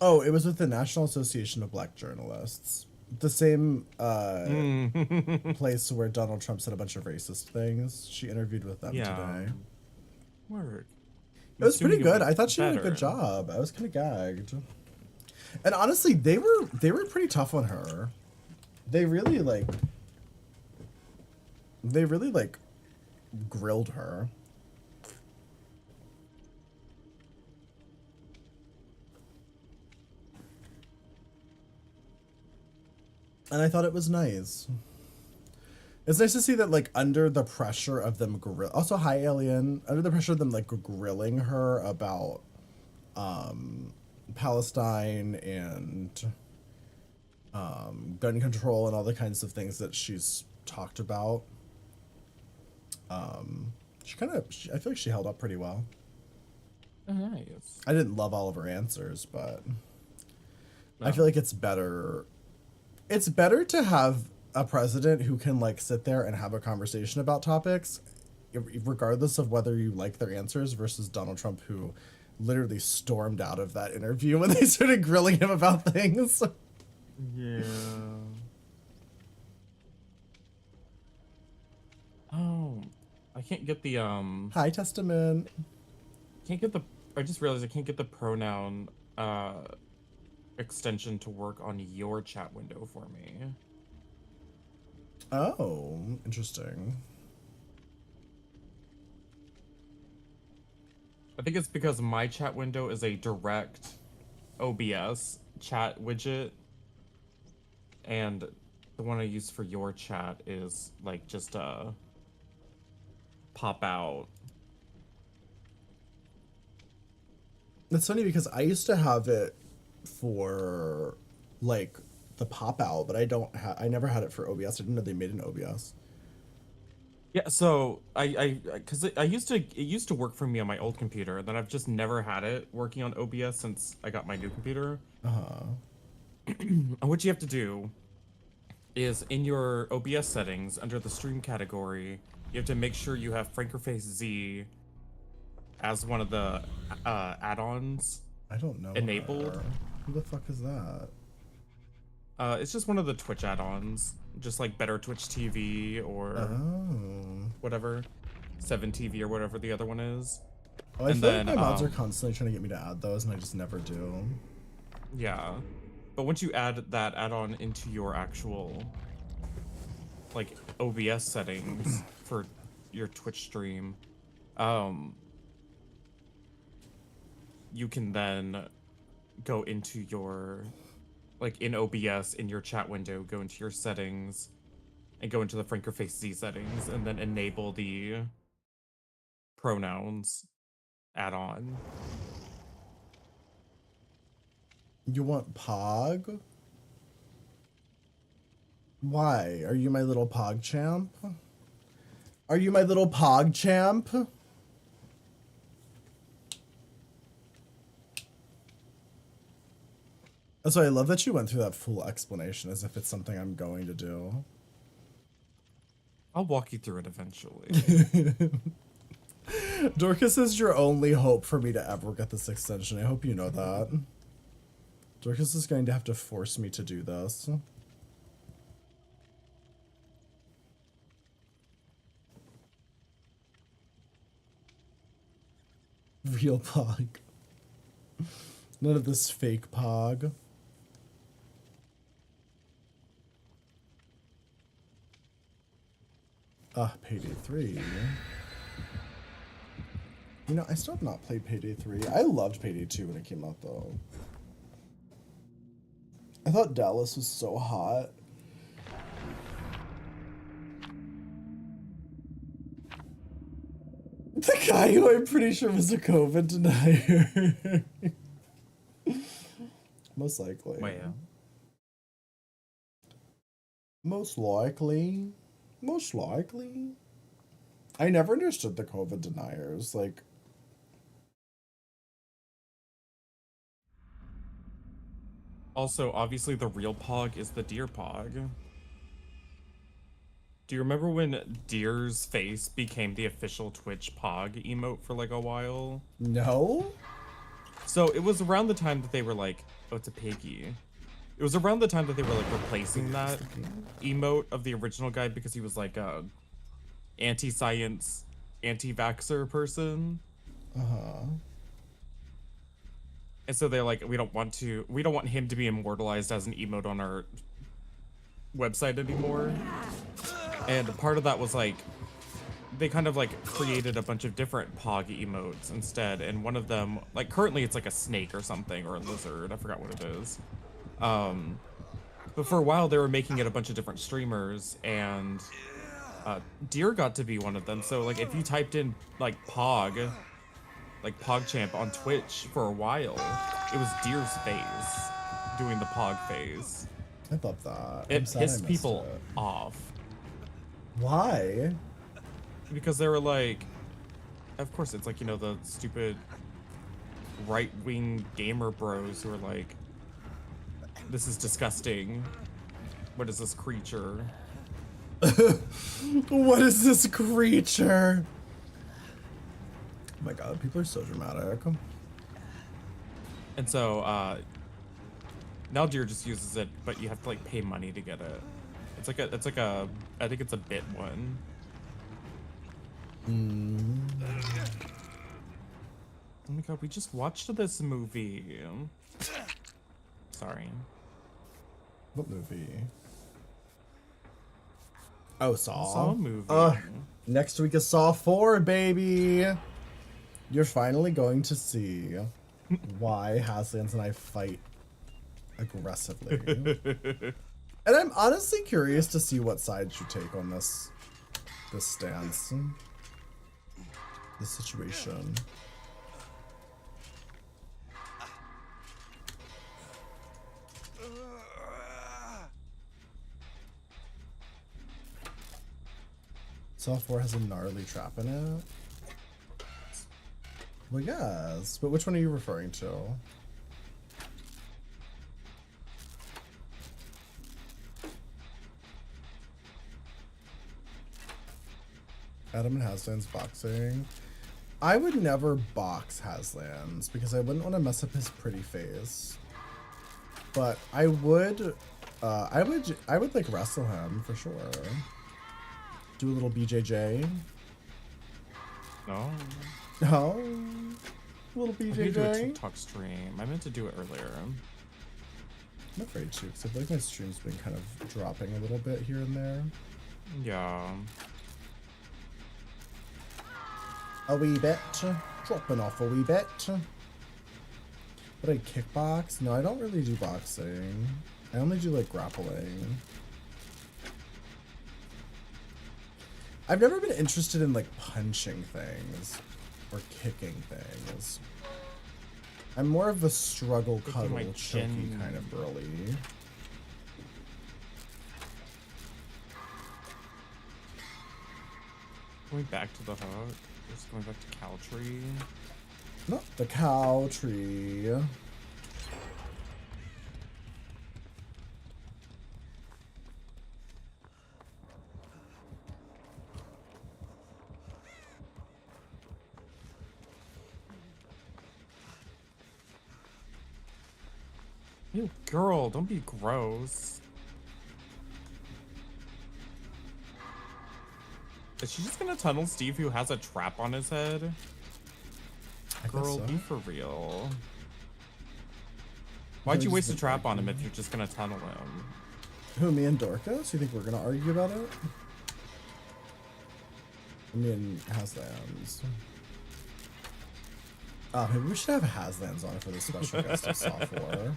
Oh, it was with the National Association of Black Journalists. The same place where Donald Trump said a bunch of racist things. She interviewed with them today. Word. It was pretty good. I thought she did a better. good job. I was kind of gagged. And honestly, they were pretty tough on her. They really like grilled her. And I thought it was nice. It's nice to see that, like, under the pressure of them also, hi, Alien. Under the pressure of them, like, grilling her about Palestine and gun control and all the kinds of things that she's talked about. I feel like she held up pretty well. Oh, nice. I didn't love all of her answers, but No. I feel like it's better. It's better to have a president who can, like, sit there and have a conversation about topics, regardless of whether you like their answers, versus Donald Trump, who literally stormed out of that interview when they started grilling him about things. Yeah. Oh, I can't get the Hi, Testament. can't get the. I just realized I can't get the pronoun extension to work on your chat window for me. Oh, interesting. I think it's because my chat window is a direct OBS chat widget, and the one I use for your chat is like just a pop out. It's funny because I used to have it for, like, the pop out, but I never had it for OBS. I didn't know they made an OBS. Yeah, so because it used to work for me on my old computer, and then I've just never had it working on OBS since I got my new computer. And what you have to do is in your OBS settings under the stream category, you have to make sure you have Frankerface Z as one of the add-ons. I don't know. Enabled. Her. Who the fuck is that? It's just one of the Twitch add-ons, just like Better Twitch TV or whatever, 7TV or whatever the other one is. Oh, I feel like my mods are constantly trying to get me to add those, and I just never do. Yeah, but once you add that add-on into your actual like OBS settings for your Twitch stream, you can then go into your, like in OBS in your chat window, go into your settings and go into the Frankerface Z settings and then enable the pronouns add-on. You want Pog? Why? Are you my little Pog champ? Are you my little Pog champ? So I love that you went through that full explanation as if it's something I'm going to do. I'll walk you through it eventually. Dorcas is your only hope for me to ever get this extension. I hope you know that. Dorcas is going to have to force me to do this. Real pog. None of this fake pog. Payday 3. You know, I still have not played Payday 3. I loved Payday 2 when it came out, though. I thought Dallas was so hot. The guy who I'm pretty sure was a COVID denier. Most likely. Wait, yeah. Most likely. Most likely. I never understood the COVID deniers. Like, Also, obviously, the real Pog is the deer Pog. Do you remember when Deer's face became the official Twitch Pog emote for like a while? no? So it was around the time that they were like, oh, it's a piggy. It was around the time that they were like replacing that emote of the original guy because he was like a anti-science, anti-vaxxer person. Uh-huh. And so they're like, we don't want him to be immortalized as an emote on our website anymore. And part of that was like, they kind of like created a bunch of different Pog emotes instead. And one of them, like currently it's like a snake or something, or a lizard. I forgot what it is. But for a while they were making it a bunch of different streamers, and Deer got to be one of them. So like if you typed in like Pog, like PogChamp on Twitch for a while, it was Deer's face doing the Pog face. I love that. It pissed people off. Why? Because they were like, of course it's like, you know, the stupid right-wing gamer bros who are like, this is disgusting. What is this creature? What is this creature? Oh my god, people are so dramatic. And so, now Deer just uses it, but you have to like pay money to get it. I think it's a bit one. Oh my god, we just watched this movie. Sorry. What movie? Oh, Saw. Saw movie. Next week is Saw 4, baby. You're finally going to see why Haslands and I fight aggressively. And I'm honestly curious to see what side you take on this stance. This situation. Saw 4 has a gnarly trap in it. Well, yes, but which one are you referring to? Adam and Haslands boxing. I would never box Haslands because I wouldn't want to mess up his pretty face. But I would like wrestle him for sure. Do a little BJJ. No. No. A little I need to do a BJJ. TikTok stream. I meant to do it earlier. I'm afraid to, because I feel like my stream's been kind of dropping a little bit here and there. Yeah. A wee bit. Dropping off a wee bit. But I kickbox? No, I don't really do boxing. I only do like grappling. I've never been interested in like punching things or kicking things. I'm more of a struggle, cuddle, my choky chin. kind of girly. Going back to the hook. Just going back to Caltree. Not the cow tree. You girl, don't be gross. Is she just gonna tunnel Steve who has a trap on his head? I guess Girl, so. be for real. Why'd you waste a trap on him if you're just gonna tunnel him? Who, me and Dorcas? You think we're gonna argue about it? Me and Haslands. Oh, maybe we should have Haslands on for this special guest of software.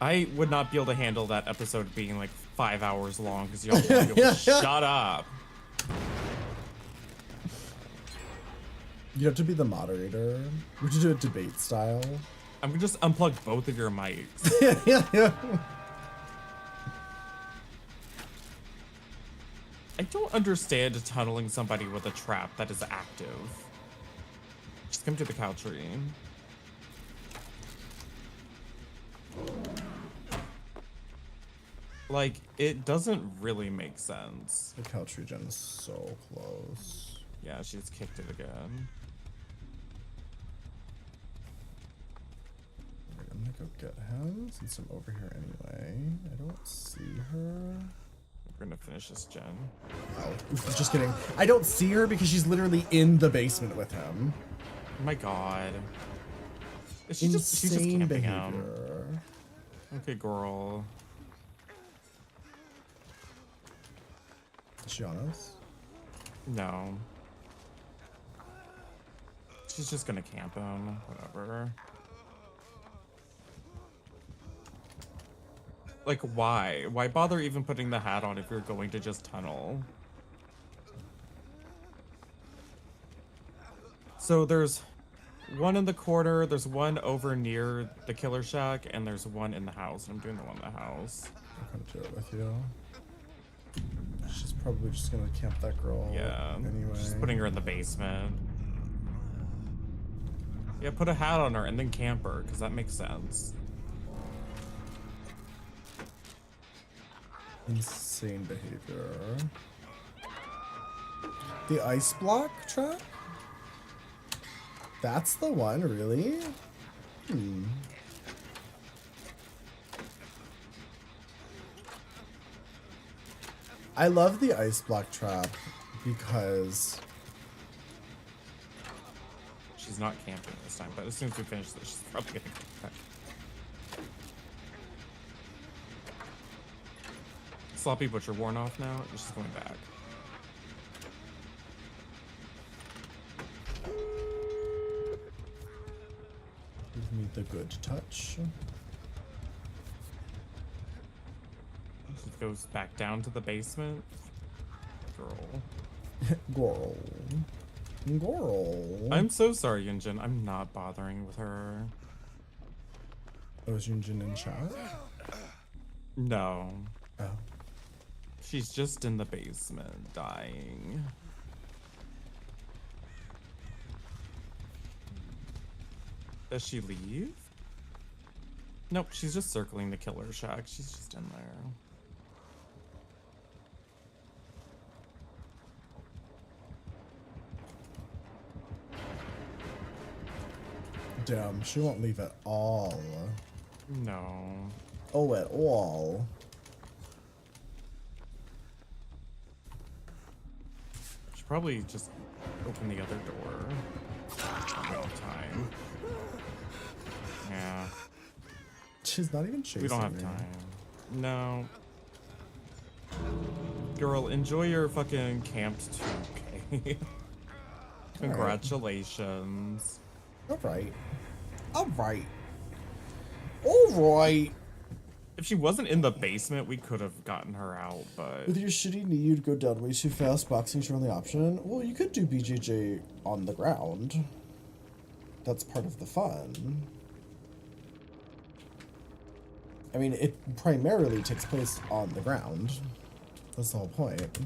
I would not be able to handle that episode being like 5 hours long because y'all won't be able to shut up. You have to be the moderator. Would you do it debate style? I'm gonna just unplug both of your mics. Yeah. I don't understand tunneling somebody with a trap that is active. Just come to the cow tree. Like, it doesn't really make sense. The couch regen is so close. Yeah, she's kicked it again. I'm gonna go get him since I'm over here anyway. I don't see her. We're gonna finish this gen. Oh, just kidding. I don't see her because she's literally in the basement with him. Oh my god. She's just Insane camping him. behavior. Okay, girl. Is she on us? No. She's just gonna camp him. Whatever. Like, why? Why bother even putting the hat on if you're going to just tunnel? So there's one in the corner, there's one over near the killer shack, and there's one in the house. I'm doing the one in the house. I'll come do it with you. She's probably just gonna camp that girl. Yeah. Anyway. Just putting her in the basement. Yeah, put a hat on her and then camp her, because that makes sense. Insane behavior. The ice block trap? That's the one, really? Hmm. I love the ice block trap because She's not camping this time, but as soon as we finish this, she's probably gonna come back. Sloppy Butcher worn off now, and she's going back. give me the good touch. She goes back down to the basement. Girl. Girl. Girl. I'm so sorry, Yunjin. I'm not bothering with her. Oh, is Yunjin in chat? No. Oh. She's just in the basement, dying. Does she leave? Nope, she's just circling the killer shack. She's just in there. Damn, she won't leave at all. No. Oh, at all. Should probably just open the other door. We don't have time. Yeah. She's not even chasing We don't have me. time. No. Girl, enjoy your fucking camped 2K. Congratulations. Alright. Alright. Alright. If she wasn't in the basement, we could have gotten her out, but With your shitty knee, you'd go down way too fast. Boxing's your only option. Well, you could do BJJ on the ground. That's part of the fun. I mean, it primarily takes place on the ground. That's the whole point.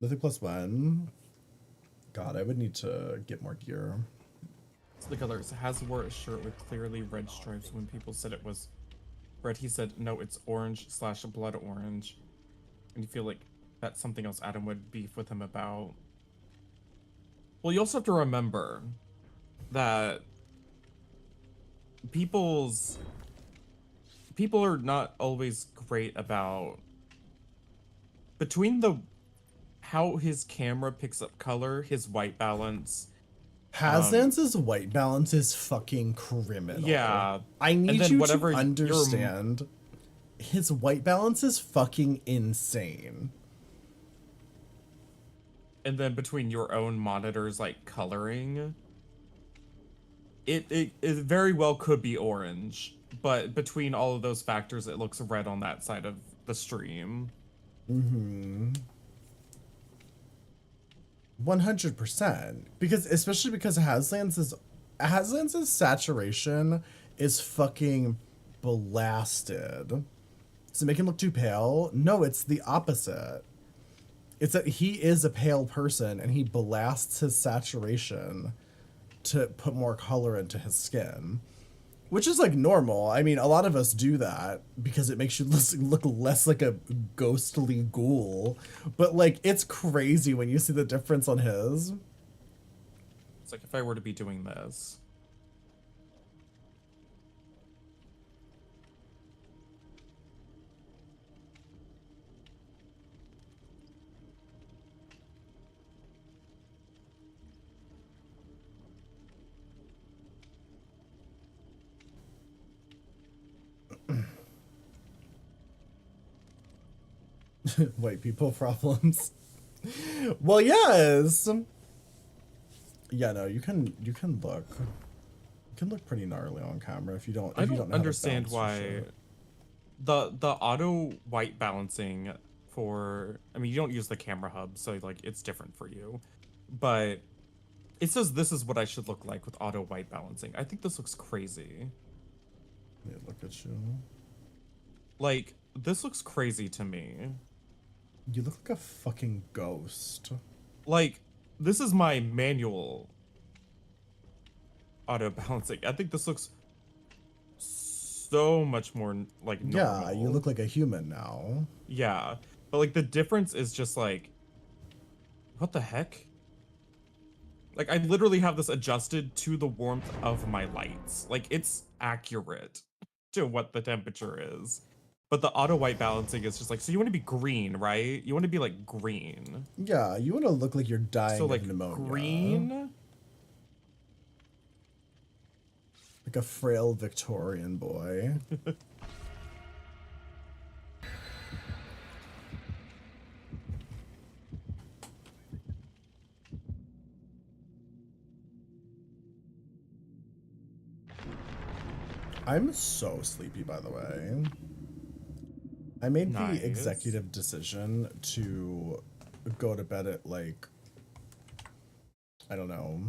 Mythic +1. God, I would need to get more gear. the colors has wore a shirt with clearly red stripes. When people said it was red, he said, no, it's orange/blood orange. And you feel like that's something else Adam would beef with him about. Well, you also have to remember, that people are not always great about between the how his camera picks up color, his white balance. Haslance's white balance is fucking criminal. Yeah. I And need then you whatever to you're- understand. His white balance is fucking insane. And then between your own monitors like coloring, it very well could be orange, but between all of those factors it looks red on that side of the stream. 100%. Because especially because Haslance's saturation is fucking blasted. Does it make him look too pale? No, it's the opposite. It's that he is a pale person and he blasts his saturation to put more color into his skin. Which is like normal. I mean, a lot of us do that because it makes you look less like a ghostly ghoul. But like, it's crazy when you see the difference on his. It's like if I were to be doing this. White people problems. Well, yes. Yeah, no, you can look pretty gnarly on camera if you don't. I If you don't know how to understand balance your why shit. the auto white balancing for, I mean, you don't use the camera hub, so like it's different for you. But it says this is what I should look like with auto white balancing. I think this looks crazy. Let me look at you. Like, this looks crazy to me. You look like a fucking ghost. Like, this is my manual auto balancing. I think this looks so much more like normal. Yeah, you look like a human now. Yeah, but like the difference is just like, what the heck? Like, I literally have this adjusted to the warmth of my lights. Like, it's accurate to what the temperature is. But the auto white balancing is just like, so you want to be green, right? You want to be like green. Yeah, you want to look like you're dying So like of pneumonia. green. Like a frail Victorian boy. I'm so sleepy, by the way. I made Nice. the executive decision to go to bed at like, I don't know,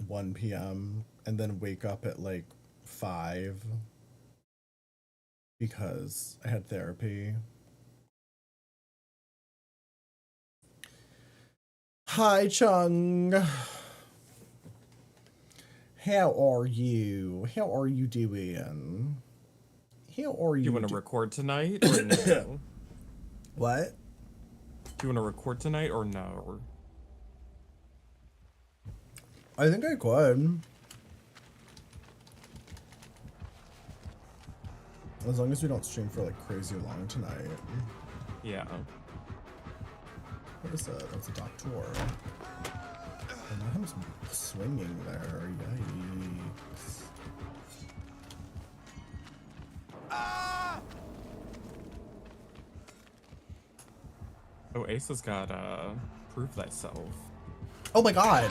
1 p.m. and then wake up at like 5 because I had therapy. Hi, Chung. How are you? How are you doing? How are you? Do you want to record tonight or no? What? Do you want to record tonight or no? I think I could. As long as we don't stream for like crazy long tonight. Yeah. What is that? That's a doctor. And now him swinging there. Yikes. Oh, Ace has got prove thyself. Oh my god!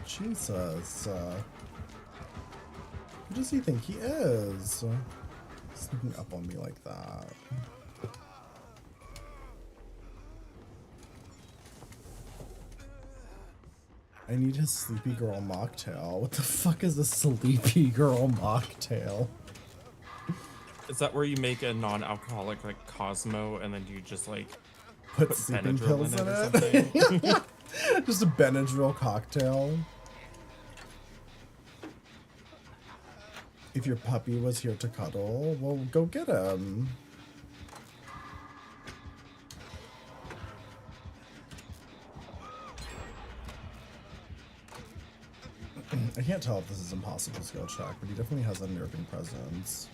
Jesus. Who does he think he is? Sneaking up on me like that. I need his sleepy girl mocktail. What the fuck is a sleepy girl mocktail? Is that where you make a non-alcoholic like Cosmo and then you just like Put sleeping Benadryl pills in in it or it? something? Just a Benadryl cocktail. If your puppy was here to cuddle, well, go get him. I can't tell if this is impossible skill check, but he definitely has unnerving presence.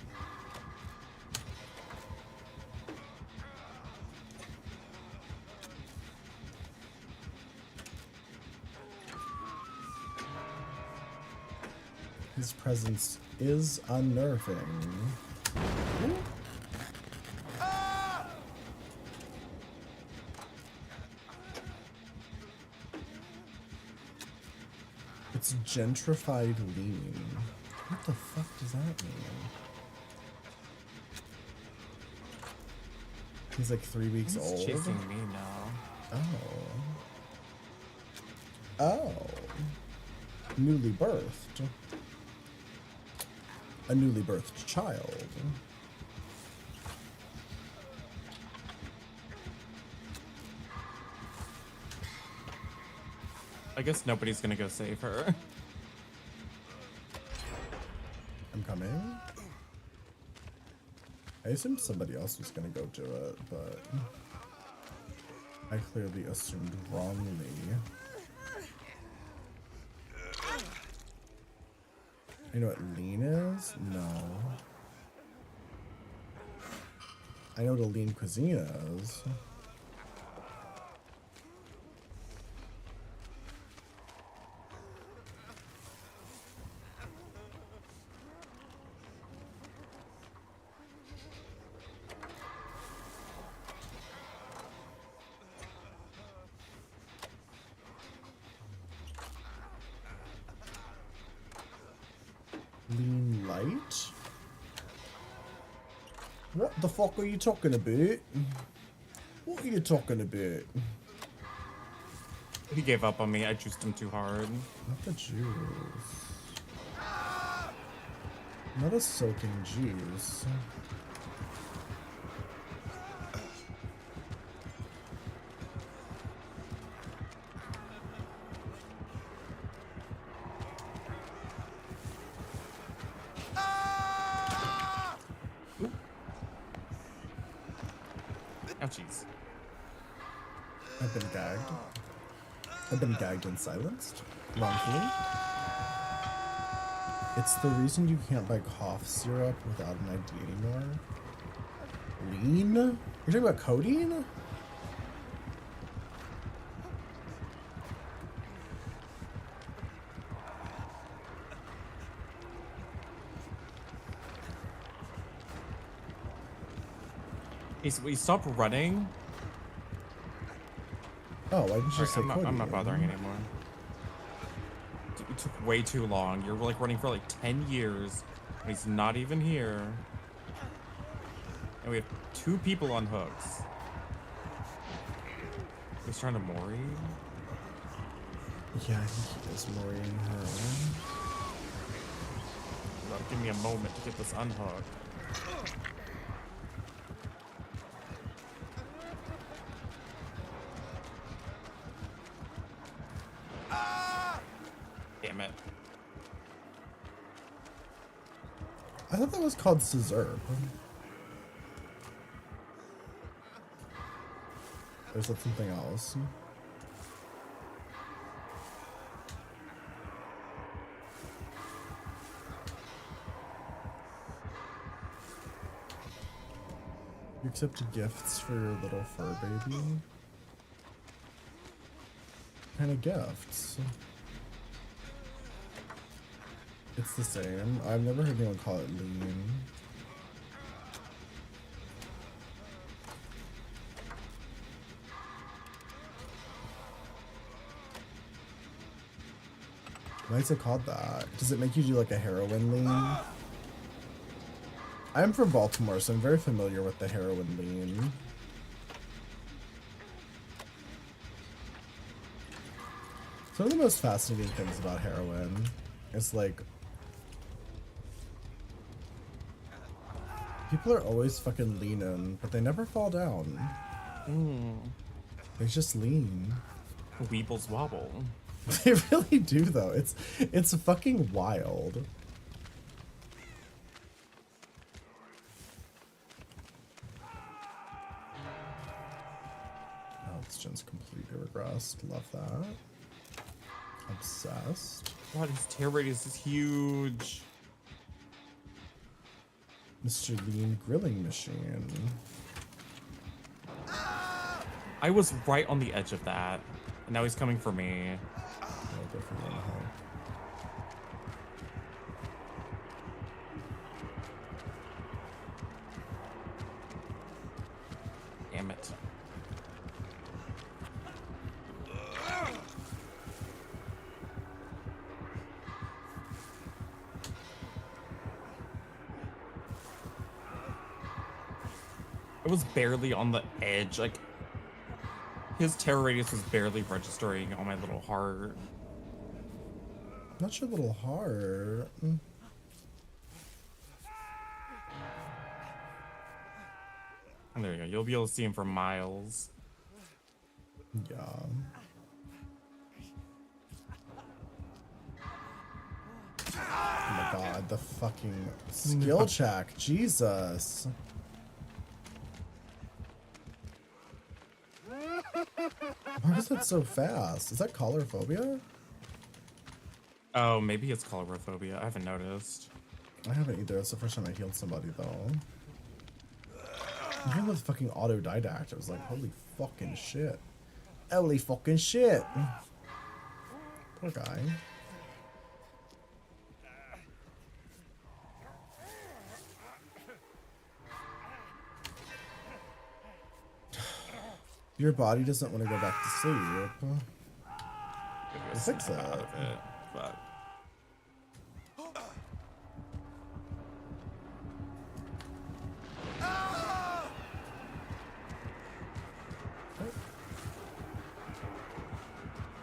His presence is unnerving. Ooh. It's gentrified lean. What the fuck does that mean? He's like 3 weeks He's old. chasing me now. Oh. Oh. Newly birthed. A newly birthed child. I guess nobody's gonna go save her. I'm coming. I assumed somebody else was gonna go do it, but I clearly assumed wrongly. You know what lean is? No. I know what a lean cuisine is. Lean light? What the fuck are you talking about? What are you talking about? He gave up on me. I juiced him too hard. Not the juice. Not a soaking juice. Ouchies. I've been gagged. I've been gagged and silenced. Wrongfully. It's the reason you can't buy cough syrup without an ID anymore. Lean? You're talking about codeine? We stopped running. Oh, I didn't just say I'm codeine. not bothering anymore. It took way too long. You're like running for like 10 years. And he's not even here. And we have 2 people on hooks. He's trying to Mori. Yeah, I think he is Moriing her. Give me a moment to get this unhooked. Damn it. I thought that was called Scissor. Or is that something else? You accept gifts for your little fur baby? What kind of gifts? It's the same. I've never heard anyone call it lean. Why is it called that? Does it make you do like a heroin lean? I'm from Baltimore, so I'm very familiar with the heroin lean. Some of the most fascinating things about heroin is like people are always fucking leaning, but they never fall down. They just lean. Weebles wobble. They really do though. It's fucking wild. Oh, this gen's completely regressed. Love that. Obsessed. God, his tear radius is huge. Mr. Lean grilling machine. I was right on the edge of that. And now he's coming for me. I'll go for one hole. Damn it. I was barely on the edge. Like, his terror radius was barely registering on my little heart. Not your little heart. And there you go. You'll be able to see him for miles. Yeah. Oh my god, the fucking skill check. Jesus. Why is that so fast? Is that colorophobia? Oh, maybe it's colorophobia. I haven't noticed. I haven't either. It's the first time I healed somebody though. Even with fucking autodidact, I was like, holy fucking shit. Holy fucking shit. Poor guy. Your body doesn't want to go back to sleep. We'll fix it. Out of it, but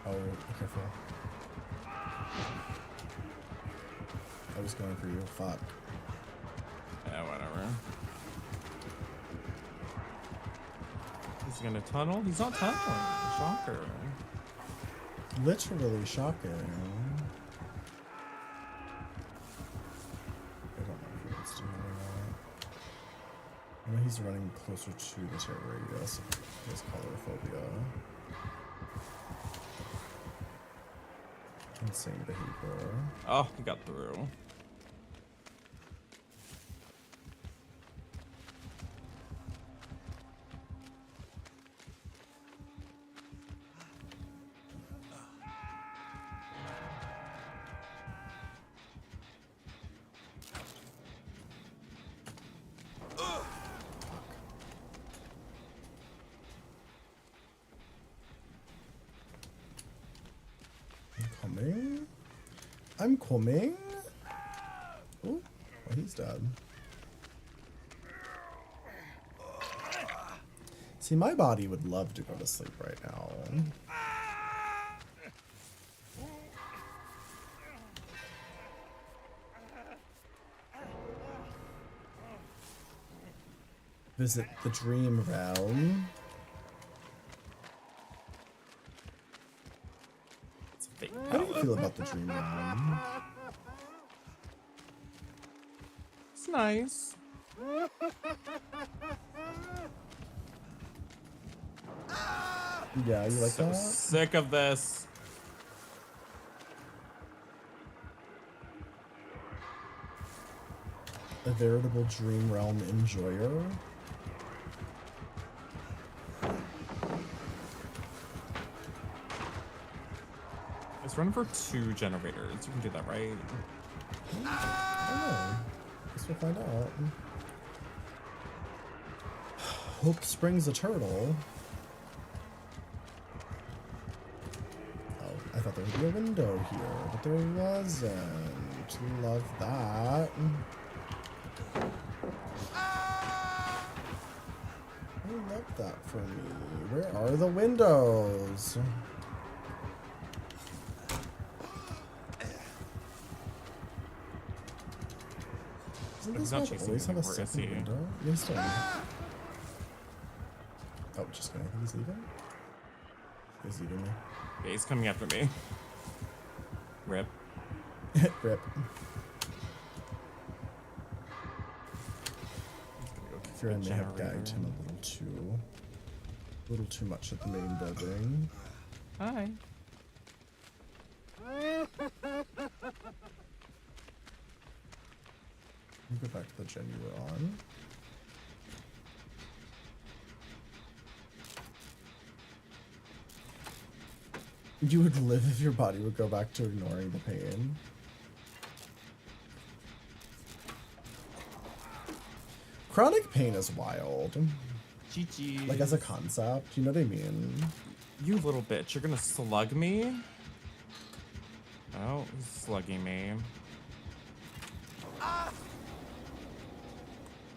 Oh, be careful. I was going for you. Fuck. yeah, whatever. He's gonna tunnel? He's not tunneling. Shocker. Literally shocking. I don't know if he wants to do it or not. I know he's running closer to the terror radius. He has colorophobia. Insane behavior. Oh, he got through. I'm coming. Oh, well, he's dead. See, my body would love to go to sleep right now. Visit the dream realm. How do you feel about the dream realm? It's nice. Yeah, you like So that? sick of this. A veritable dream realm enjoyer. It's running for 2 generators. You can do that, right? I don't know. Guess we'll find out. Hope springs a turtle. Oh, I thought there would be a window here, but there wasn't. Love that. I love that for me. Where are the windows? Doesn't He's this not map chasing always me have a anymore, is second he? window? Yeah, he's still in. Oh, just kidding. I think he's leaving. He's leaving me. Yeah, he's coming after me. Rip. Rip. Fear I may have gagged him a little too much at the main building. Hi. the gen you were on. You would live if your body would go back to ignoring the pain. Chronic pain is wild. GG. Like as a concept, you know what I mean? You little bitch, you're gonna slug me? Oh, he's slugging me.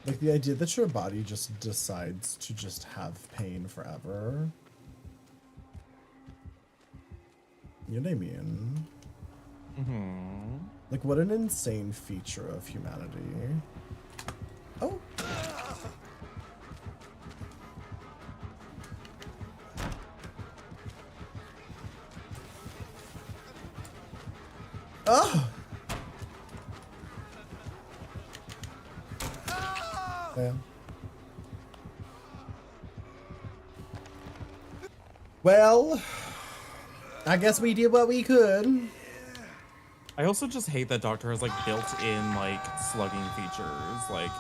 Like the idea that your body just decides to just have pain forever. You know what I mean? Mm-hmm. Like what an insane feature of humanity. Oh. Oh. Yeah. Well, I guess we did what we could. I also just hate that Doctor has like built-in like slugging features. Like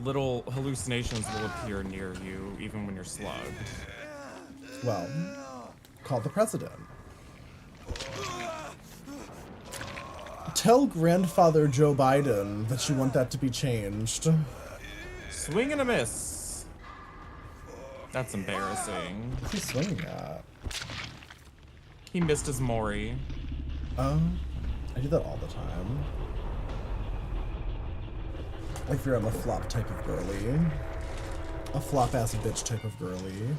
little hallucinations will appear near you even when you're slugged. Well, call the president. Tell grandfather Joe Biden that you want that to be changed. Swing and a miss. That's embarrassing. What's he swinging at? He missed his Mori. I do that all the time. Like if I'm a flop type of girly. A flop ass bitch type of girly.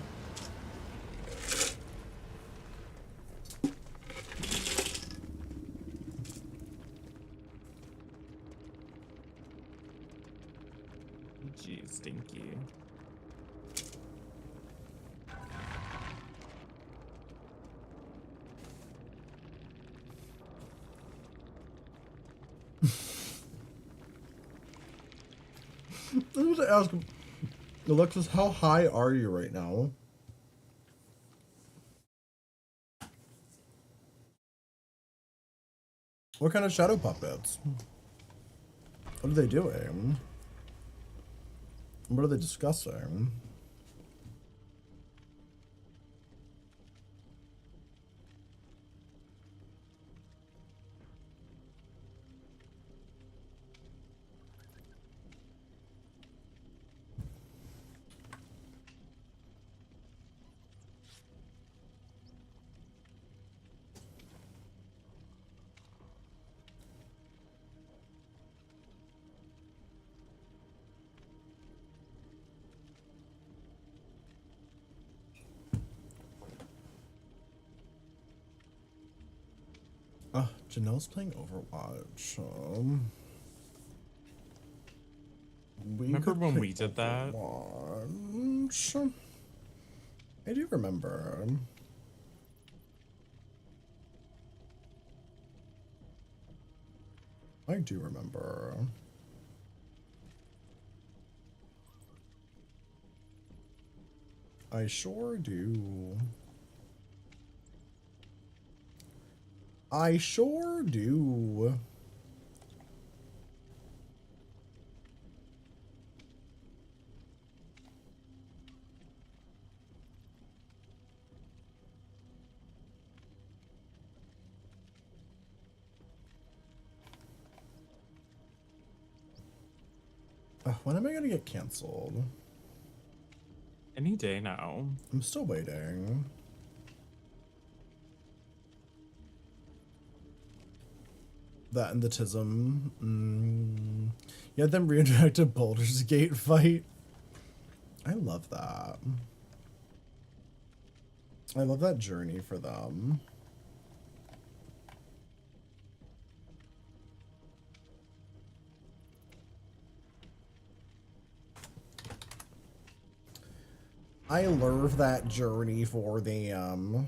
Jeez, stinky. I was gonna ask Alexis, how high are you right now? What kind of shadow puppets? What are they doing? What are they discussing? Janelle's playing Overwatch. Remember when we did that? Overwatch. I do remember. I do remember. I sure do. I sure do. When am I gonna get canceled? Any day now. I'm still waiting. That and the Tism. You had them reenact a Baldur's Gate fight. I love that. I love that journey for them. I love that journey for them.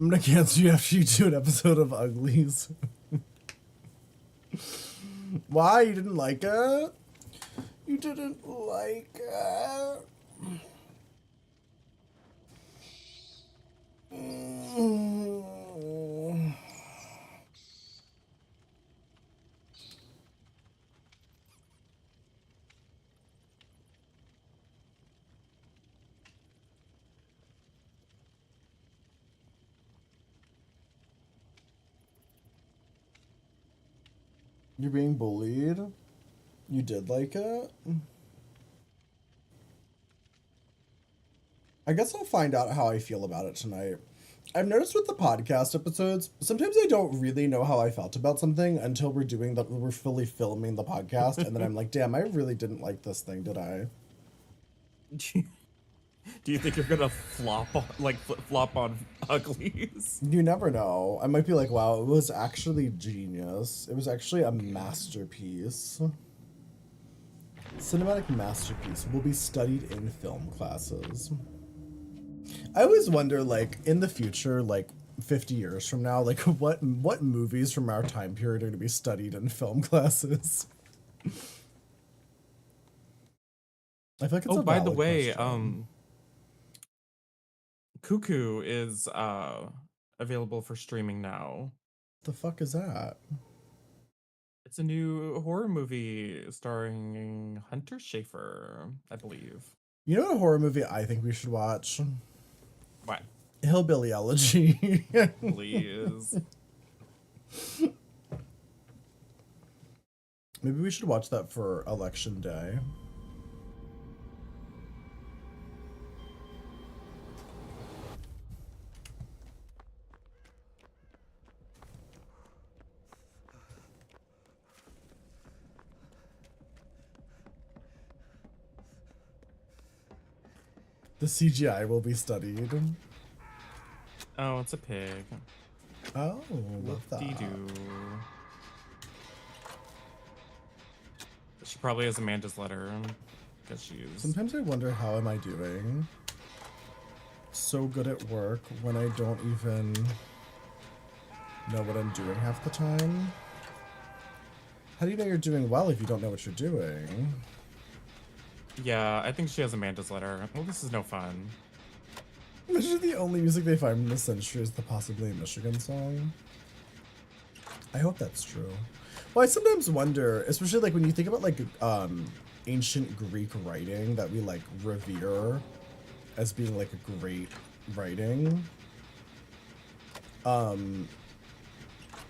I'm gonna cancel you after you do an episode of Uglies. Why? You didn't like it? You didn't like it? You're being bullied? You did like it? I guess I'll find out how I feel about it tonight. I've noticed with the podcast episodes, sometimes I don't really know how I felt about something until we're fully filming the podcast, and then I'm like, damn, I really didn't like this thing, did I? Do you think you're gonna flop on Uglies? You never know. I might be like, wow, it was actually genius. It was actually a masterpiece. Cinematic masterpiece will be studied in film classes. I always wonder, like, in the future, like 50 years from now, like what movies from our time period are going to be studied in film classes? I feel like it's a By the valid way, question. Cuckoo is available for streaming now. The fuck is that? It's a new horror movie starring Hunter Schafer, I believe. You know what horror movie I think we should watch? What? Hillbilly Elegy. Please. Maybe we should watch that for election day. The CGI will be studied. Oh, it's a pig. Oh, love that. Whoop-dee-doo. She probably has Amanda's letter. Because she's... Sometimes I wonder, how am I doing? So good at work when I don't even know what I'm doing half the time. How do you know you're doing well if you don't know what you're doing? Yeah, I think she has Amanda's letter. Well, this is no fun. Imagine the only music they find in the century is the Possibly Michigan song. I hope that's true. Well, I sometimes wonder, especially like when you think about like ancient Greek writing that we like revere as being like a great writing.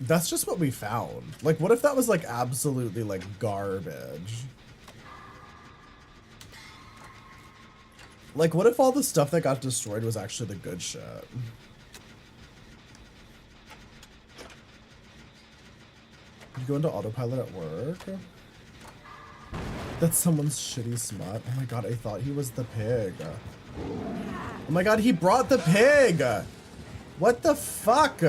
That's just what we found. Like, what if that was like absolutely like garbage? Like, what if all the stuff that got destroyed was actually the good shit? You go into autopilot at work? That's someone's shitty smut. Oh my god, I thought he was the pig. Oh my god, he brought the pig! What the fuck?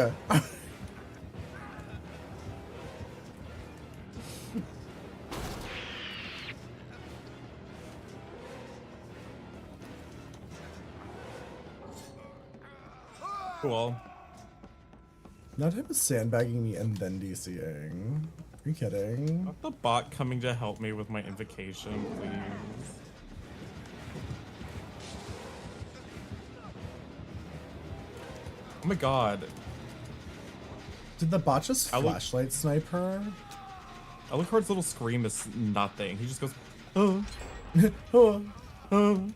Cool. Not him sandbagging me and then DCing. Are you kidding? Not the bot coming to help me with my invocation, please. Oh my god. Did the bot just flashlight snipe her? Alucard's little scream is nothing. He just goes, Oh. Oh. Oh.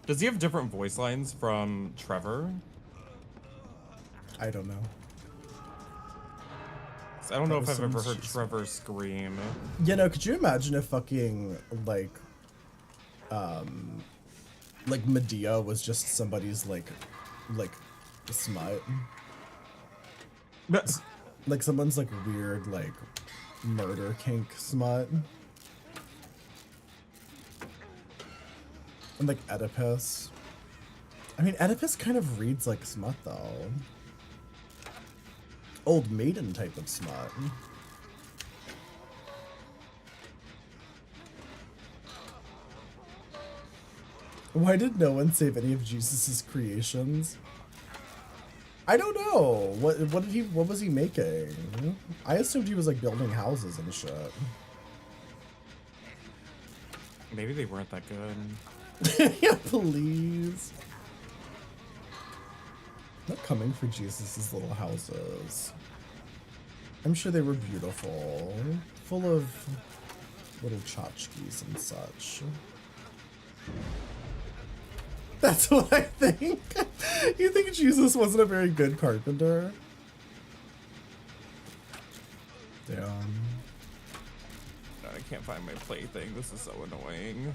Does he have different voice lines from Trevor? I don't know. I don't know if I've ever heard Trevor scream. You know, could you imagine if fucking, like Medea was just somebody's, like, smut? Yes. Like, someone's, like, weird, like, murder kink smut? And, like, Oedipus. I mean, Oedipus kind of reads like smut, though. Old maiden type of smut. Why did no one save any of Jesus's creations? I don't know. What was he making? I assumed he was like building houses and shit. Maybe they weren't that good. Yeah, please. Not coming for Jesus's little houses. I'm sure they were beautiful, full of little tchotchkes and such. That's what I think. You think Jesus wasn't a very good carpenter? Damn. I can't find my plaything. This is so annoying.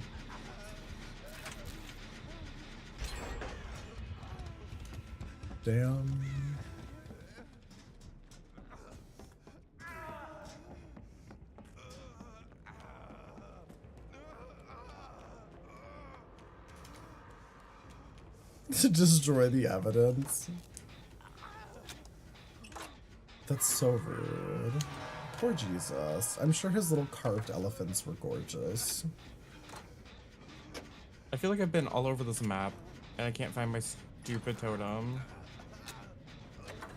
Damn. To destroy the evidence. That's so rude. Poor Jesus. I'm sure his little carved elephants were gorgeous. I feel like I've been all over this map, and I can't find my stupid totem.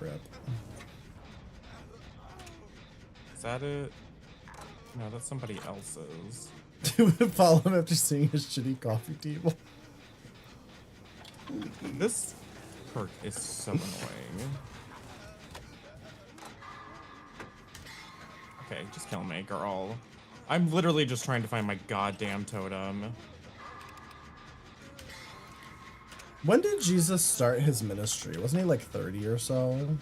Rip. Is that it? No, that's somebody else's. Follow him after seeing his shitty coffee table. This perk is so annoying. Okay, just kill me, girl. I'm literally just trying to find my goddamn totem. When did Jesus start his ministry? Wasn't he like 30 or so?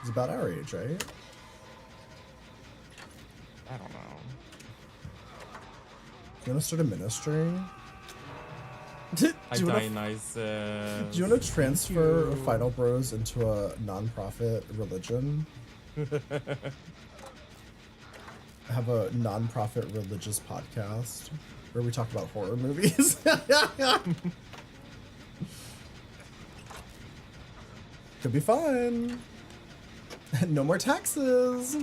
He's about our age, right? I don't know. You want to start a ministry? Do you want to transfer Final Bros into a non-profit religion? Have a non-profit religious podcast where we talk about horror movies. Could be fun. No more taxes.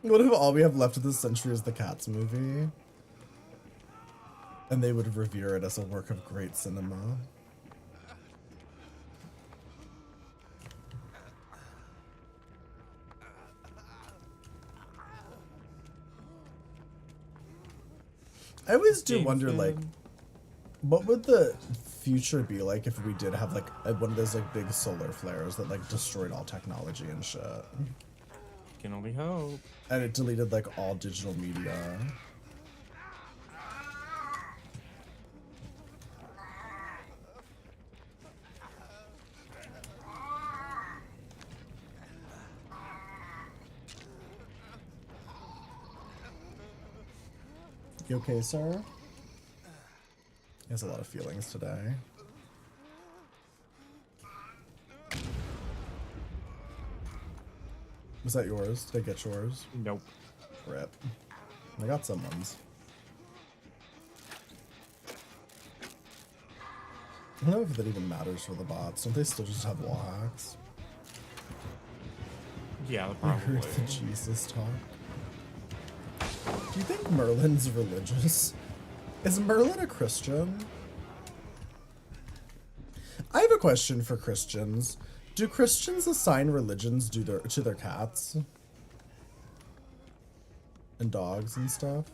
What if all we have left of this century is the Cats movie? And they would revere it as a work of great cinema. I always do wonder, like, what would the future be like if we did have, like, one of those, like, big solar flares that, like, destroyed all technology and shit? Can only hope. And it deleted, like, all digital media. You okay, sir? He has a lot of feelings today. Was that yours? Did I get yours? Nope. Rip. I got someone's. I don't know if that even matters for the bots. Don't they still just have wall hacks? Yeah, I heard probably. the Jesus talk. Do you think Merlin's religious? Is Merlin a Christian? I have a question for Christians. Do Christians assign religions to their cats? And dogs and stuff?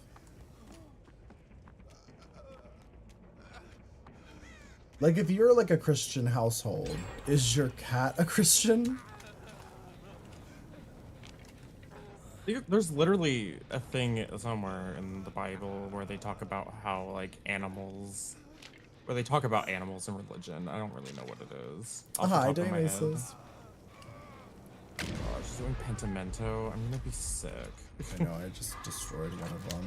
Like, if you're like a Christian household, is your cat a Christian? There's literally a thing somewhere in the Bible where they talk about how, like, animals... Where they talk about animals and religion. I don't really know what it is. Hi, Dionysus. Oh, she's doing Pentimento. I'm gonna be sick. I know, I just destroyed one of them.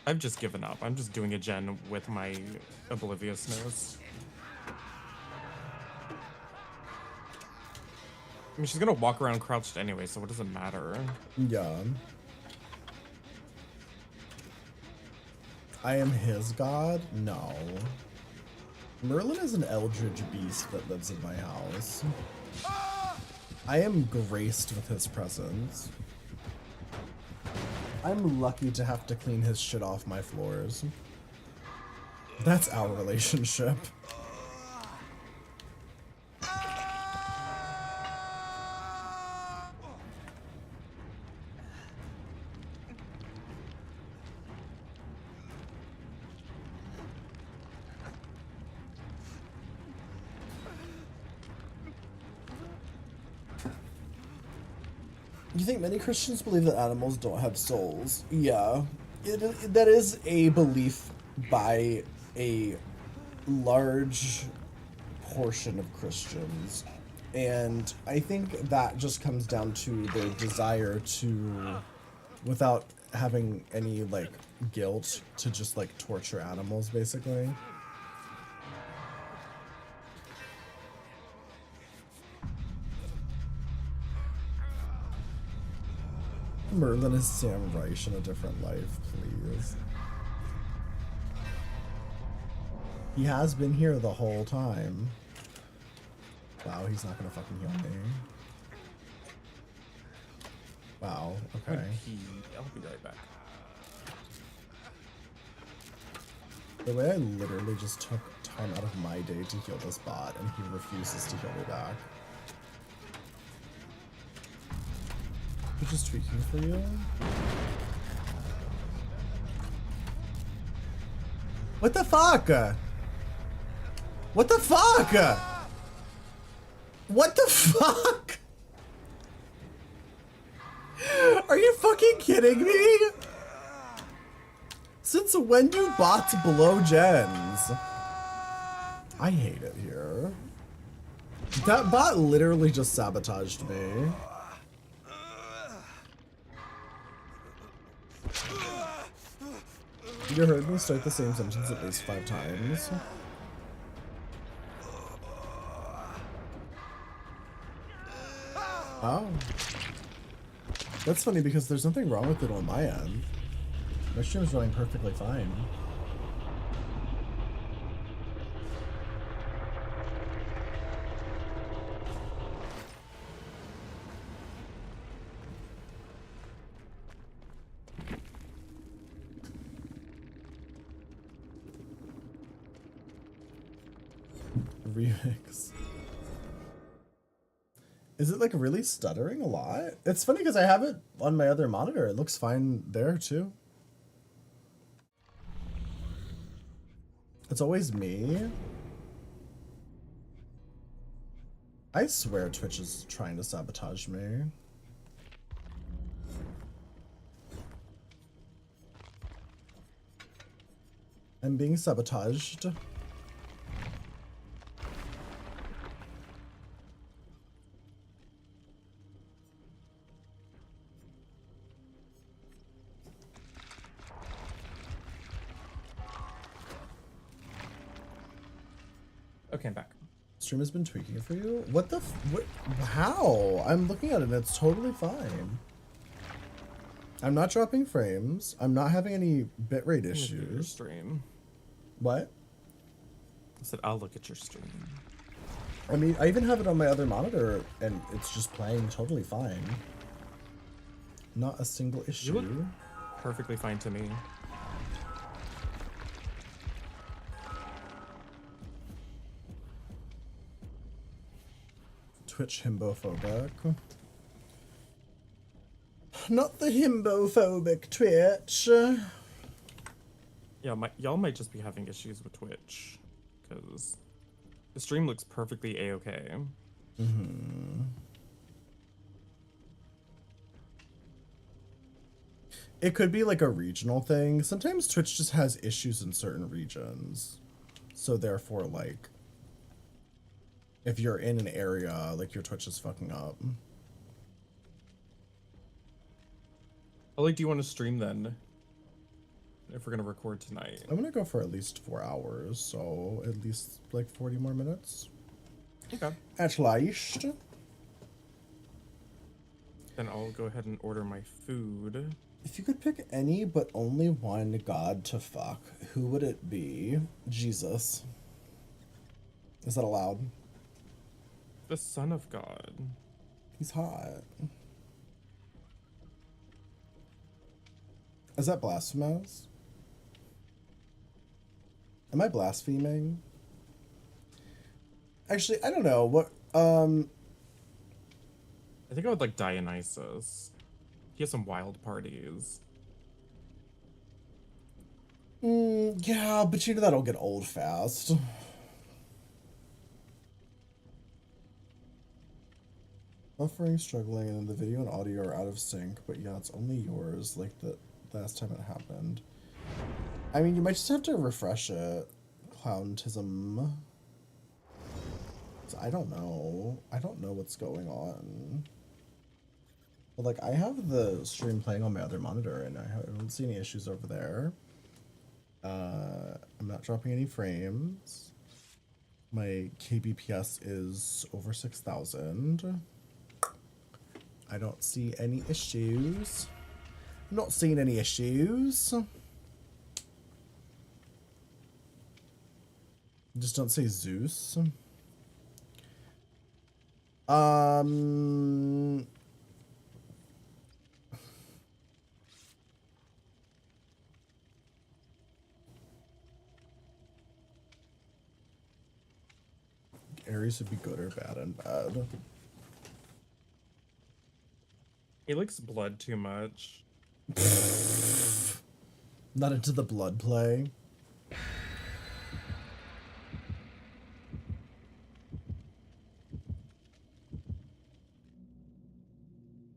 I've just given up. I'm just doing a gen with my obliviousness. I mean, she's gonna walk around crouched anyway, so what does it matter? Yeah. I am his god? No. Merlin is an eldritch beast that lives in my house. I am graced with his presence. I'm lucky to have to clean his shit off my floors. That's our relationship. You think many Christians believe that animals don't have souls? Yeah, that is a belief by a large portion of Christians. And I think that just comes down to their desire to, without having any, like, guilt, to just, like, torture animals, basically. Merlin is Sam Reich in a different life, please. He has been here the whole time. Wow, he's not gonna fucking heal me. Wow, okay. I'll be right back. The way I literally just took time out of my day to heal this bot, and he refuses to heal me back. He's just tweaking for you? What the fuck? What the fuck? What the fuck? Are you fucking kidding me? Since when do bots blow gens? I hate it here. That bot literally just sabotaged me. You heard me start the same sentence at least 5 times. Oh. That's funny because there's nothing wrong with it on my end. My stream's running perfectly fine. Remix. Is it like really stuttering a lot? It's funny because I have it on my other monitor. It looks fine there too. It's always me. I swear Twitch is trying to sabotage me. I'm being sabotaged. Okay, I'm back. Stream has been tweaking for you? What the what? How? I'm looking at it and it's totally fine. I'm not dropping frames. I'm not having any bitrate issues. Stream. What? I said I'll look at your stream. I mean, I even have it on my other monitor and it's just playing totally fine. Not a single issue. You look perfectly fine to me. Twitch himbophobic. Not the himbophobic Twitch. Yeah, y'all might just be having issues with Twitch, because the stream looks perfectly a-okay. Mm-hmm. It could be like a regional thing. Sometimes Twitch just has issues in certain regions. So therefore, like, if you're in an area, like, your Twitch is fucking up. How late do you want to stream then? If we're gonna record tonight. I'm gonna go for at least 4 hours, so at least like 40 more minutes. Okay. At least. Then I'll go ahead and order my food. If you could pick any but only one god to fuck, who would it be? Jesus. Is that allowed? The Son of God. He's hot. Is that blasphemous? Am I blaspheming? Actually, I don't know. What, I think I would like Dionysus. He has some wild parties. Yeah, but you know that'll get old fast. Buffering, struggling, and the video and audio are out of sync, but yeah, it's only yours, like the last time it happened. I mean, you might just have to refresh it. Clowntism. I don't know. I don't know what's going on. But, like, I have the stream playing on my other monitor, and I don't see any issues over there. I'm not dropping any frames. My kbps is over 6,000. I don't see any issues. I'm not seeing any issues. Just don't say Zeus. Aries would be good or bad and bad. He likes blood too much. Not into the blood play.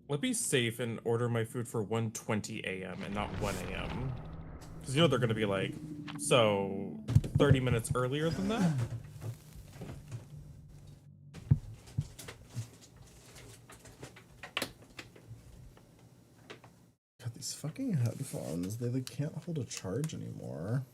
Let me be safe and order my food for 1:20 a.m. and not 1 a.m. Because you know they're going to be like, so 30 minutes earlier than that? God, these fucking headphones, they like can't hold a charge anymore.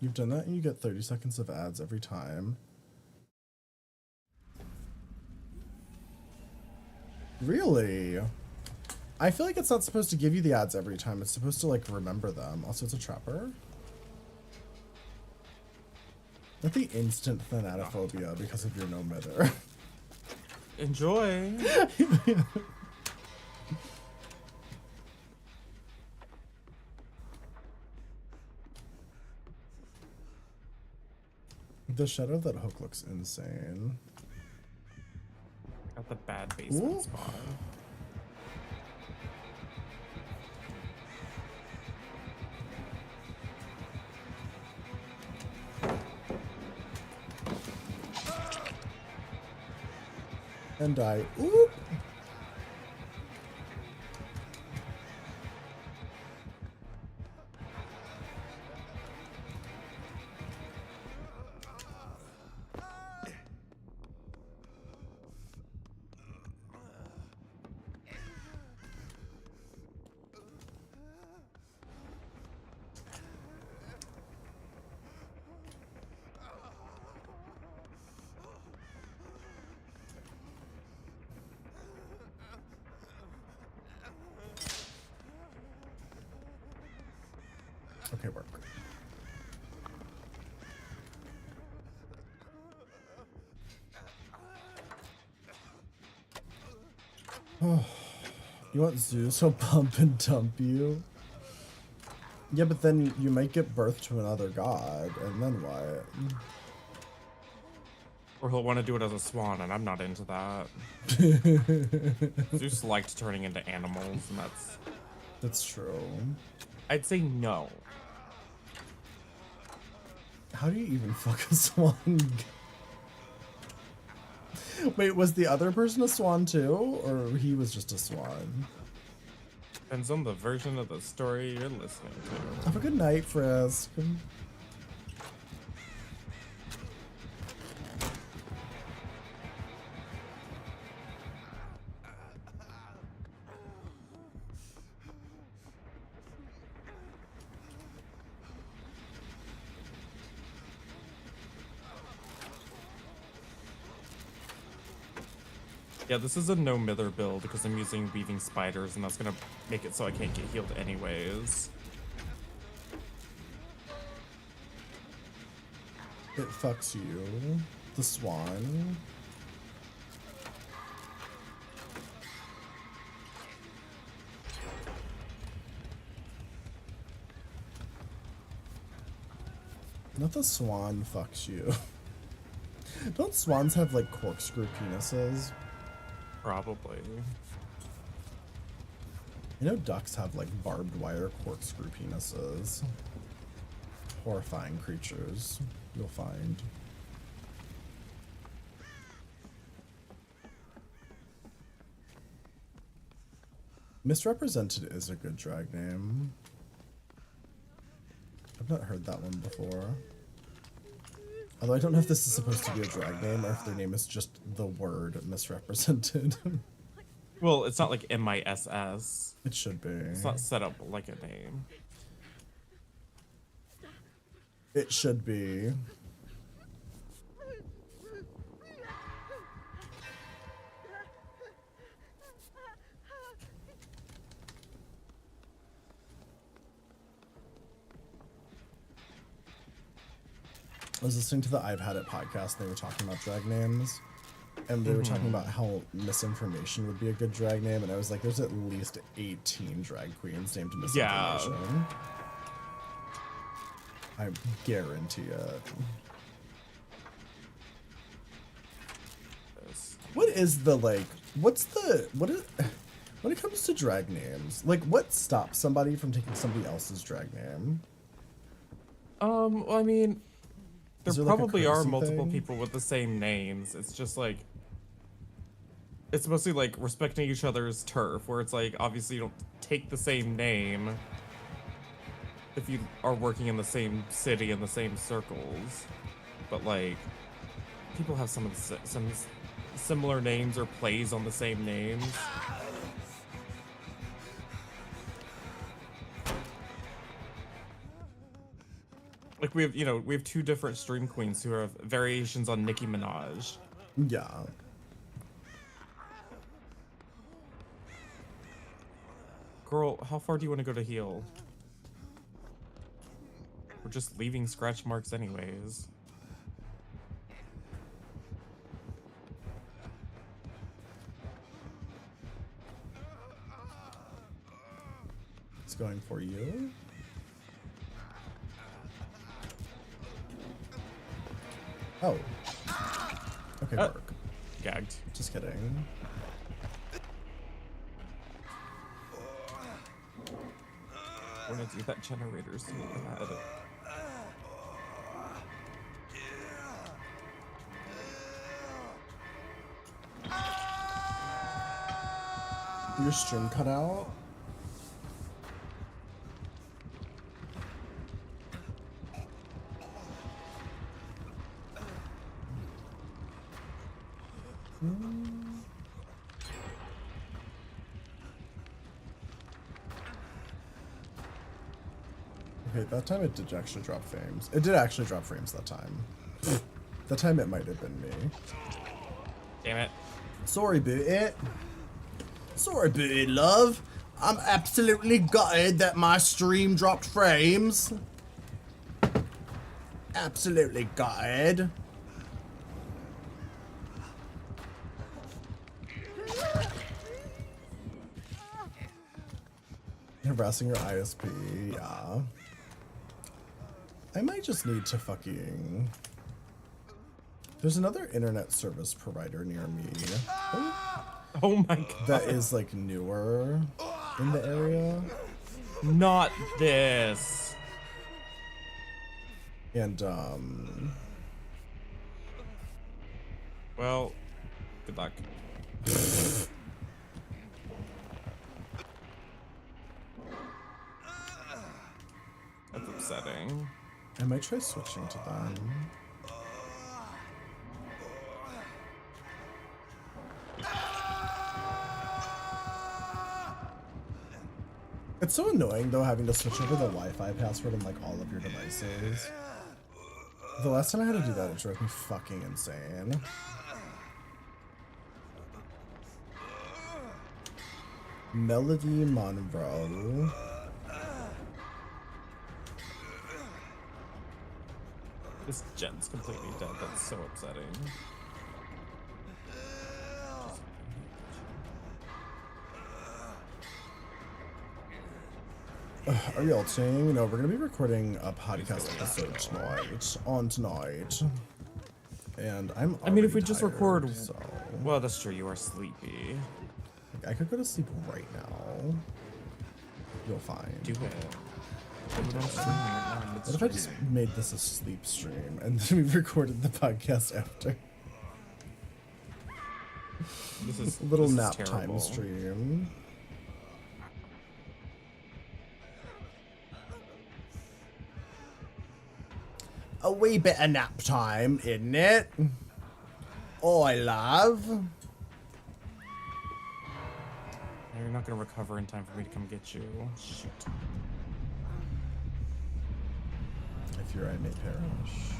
You've done that and you get 30 seconds of ads every time. Really? I feel like it's not supposed to give you the ads every time. It's supposed to like remember them. Also, it's a trapper. Not the instant thanatophobia because of your no mither. Enjoy. The shadow of that hook looks insane. Got the bad basement Ooh. spot. And die. Oop! Okay, work. Oh, you want Zeus to pump and dump you? Yeah, but then you might give birth to another god, and then what? Or he'll want to do it as a swan, and I'm not into that. Zeus liked turning into animals, and That's true. I'd say no. How do you even fuck a swan? Wait, was the other person a swan too? Or he was just a swan? Depends on the version of the story you're listening to. Have a good night, Frisk. Yeah, this is a no mither build because I'm using weaving spiders, and that's gonna make it so I can't get healed anyways. It fucks you. The swan. Not the swan fucks you. Don't swans have like corkscrew penises? Probably. You know ducks have like barbed wire corkscrew penises. Horrifying creatures, you'll find. Misrepresented is a good drag name. I've not heard that one before. Although I don't know if this is supposed to be a drag name or if their name is just the word misrepresented. Well, it's not like MISS. It should be. It's not set up like a name. It should be. I was listening to the I've Had It podcast and they were talking about drag names. And they were talking about how misinformation would be a good drag name. And I was like, there's at least 18 drag queens named misinformation. Yeah. I guarantee it. What is the, like, when it comes to drag names, like, what stops somebody from taking somebody else's drag name? Well, I mean, there there, like, a probably are courtesy multiple thing? people with the same names. It's just like, it's mostly like respecting each other's turf, where it's like, obviously you don't take the same name if you are working in the same city in the same circles, but like, people have some similar names or plays on the same names. Like we have two different stream queens who have variations on Nicki Minaj. Yeah. Girl, how far do you want to go to heal? We're just leaving scratch marks anyways. It's going for you. Oh. Okay, work. Gagged. Just kidding. We're gonna do that generator's too bad. Your string cut out? Okay, that time it did actually drop frames. It did actually drop frames that time. That time it might have been me. Damn it. Sorry, Booty. Sorry, Booty, love. I'm absolutely gutted that my stream dropped frames. Absolutely gutted. Harassing your ISP, yeah. I might just need to fucking... There's another internet service provider near me. Oh my god. That is like newer in the area. Not this. And Well, good luck. That's upsetting. I might try switching to them. It's so annoying though having to switch over the Wi-Fi password on like all of your devices. The last time I had to do that, it drove me fucking insane. Melody Monroe. This gen's completely dead. That's so upsetting. Are y'all saying? No, we're gonna be recording a podcast episode tonight. And I mean, if we just tired, record, so well, that's true. You are sleepy. I could go to sleep right now. You'll find. Do it. Do it on stream right now. What if I just made this a sleep stream and then we recorded the podcast after? This is A little this is nap terrible. time stream. A wee bit of nap time, isn't it? Oh, I love. You're not gonna recover in time for me to come get you. Shoot. If you're I may perish.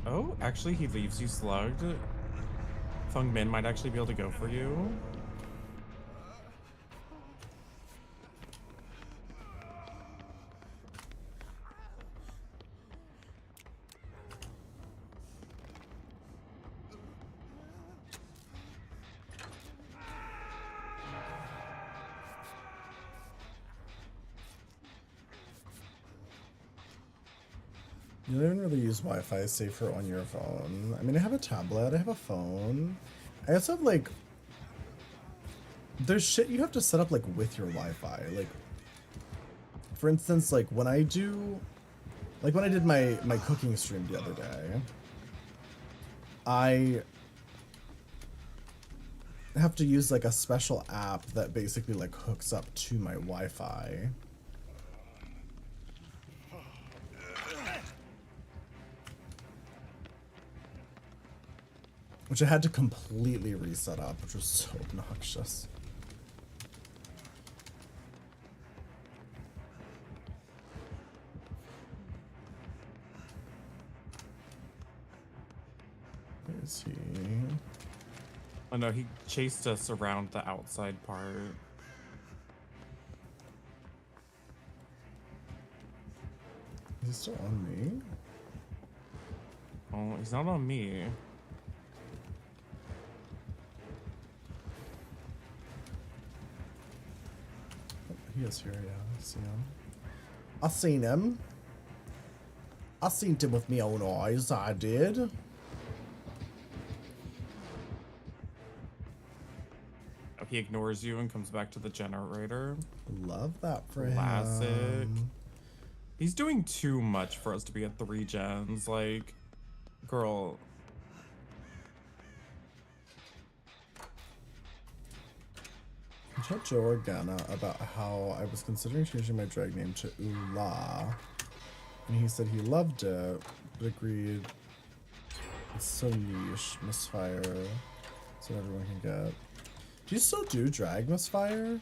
Oh, actually, he leaves you slugged. Feng Min might actually be able to go for you. You don't even really use Wi-Fi safer on your phone. I mean, I have a tablet, I have a phone. I also have like, there's shit you have to set up like with your Wi-Fi. Like, for instance, like when I do, like when I did my cooking stream the other day, I have to use like a special app that basically like hooks up to my Wi-Fi. Which I had to completely reset up, which was so obnoxious. Where is he? Oh no, he chased us around the outside part. Is he still on me? Oh, he's not on me. He is here, yeah. I see him. I seen him. I seen him with my own eyes, I did. Oh, he ignores you and comes back to the generator. Love that for Classic. him. He's doing too much for us to be at 3 gens. Like, girl. I told Joe Organa about how I was considering changing my drag name to Ula. And he said he loved it, but agreed it's so niche, Misfire, so everyone can get. Do you still do drag, Misfire?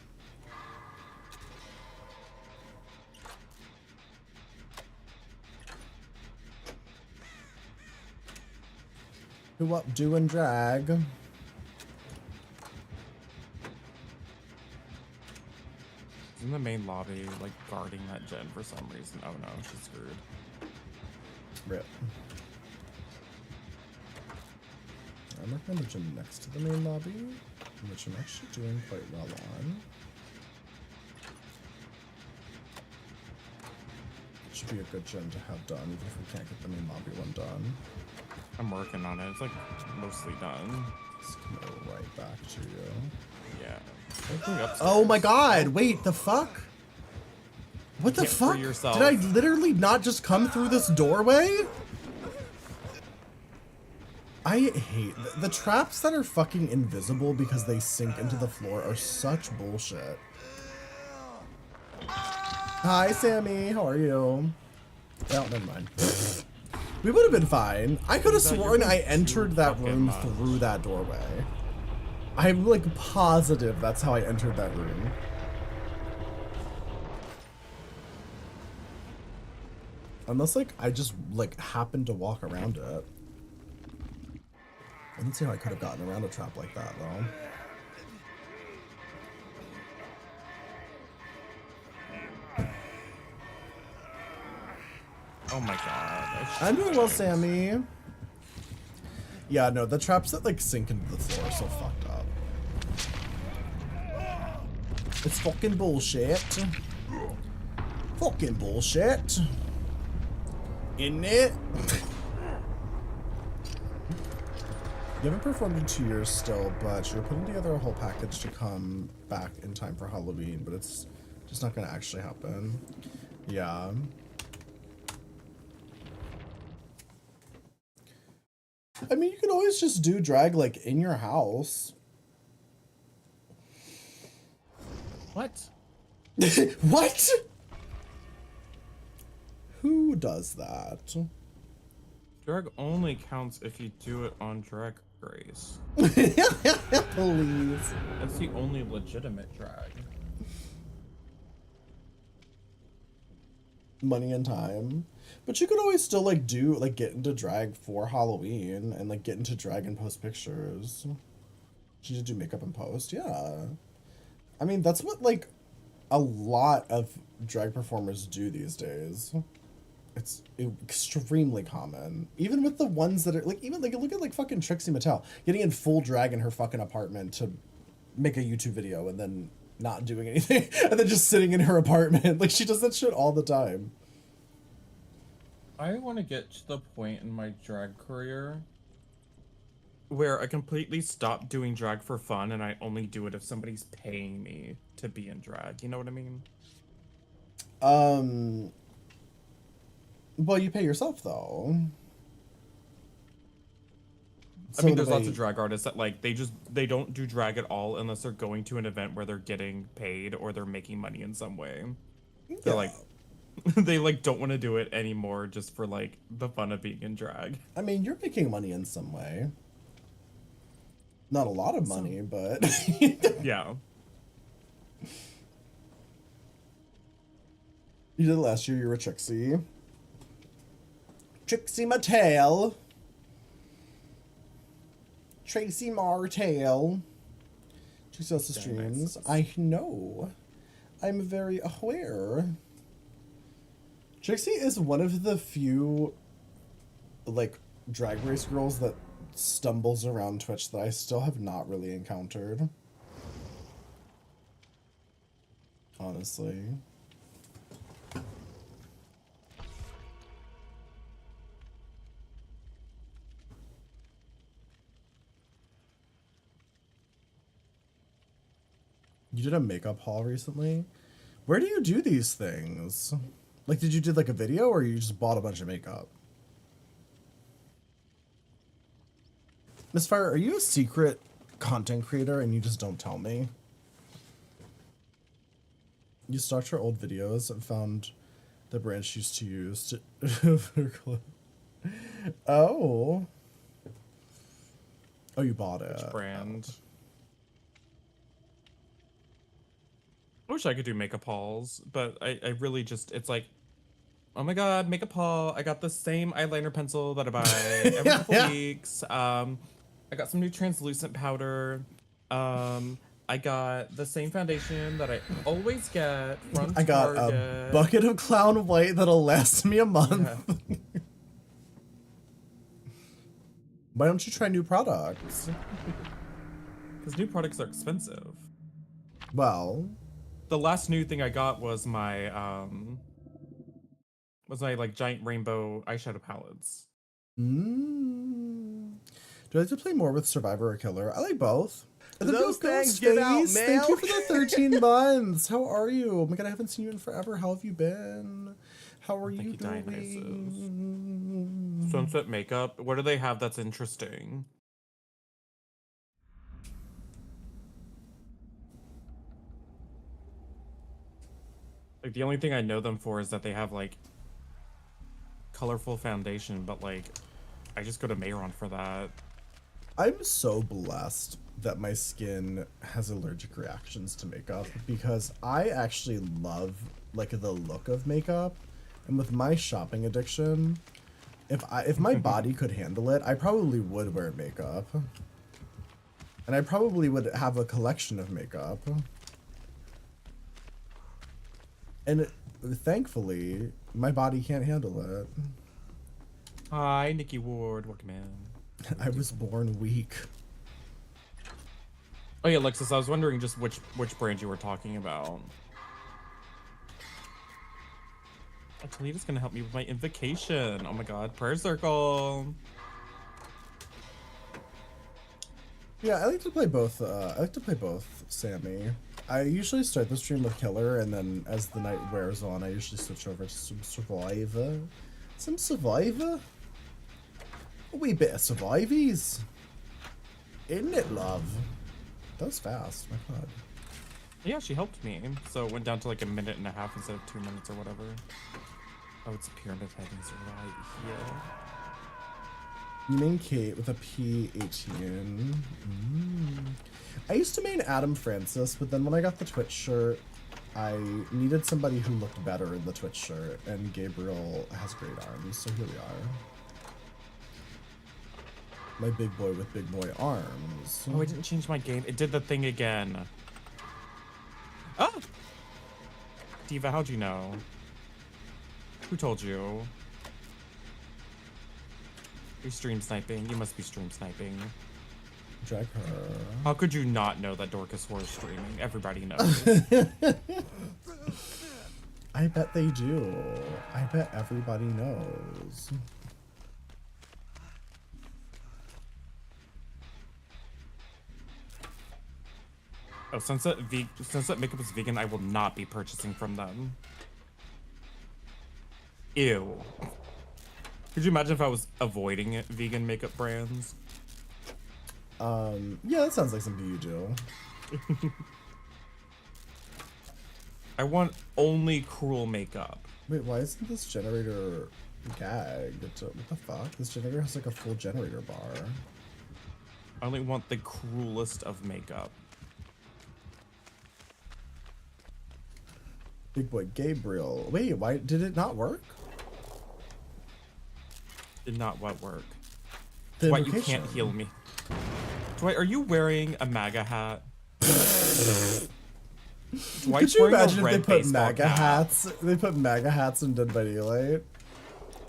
Who up doing drag? He's in the main lobby, like, guarding that gen for some reason. Oh no, she's screwed. Rip. I'm working on the gym next to the main lobby, which I'm actually doing quite well on. It should be a good gym to have done, even if we can't get the main lobby one done. I'm working on it. It's like mostly done. Let's come right back to you. Yeah. Going upstairs. Oh my god! Wait, the fuck? What the can't free fuck? yourself. Did I literally not just come through this doorway? I hate the traps that are fucking invisible because they sink into the floor are such bullshit. Hi, Sammy. How are you? Oh, never mind. We would have been fine. I could have sworn I entered that room through that doorway. I'm like positive that's how I entered that room. Unless like I just like happened to walk around it. I don't see how I could have gotten around a trap like that though. Oh my god. I'm doing well, Sammy. Yeah, no, the traps that like sink into the floor are so fucked up. It's fucking bullshit. Fucking bullshit. Isn't it? You haven't performed in 2 years still, but you're putting together a whole package to come back in time for Halloween, but it's just not gonna actually happen. Yeah. I mean, you can always just do drag like in your house. What? What? Who does that? Drag only counts if you do it on Drag Race. Please. That's the only legitimate drag. Money and time. But you could always still like do like get into drag for Halloween and like get into drag and post pictures. You just do makeup and post, yeah. I mean, that's what like a lot of drag performers do these days. It's extremely common. Even with the ones that are like, even like look at like fucking Trixie Mattel getting in full drag in her fucking apartment to make a YouTube video and then not doing anything and then just sitting in her apartment. Like she does that shit all the time. I want to get to the point in my drag career where I completely stop doing drag for fun and I only do it if somebody's paying me to be in drag. You know what I mean? Well, you pay yourself though. I mean, there's lots of drag artists that like they don't do drag at all unless they're going to an event where they're getting paid or they're making money in some way. They're like they like don't want to do it anymore just for like the fun of being in drag. I mean, you're making money in some way. Not a lot of money, but Yeah. You did it last year. You were Trixie. Trixie Mattel. Tracy Martell. Trixie also streams. I know. I'm very aware. Trixie is one of the few, like, drag race girls that stumbles around Twitch that I still have not really encountered. Honestly. You did a makeup haul recently? Where do you do these things? Like, did you do like a video or you just bought a bunch of makeup? Miss Fire, are you a secret content creator and you just don't tell me? You stalked her old videos and found the brand she used to use to... Oh. Oh, you bought it. Which brand? I wish I could do makeup hauls, but I really just, it's like, oh my god, makeup haul. I got the same eyeliner pencil that I buy every couple weeks. I got some new translucent powder. I got the same foundation that I always get from I got Target. a bucket of Clown White that'll last me a month. Yeah. Why don't you try new products? Because new products are expensive. Well, the last new thing I got was my like giant rainbow eyeshadow palettes. Do I like to play more with Survivor or Killer? I like both. Those things give out mail. Thank you for the 13 months. How are you? Oh my god, I haven't seen you in forever. How have you been? How are you doing? Sunset makeup. What do they have that's interesting? Like the only thing I know them for is that they have like colorful foundation, but like I just go to Mayron for that. I'm so blessed that my skin has allergic reactions to makeup because I actually love like the look of makeup, and with my shopping addiction, if my body could handle it, I probably would wear makeup. And I probably would have a collection of makeup. And thankfully, my body can't handle it. Hi, Nikki Ward. Welcome in. I was born weak. Oh yeah, Alexis, I was wondering just which brand you were talking about. Talita's gonna help me with my invocation. Oh my god, prayer circle. Yeah, I like to play both. I like to play both, Sammy. I usually start the stream with Killer, and then as the night wears on, I usually switch over to some Survivor. Some Survivor? A wee bit of Survivies. Isn't it, love? That was fast, my god. Yeah, she helped me. So it went down to like 1.5 minutes instead of 2 minutes or whatever. Oh, it's Pyramid Heavens right here. You mean Kate with a P18. I used to main Adam Francis, but then when I got the Twitch shirt, I needed somebody who looked better in the Twitch shirt, and Gabriel has great arms, so here we are. My big boy with big boy arms. Oh, I didn't change my game. It did the thing again. Oh! Diva, how'd you know? Who told you? You're stream sniping. You must be stream sniping. Drag her. How could you not know that Dorcas was streaming? Everybody knows. I bet they do. I bet everybody knows. Oh, Sunset Makeup is vegan. I will not be purchasing from them. Ew. Could you imagine if I was avoiding vegan makeup brands? Yeah, that sounds like something you do. I want only cruel makeup. Wait, why isn't this generator gagged? What the fuck? This generator has like a full generator bar. I only want the cruelest of makeup. Big boy Gabriel. Wait, why did it not work? Did not what work? The Dwight, you invocation. can't heal me. Dwight, are you wearing a MAGA hat? Could Dwight's you wearing a imagine if red they put baseball MAGA cap. hats? They put MAGA hats in Dead by Daylight.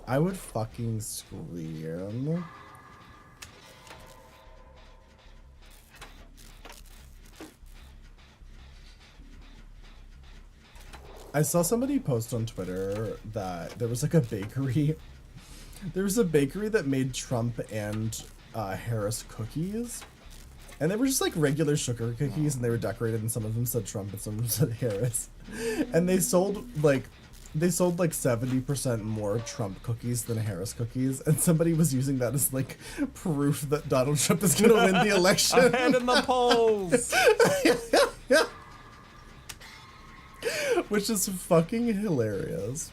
I would fucking scream. I saw somebody post on Twitter that there was like a bakery. There was a bakery that made Trump and Harris cookies. And they were just like regular sugar cookies, and they were decorated, and some of them said Trump and some of them said Harris. And they sold like 70% more Trump cookies than Harris cookies, and somebody was using that as like proof that Donald Trump is gonna win the election. Ahead in the polls. Which is fucking hilarious.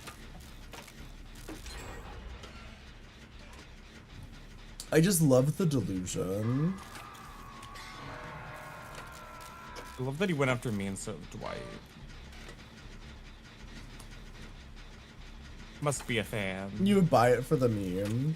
I just love the delusion. I love that he went after me instead of Dwight. Must be a fan. You would buy it for the meme.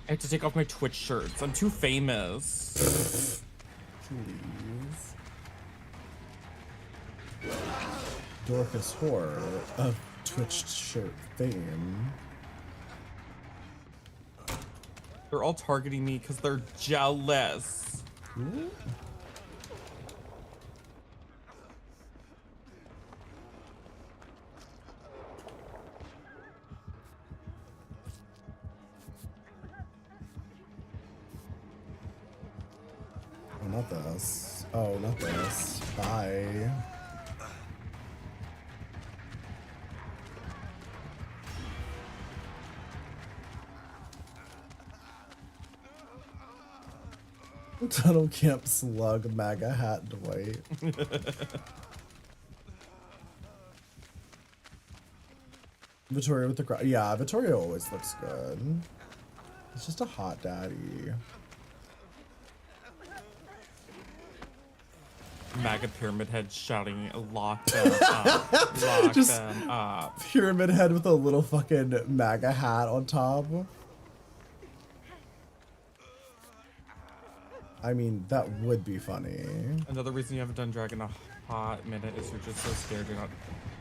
I have to take off my Twitch shirts. I'm too famous. Please. Dorcas Horror of Twitch shirt fame. They're all targeting me because they're jealous. Ooh. Oh, not this. Oh, not this. Bye. Tunnel Camp Slug MAGA hat Dwight. Vittoria with the crowd. Yeah, Vittoria always looks good. It's just a hot daddy. MAGA pyramid head shouting, "Lock them up! Lock Just- them up!" Pyramid head with a little fucking MAGA hat on top. I mean, that would be funny. Another reason you haven't done drag in a hot minute is you're just so scared you're not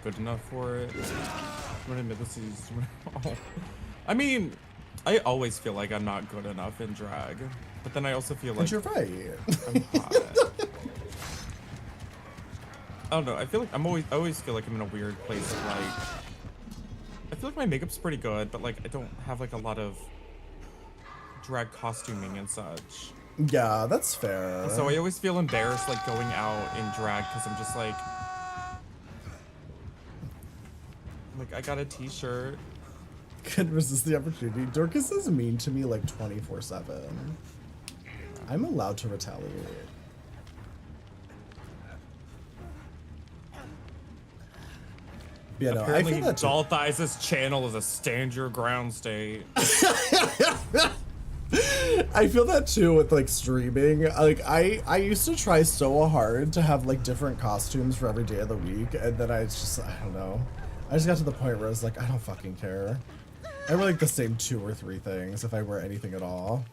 good enough for it. I'm gonna admit this is. Oh. I mean, I always feel like I'm not good enough in drag, but then I also feel like But you're right. I'm hot. I don't know. I feel like I always feel like I'm in a weird place of like. I feel like my makeup's pretty good, but like I don't have like a lot of drag costuming and such. Yeah, that's fair. So I always feel embarrassed like going out in drag because I'm just like I got a t-shirt. Could resist the opportunity. Dorcas is mean to me like 24/7. I'm allowed to retaliate. Yeah, no, I Apparently feel that too. Doll Thighs' channel is a stand your ground state. I feel that too with like streaming. Like I used to try so hard to have like different costumes for every day of the week, and then I don't know. I just got to the point where I was like, I don't fucking care. I wear like the same 2 or 3 things if I wear anything at all.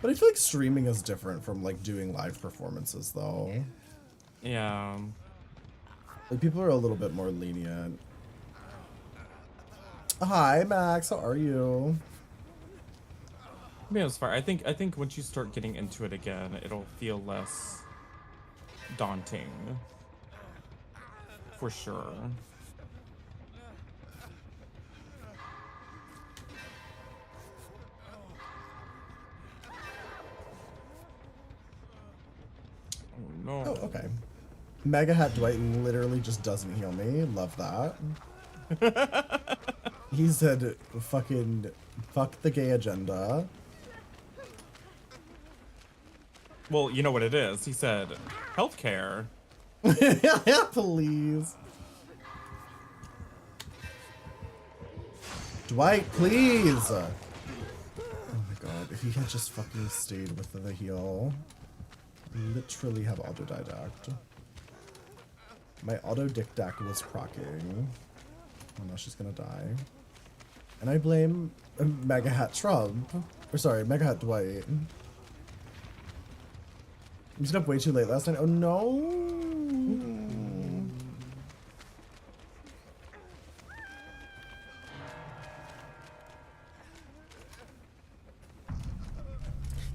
But I feel like streaming is different from like doing live performances though. Yeah. Like people are a little bit more lenient. Hi Max, how are you? I mean, it's fine. I think once you start getting into it again, it'll feel less daunting. For sure. Oh no. Oh, okay. Mega Hat Dwight literally just doesn't heal me. Love that. He said, fucking, fuck the gay agenda. Well, you know what it is. He said, healthcare. Please. Dwight, please. Oh my god, if he had just fucking stayed with the heal. Literally have autodidact. My auto dick dac was procking. Oh no, she's gonna die. And I blame Mega Hat Trump. Or sorry, Mega Hat Dwight. You stayed up way too late last night. Oh no.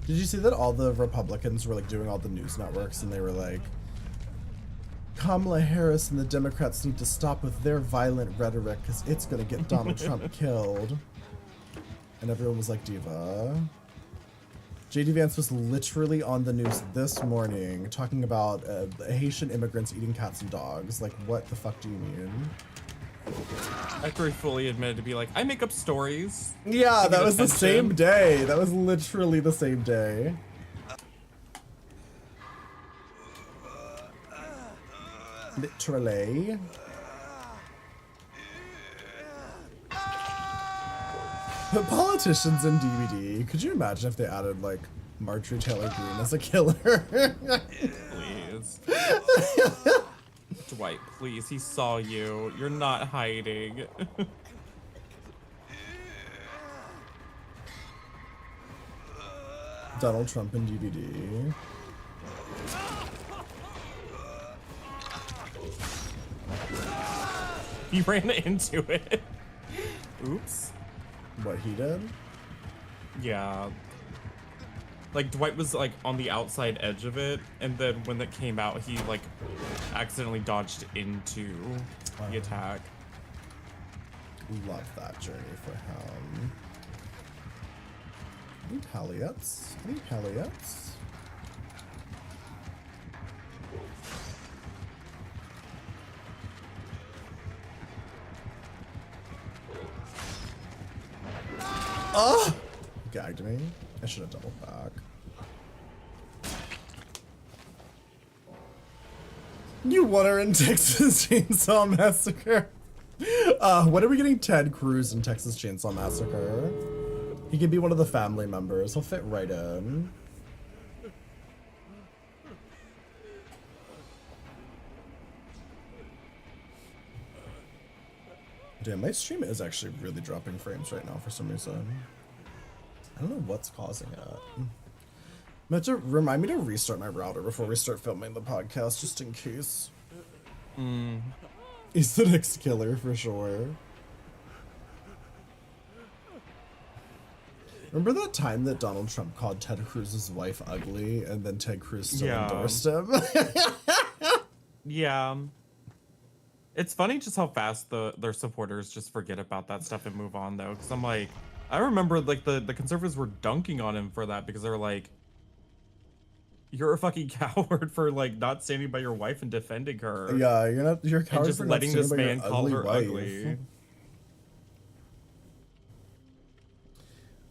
Did you see that all the Republicans were like doing all the news networks and they were like, Kamala Harris and the Democrats need to stop with their violent rhetoric because it's going to get Donald Trump killed. And everyone was like, Diva. JD Vance was literally on the news this morning talking about Haitian immigrants eating cats and dogs. Like, what the fuck do you mean? After he fully admitted to be like, I make up stories. Yeah, that was the attention. same day. That was literally the same day. Literally. The politicians in DVD. Could you imagine if they added like Marjorie Taylor Greene as a killer? Please. Dwight, please. He saw you. You're not hiding. Donald Trump in DVD. He ran into it. Oops. What he did? Yeah. Like Dwight was like on the outside edge of it, and then when it came out, he like accidentally dodged into the attack. Love that journey for him. I need Halliettes. I need Halliettes. Oh! Gagged me. I should have doubled back. You won her in Texas Chainsaw Massacre. When are we getting Ted Cruz in Texas Chainsaw Massacre? He can be one of the family members. He'll fit right in. Damn, my stream is actually really dropping frames right now for some reason. I don't know what's causing it. Meant to remind me to restart my router before we start filming the podcast, just in case. He's the next killer for sure. Remember that time that Donald Trump called Ted Cruz's wife ugly, and then Ted Cruz still endorsed him? Yeah. It's funny just how fast their supporters just forget about that stuff and move on, though. Because I'm like, I remember like the conservatives were dunking on him for that because they were like, you're a fucking coward for like not standing by your wife and defending her. Yeah, you're a coward and just for letting not this standing by man your call her wife. ugly.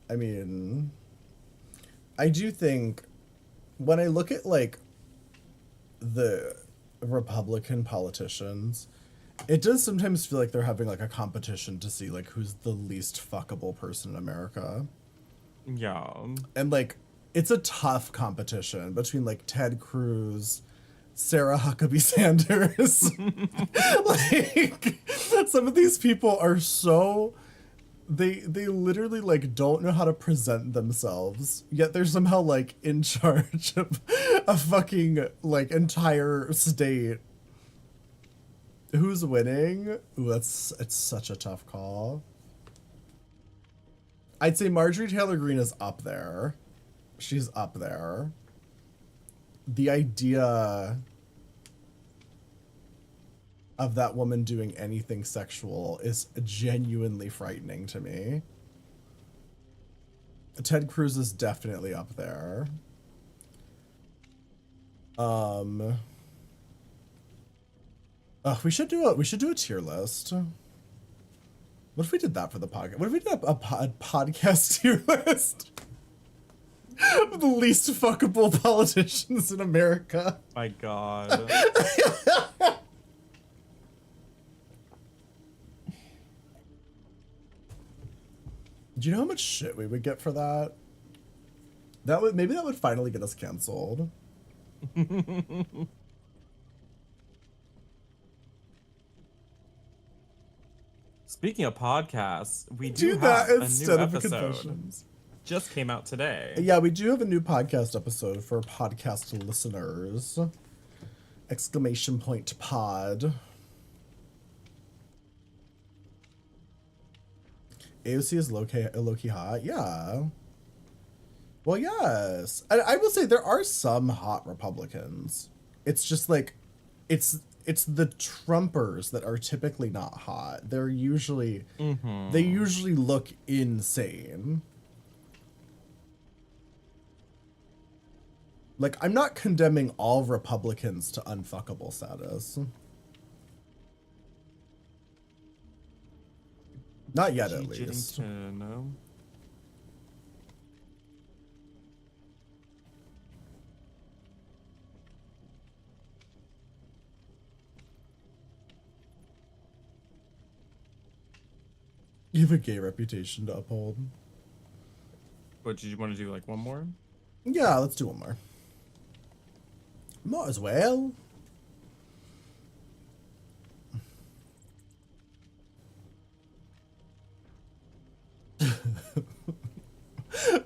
I mean, I do think when I look at like the Republican politicians, it does sometimes feel like they're having like a competition to see like who's the least fuckable person in America. Yeah. And like it's a tough competition between like Ted Cruz, Sarah Huckabee Sanders. Like some of these people are so they literally like don't know how to present themselves, yet they're somehow like in charge of a fucking like entire state. Who's winning? Ooh, it's such a tough call. I'd say Marjorie Taylor Greene is up there. She's up there. The idea of that woman doing anything sexual is genuinely frightening to me. Ted Cruz is definitely up there. We should do a tier list. What if we did that for the podcast? What if we did a podcast tier list of the least fuckable politicians in America? My God. Do you know how much shit we would get for that? Maybe that would finally get us canceled. Speaking of podcasts, we Do do that have a instead new of episode. confessions. Just came out today. Yeah, we do have a new podcast episode for podcast listeners. Exclamation point pod. AOC is low-key hot. Yeah. Well, yes. I will say there are some hot Republicans. It's just like, it's the Trumpers that are typically not hot. They're usually, they usually look insane. Like, I'm not condemning all Republicans to unfuckable status. Not yet, at least. No. You have a gay reputation to uphold. But did you want to do like one more? Yeah, let's do one more. Might as well.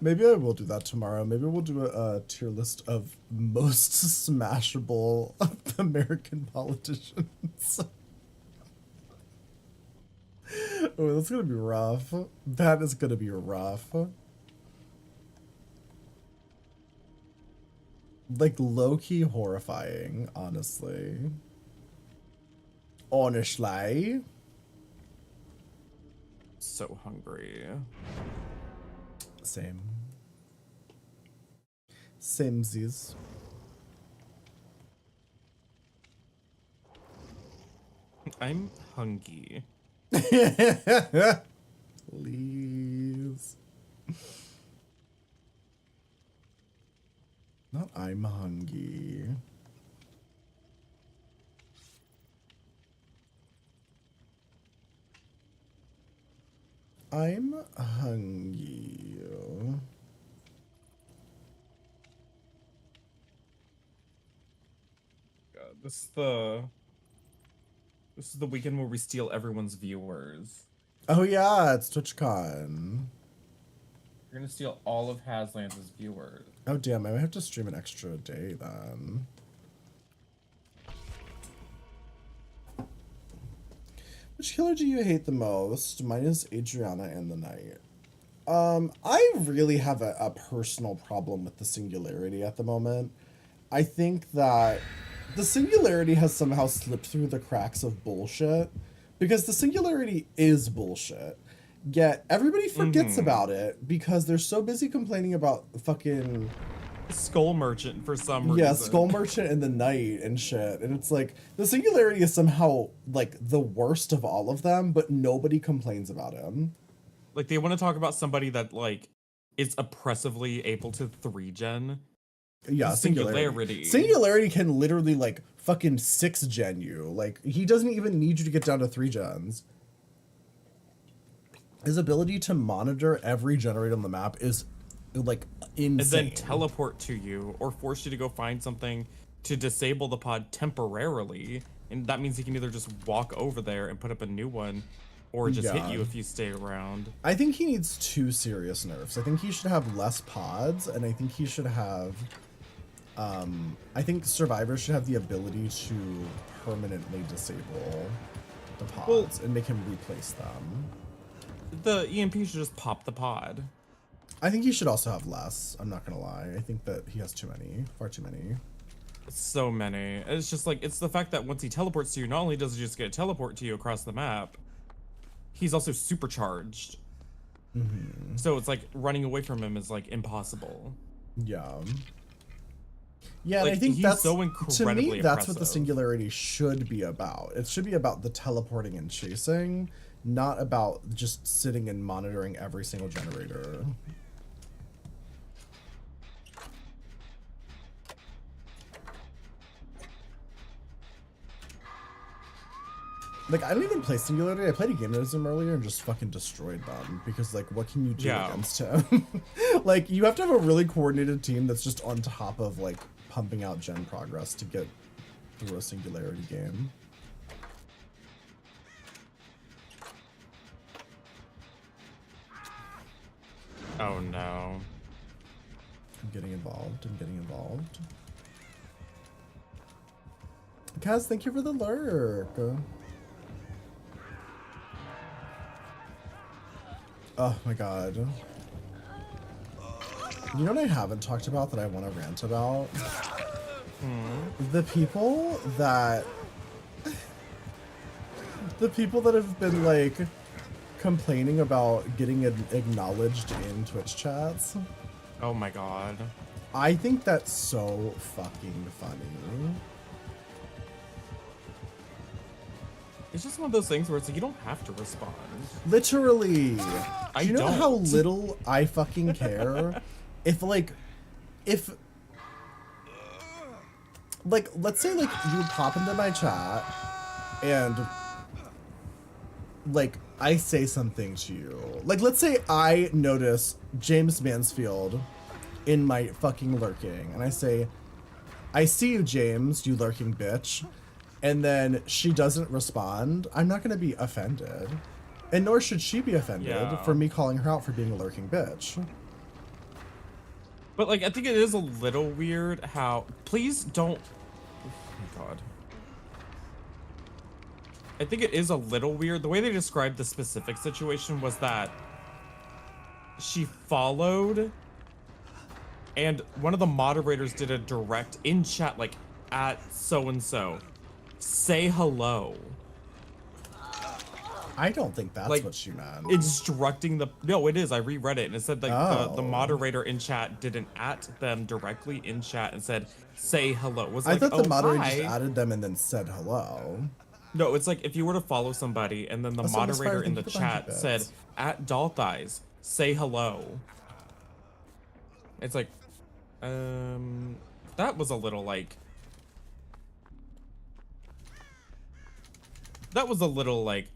Maybe I will do that tomorrow. Maybe we'll do a tier list of most smashable American politicians. Oh, that's gonna be rough. That is gonna be rough. Like low-key horrifying, honestly. Honestly. So hungry. Same. Samesies. I'm hungry. Please. Not I'm hungry. I'm hungry. God, this is the This is the weekend where we steal everyone's viewers. Oh yeah, it's TwitchCon. You're gonna steal all of Haslands' viewers. Oh damn, I might have to stream an extra day then. Which killer do you hate the most? Mine is Adriana and the Knight. I really have a personal problem with the Singularity at the moment. I think that the Singularity has somehow slipped through the cracks of bullshit, because the Singularity is bullshit. Yet everybody forgets about it because they're so busy complaining about fucking Skull Merchant for some reason. yeah, Skull Merchant and the Knight and shit. And it's like the Singularity is somehow like the worst of all of them, but nobody complains about him. Like they want to talk about somebody that like is oppressively able to 3-gen. Yeah, Singularity. Singularity can literally like fucking 6-gen you. Like he doesn't even need you to get down to 3 gens. His ability to monitor every generator on the map is like insane. And then teleport to you or force you to go find something to disable the pod temporarily. And that means he can either just walk over there and put up a new one or just hit you if you stay around. I think he needs 2 serious nerfs. I think he should have less pods, and I think he should have I think survivors should have the ability to permanently disable the pods and make him replace them. The EMP should just pop the pod. I think he should also have less. I'm not gonna lie. I think that he has too many, far too many. So many. It's just like, it's the fact that once he teleports to you, not only does he just get a teleport to you across the map, he's also supercharged. So it's like running away from him is like impossible. Yeah. Yeah, Like, and I think he's that's so to incredibly me that's what the impressive. Singularity should be about. It should be about the teleporting and chasing, not about just sitting and monitoring every single generator. Like, I don't even play Singularity. I played a game with him earlier and just fucking destroyed them. Because, like, what can you do against him? Like, you have to have a really coordinated team that's just on top of, like, pumping out gen progress to get through a Singularity game. Oh no. I'm getting involved. I'm getting involved. Kaz, thank you for the lurk. Oh my god. You know what I haven't talked about that I want to rant about? The people that have been like complaining about getting acknowledged in Twitch chats. Oh my god. I think that's so fucking funny. It's just one of those things where it's like, you don't have to respond. Literally. I Do you know don't. how little I fucking care? if, let's say, like, you pop into my chat and, like, I say something to you. Like, let's say I notice James Mansfield in my fucking lurking, and I say, I see you, James, you lurking bitch. And then she doesn't respond, I'm not gonna be offended. And nor should she be offended for me calling her out for being a lurking bitch. But like, I think it is a little weird how, please don't, oh my god. I think it is a little weird. The way they described the specific situation was that she followed and one of the moderators did a direct in chat, like, at so-and-so. Say hello. I don't think that's Like, what she meant. Instructing the, no, it is. I reread it and it said like the Oh. moderator in chat didn't at them directly in chat and said say hello. Was I like, thought oh, the moderator hi. just added them and then said hello. No, it's like if you were to follow somebody and then the Oh, so Miss moderator Fire, in the thank you for the 100 chat said bits. at doll thighs, say hello. It's like, that was a little like,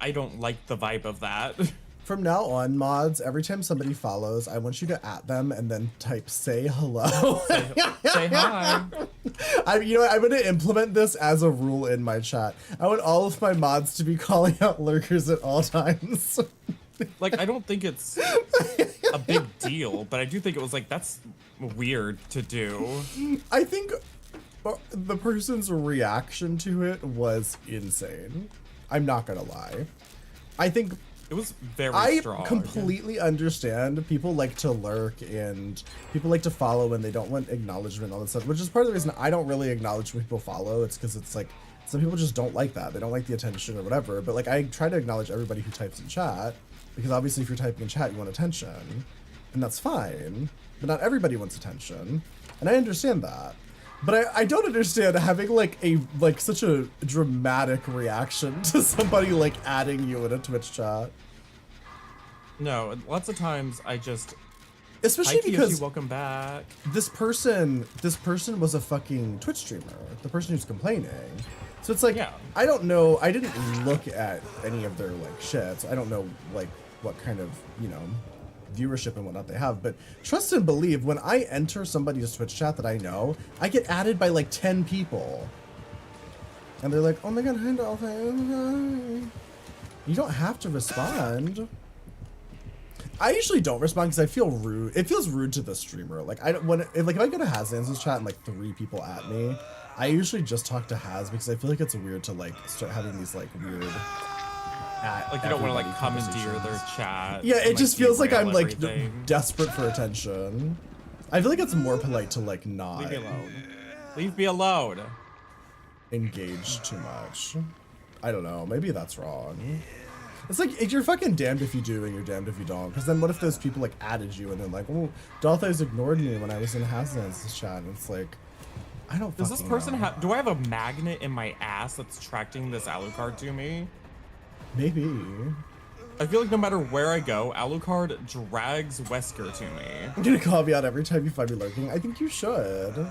I don't like the vibe of that. From now on, mods, every time somebody follows, I want you to @ them and then type say hello. Say hi. You know what, I'm gonna implement this as a rule in my chat. I want all of my mods to be calling out lurkers at all times. Like, I don't think it's a big deal, but I do think it was like, that's weird to do. I think the person's reaction to it was insane. I'm not gonna lie. I think It was very I strong. completely understand people like to lurk and people like to follow and they don't want acknowledgement and all that stuff, which is part of the reason I don't really acknowledge when people follow. It's because it's like some people just don't like that. They don't like the attention or whatever. But like I try to acknowledge everybody who types in chat because obviously if you're typing in chat, you want attention, and that's fine. But not everybody wants attention, and I understand that. But I don't understand having like such a dramatic reaction to somebody like adding you in a Twitch chat. No, lots of times I just, Especially hi, because Kiyoshi, welcome back. this person was a fucking Twitch streamer, the person who's complaining. So it's like, Yeah. I don't know, I didn't look at any of their like shits. I don't know like what kind of, you know, viewership and whatnot they have, but trust and believe, when I enter somebody's Twitch chat that I know, I get added by like 10 people. And they're like, oh my god, hi Dolphin. You don't have to respond. I usually don't respond because I feel rude. It feels rude to the streamer. Like I don't if I go to Hazlands' chat and like 3 people at me, I usually just talk to Haz because I feel like it's weird to like start having these like weird Like, you don't want to like everybody commandeer conversations. their chat. Yeah, and, it just feels like derail I'm like everything. desperate for attention. I feel like it's more polite to like not Leave me alone. Leave me alone. engage too much. I don't know. Maybe that's wrong. It's like you're fucking damned if you do and you're damned if you don't. Because then what if those people like added you and they're like, "Oh, Dolphins ignored me when I was in Hazlands' chat." And it's like, I don't. Does this fucking person know. have? Do I have a magnet in my ass that's attracting this Alucard to me? Maybe. I feel like no matter where I go, Alucard drags Wesker to me. I'm gonna call me out every time you find me lurking. I think you should.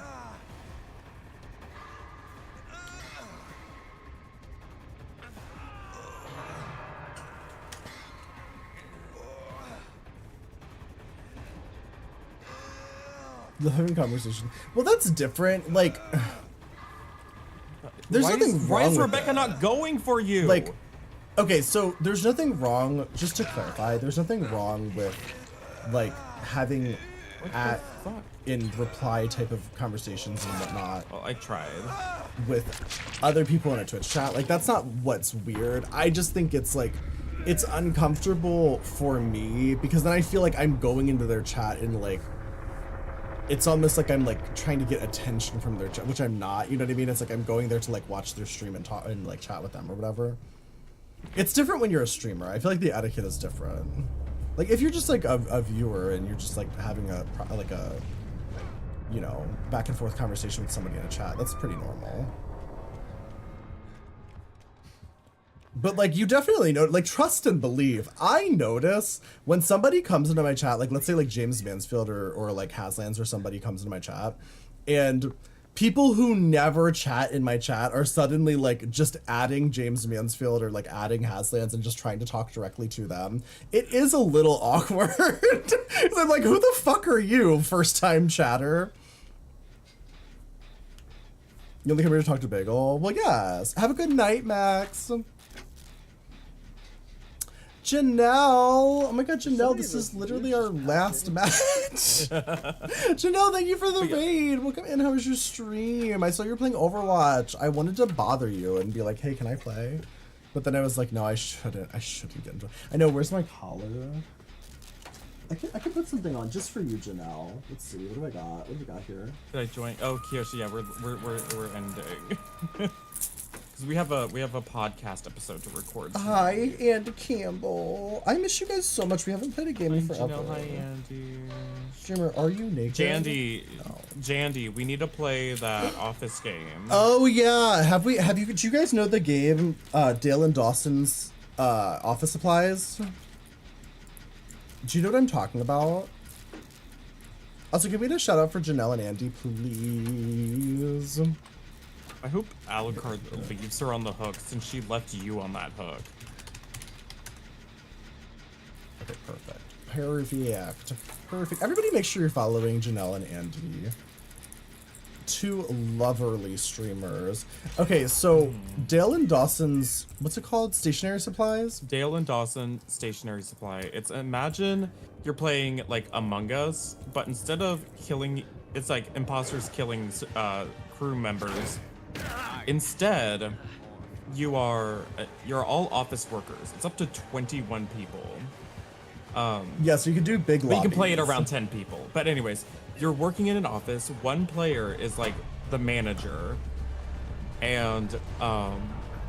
The having conversation. Well, that's different. Like, there's nothing wrong Why is with Rebecca that. not going for you? Like, okay, so there's nothing wrong. Just to clarify, there's nothing wrong with like having at fuck? in reply type of conversations and whatnot Well, I tried. with other people in a Twitch chat. Like, that's not what's weird. I just think it's like, it's uncomfortable for me because then I feel like I'm going into their chat and like, it's almost like I'm like trying to get attention from their chat, which I'm not, you know what I mean? It's like I'm going there to like watch their stream and talk and like chat with them or whatever. It's different when you're a streamer. I feel like the etiquette is different. Like if you're just like a viewer and you're just like having a, you know, back and forth conversation with somebody in a chat, that's pretty normal. But like you definitely know, like trust and believe. I notice when somebody comes into my chat, like let's say like James Mansfield or like Hazlands or somebody comes into my chat, and people who never chat in my chat are suddenly like just adding James Mansfield or like adding Hazlands and just trying to talk directly to them. It is a little awkward. I'm like, who the fuck are you, first time chatter? You only come here to talk to Bagel? Well, yes. Have a good night, Max. Janelle! Oh my god, Janelle, this is literally our last match. Janelle, thank you for the raid. Welcome in. How was your stream? I saw you were playing Overwatch. I wanted to bother you and be like, hey, can I play? But then I was like, no, I shouldn't. I shouldn't get into it. I know, where's my collar? I can put something on just for you, Janelle. Let's see, what do I got? What do we got here? Did I join? Oh, Kiyoshi, yeah, we're ending. Because we have a podcast episode to record. Soon. Hi, Andy Campbell. I miss you guys so much. We haven't played a game in forever. Janelle, hi, Andy. Streamer, are you naked? Jandy, we need to play that Office game. Oh yeah, do you guys know the game Dale and Dawson's Office Supplies? Do you know what I'm talking about? Also, give me a shout out for Janelle and Andy, please. I hope Alucard leaves her on the hook since she left you on that hook. Okay, perfect. Perfect. Perfect. Everybody make sure you're following Janelle and Andy. Two loverly streamers. Okay, so Dale and Dawson's, what's it called? Stationary supplies? Dale and Dawson stationary supply. It's imagine you're playing like Among Us, but instead of killing, it's like imposters killing crew members. Instead, you're all office workers. It's up to 21 people. Yeah, so you can do big But you can play it lobbies. around 10 people. But anyways, you're working in an office. One player is like the manager, and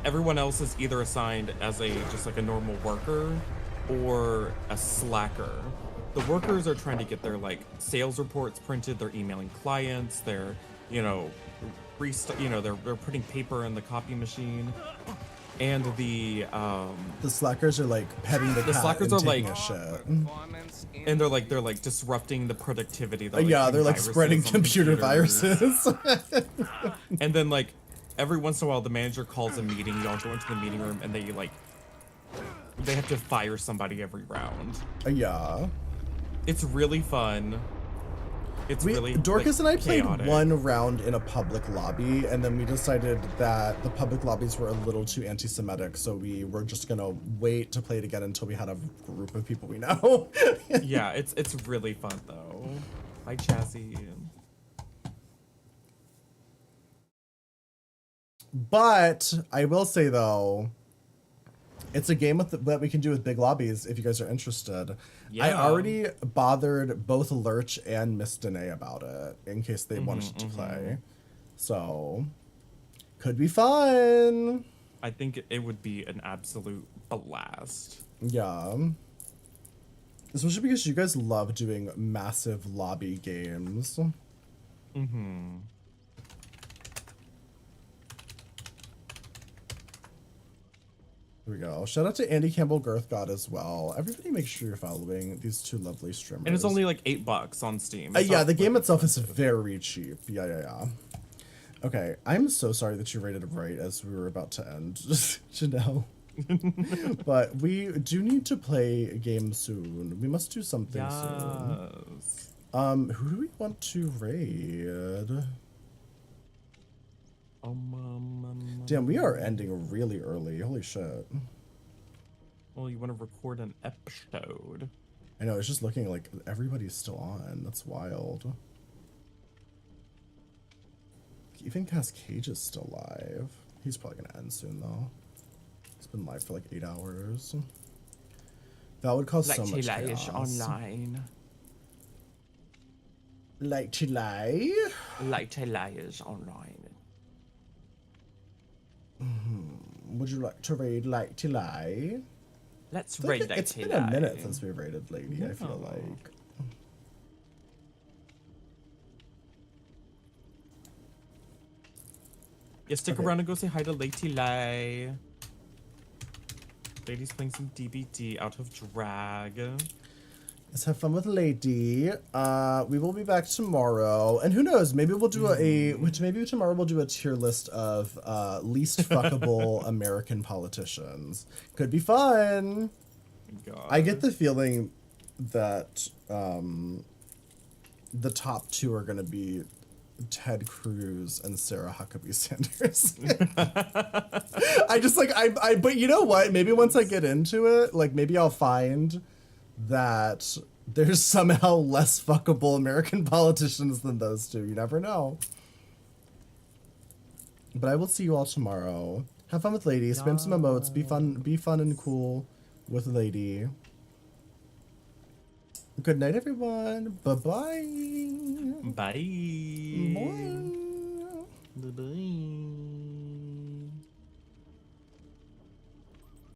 everyone else is either assigned as just like a normal worker or a slacker. The workers are trying to get their like sales reports printed. They're emailing clients. They're they're putting paper in the copy machine. And the slackers are like petting the cat slackers and are taking like- a shit. and they're like disrupting the productivity. They're, Yeah, they're like viruses spreading on the computer computers. viruses. And then like every once in a while the manager calls a meeting, y'all go into the meeting room and they have to fire somebody every round. Yeah. It's really fun. It's really Dorcas and I played chaotic. one round in a public lobby, and then we decided that the public lobbies were a little too anti-Semitic, so we were just gonna wait to play it again until we had a group of people we know. Yeah, it's really fun though. Hi Chassis. But I will say though, it's a game that we can do with big lobbies if you guys are interested. I Yeah. already bothered both Lurch and Miss Danae about it in case they wanted to play. So, could be fun. I think it would be an absolute blast. Yeah. Especially because you guys love doing massive lobby games. Mm-hmm. Here we go. Shout out to Andy Campbell Girth God as well. Everybody make sure you're following these two lovely streamers. And it's only like $8 on Steam. It's yeah, not the game like itself is expensive. very cheap. Yeah. Okay, I'm so sorry that you rated it right as we were about to end, Janelle. But we do need to play a game soon. We must do something soon. Yes. Who do we want to raid? Damn, we are ending really early. Holy shit. Well, you want to record an episode. I know, it's just looking like everybody's still on. That's wild. Even Cascade is still live. He's probably gonna end soon though. He's been live for like 8 hours. That would cause so much chaos. online. Like to lie? Like to liars online. Would you like to raid Like to Lie? Let's I feel like raid like it's been a minute since we raided Lady, I feel Yeah. like. Yeah, stick Okay. around and go say hi to Lady Lai. Lady's playing some DBD out of drag. Let's have fun with Lady. We will be back tomorrow, and who knows? Maybe we'll do maybe tomorrow we'll do a tier list of least fuckable American politicians. Could be fun. God. I get the feeling that the top two are gonna be Ted Cruz and Sarah Huckabee Sanders. But you know what? Maybe once I get into it, like maybe I'll find that there's somehow less fuckable American politicians than those two. You never know. But I will see you all tomorrow. Have fun with Lady. Spam some emotes. Be fun and cool with Lady. Good night, everyone. Bye-bye. Bye. Bye. Bye.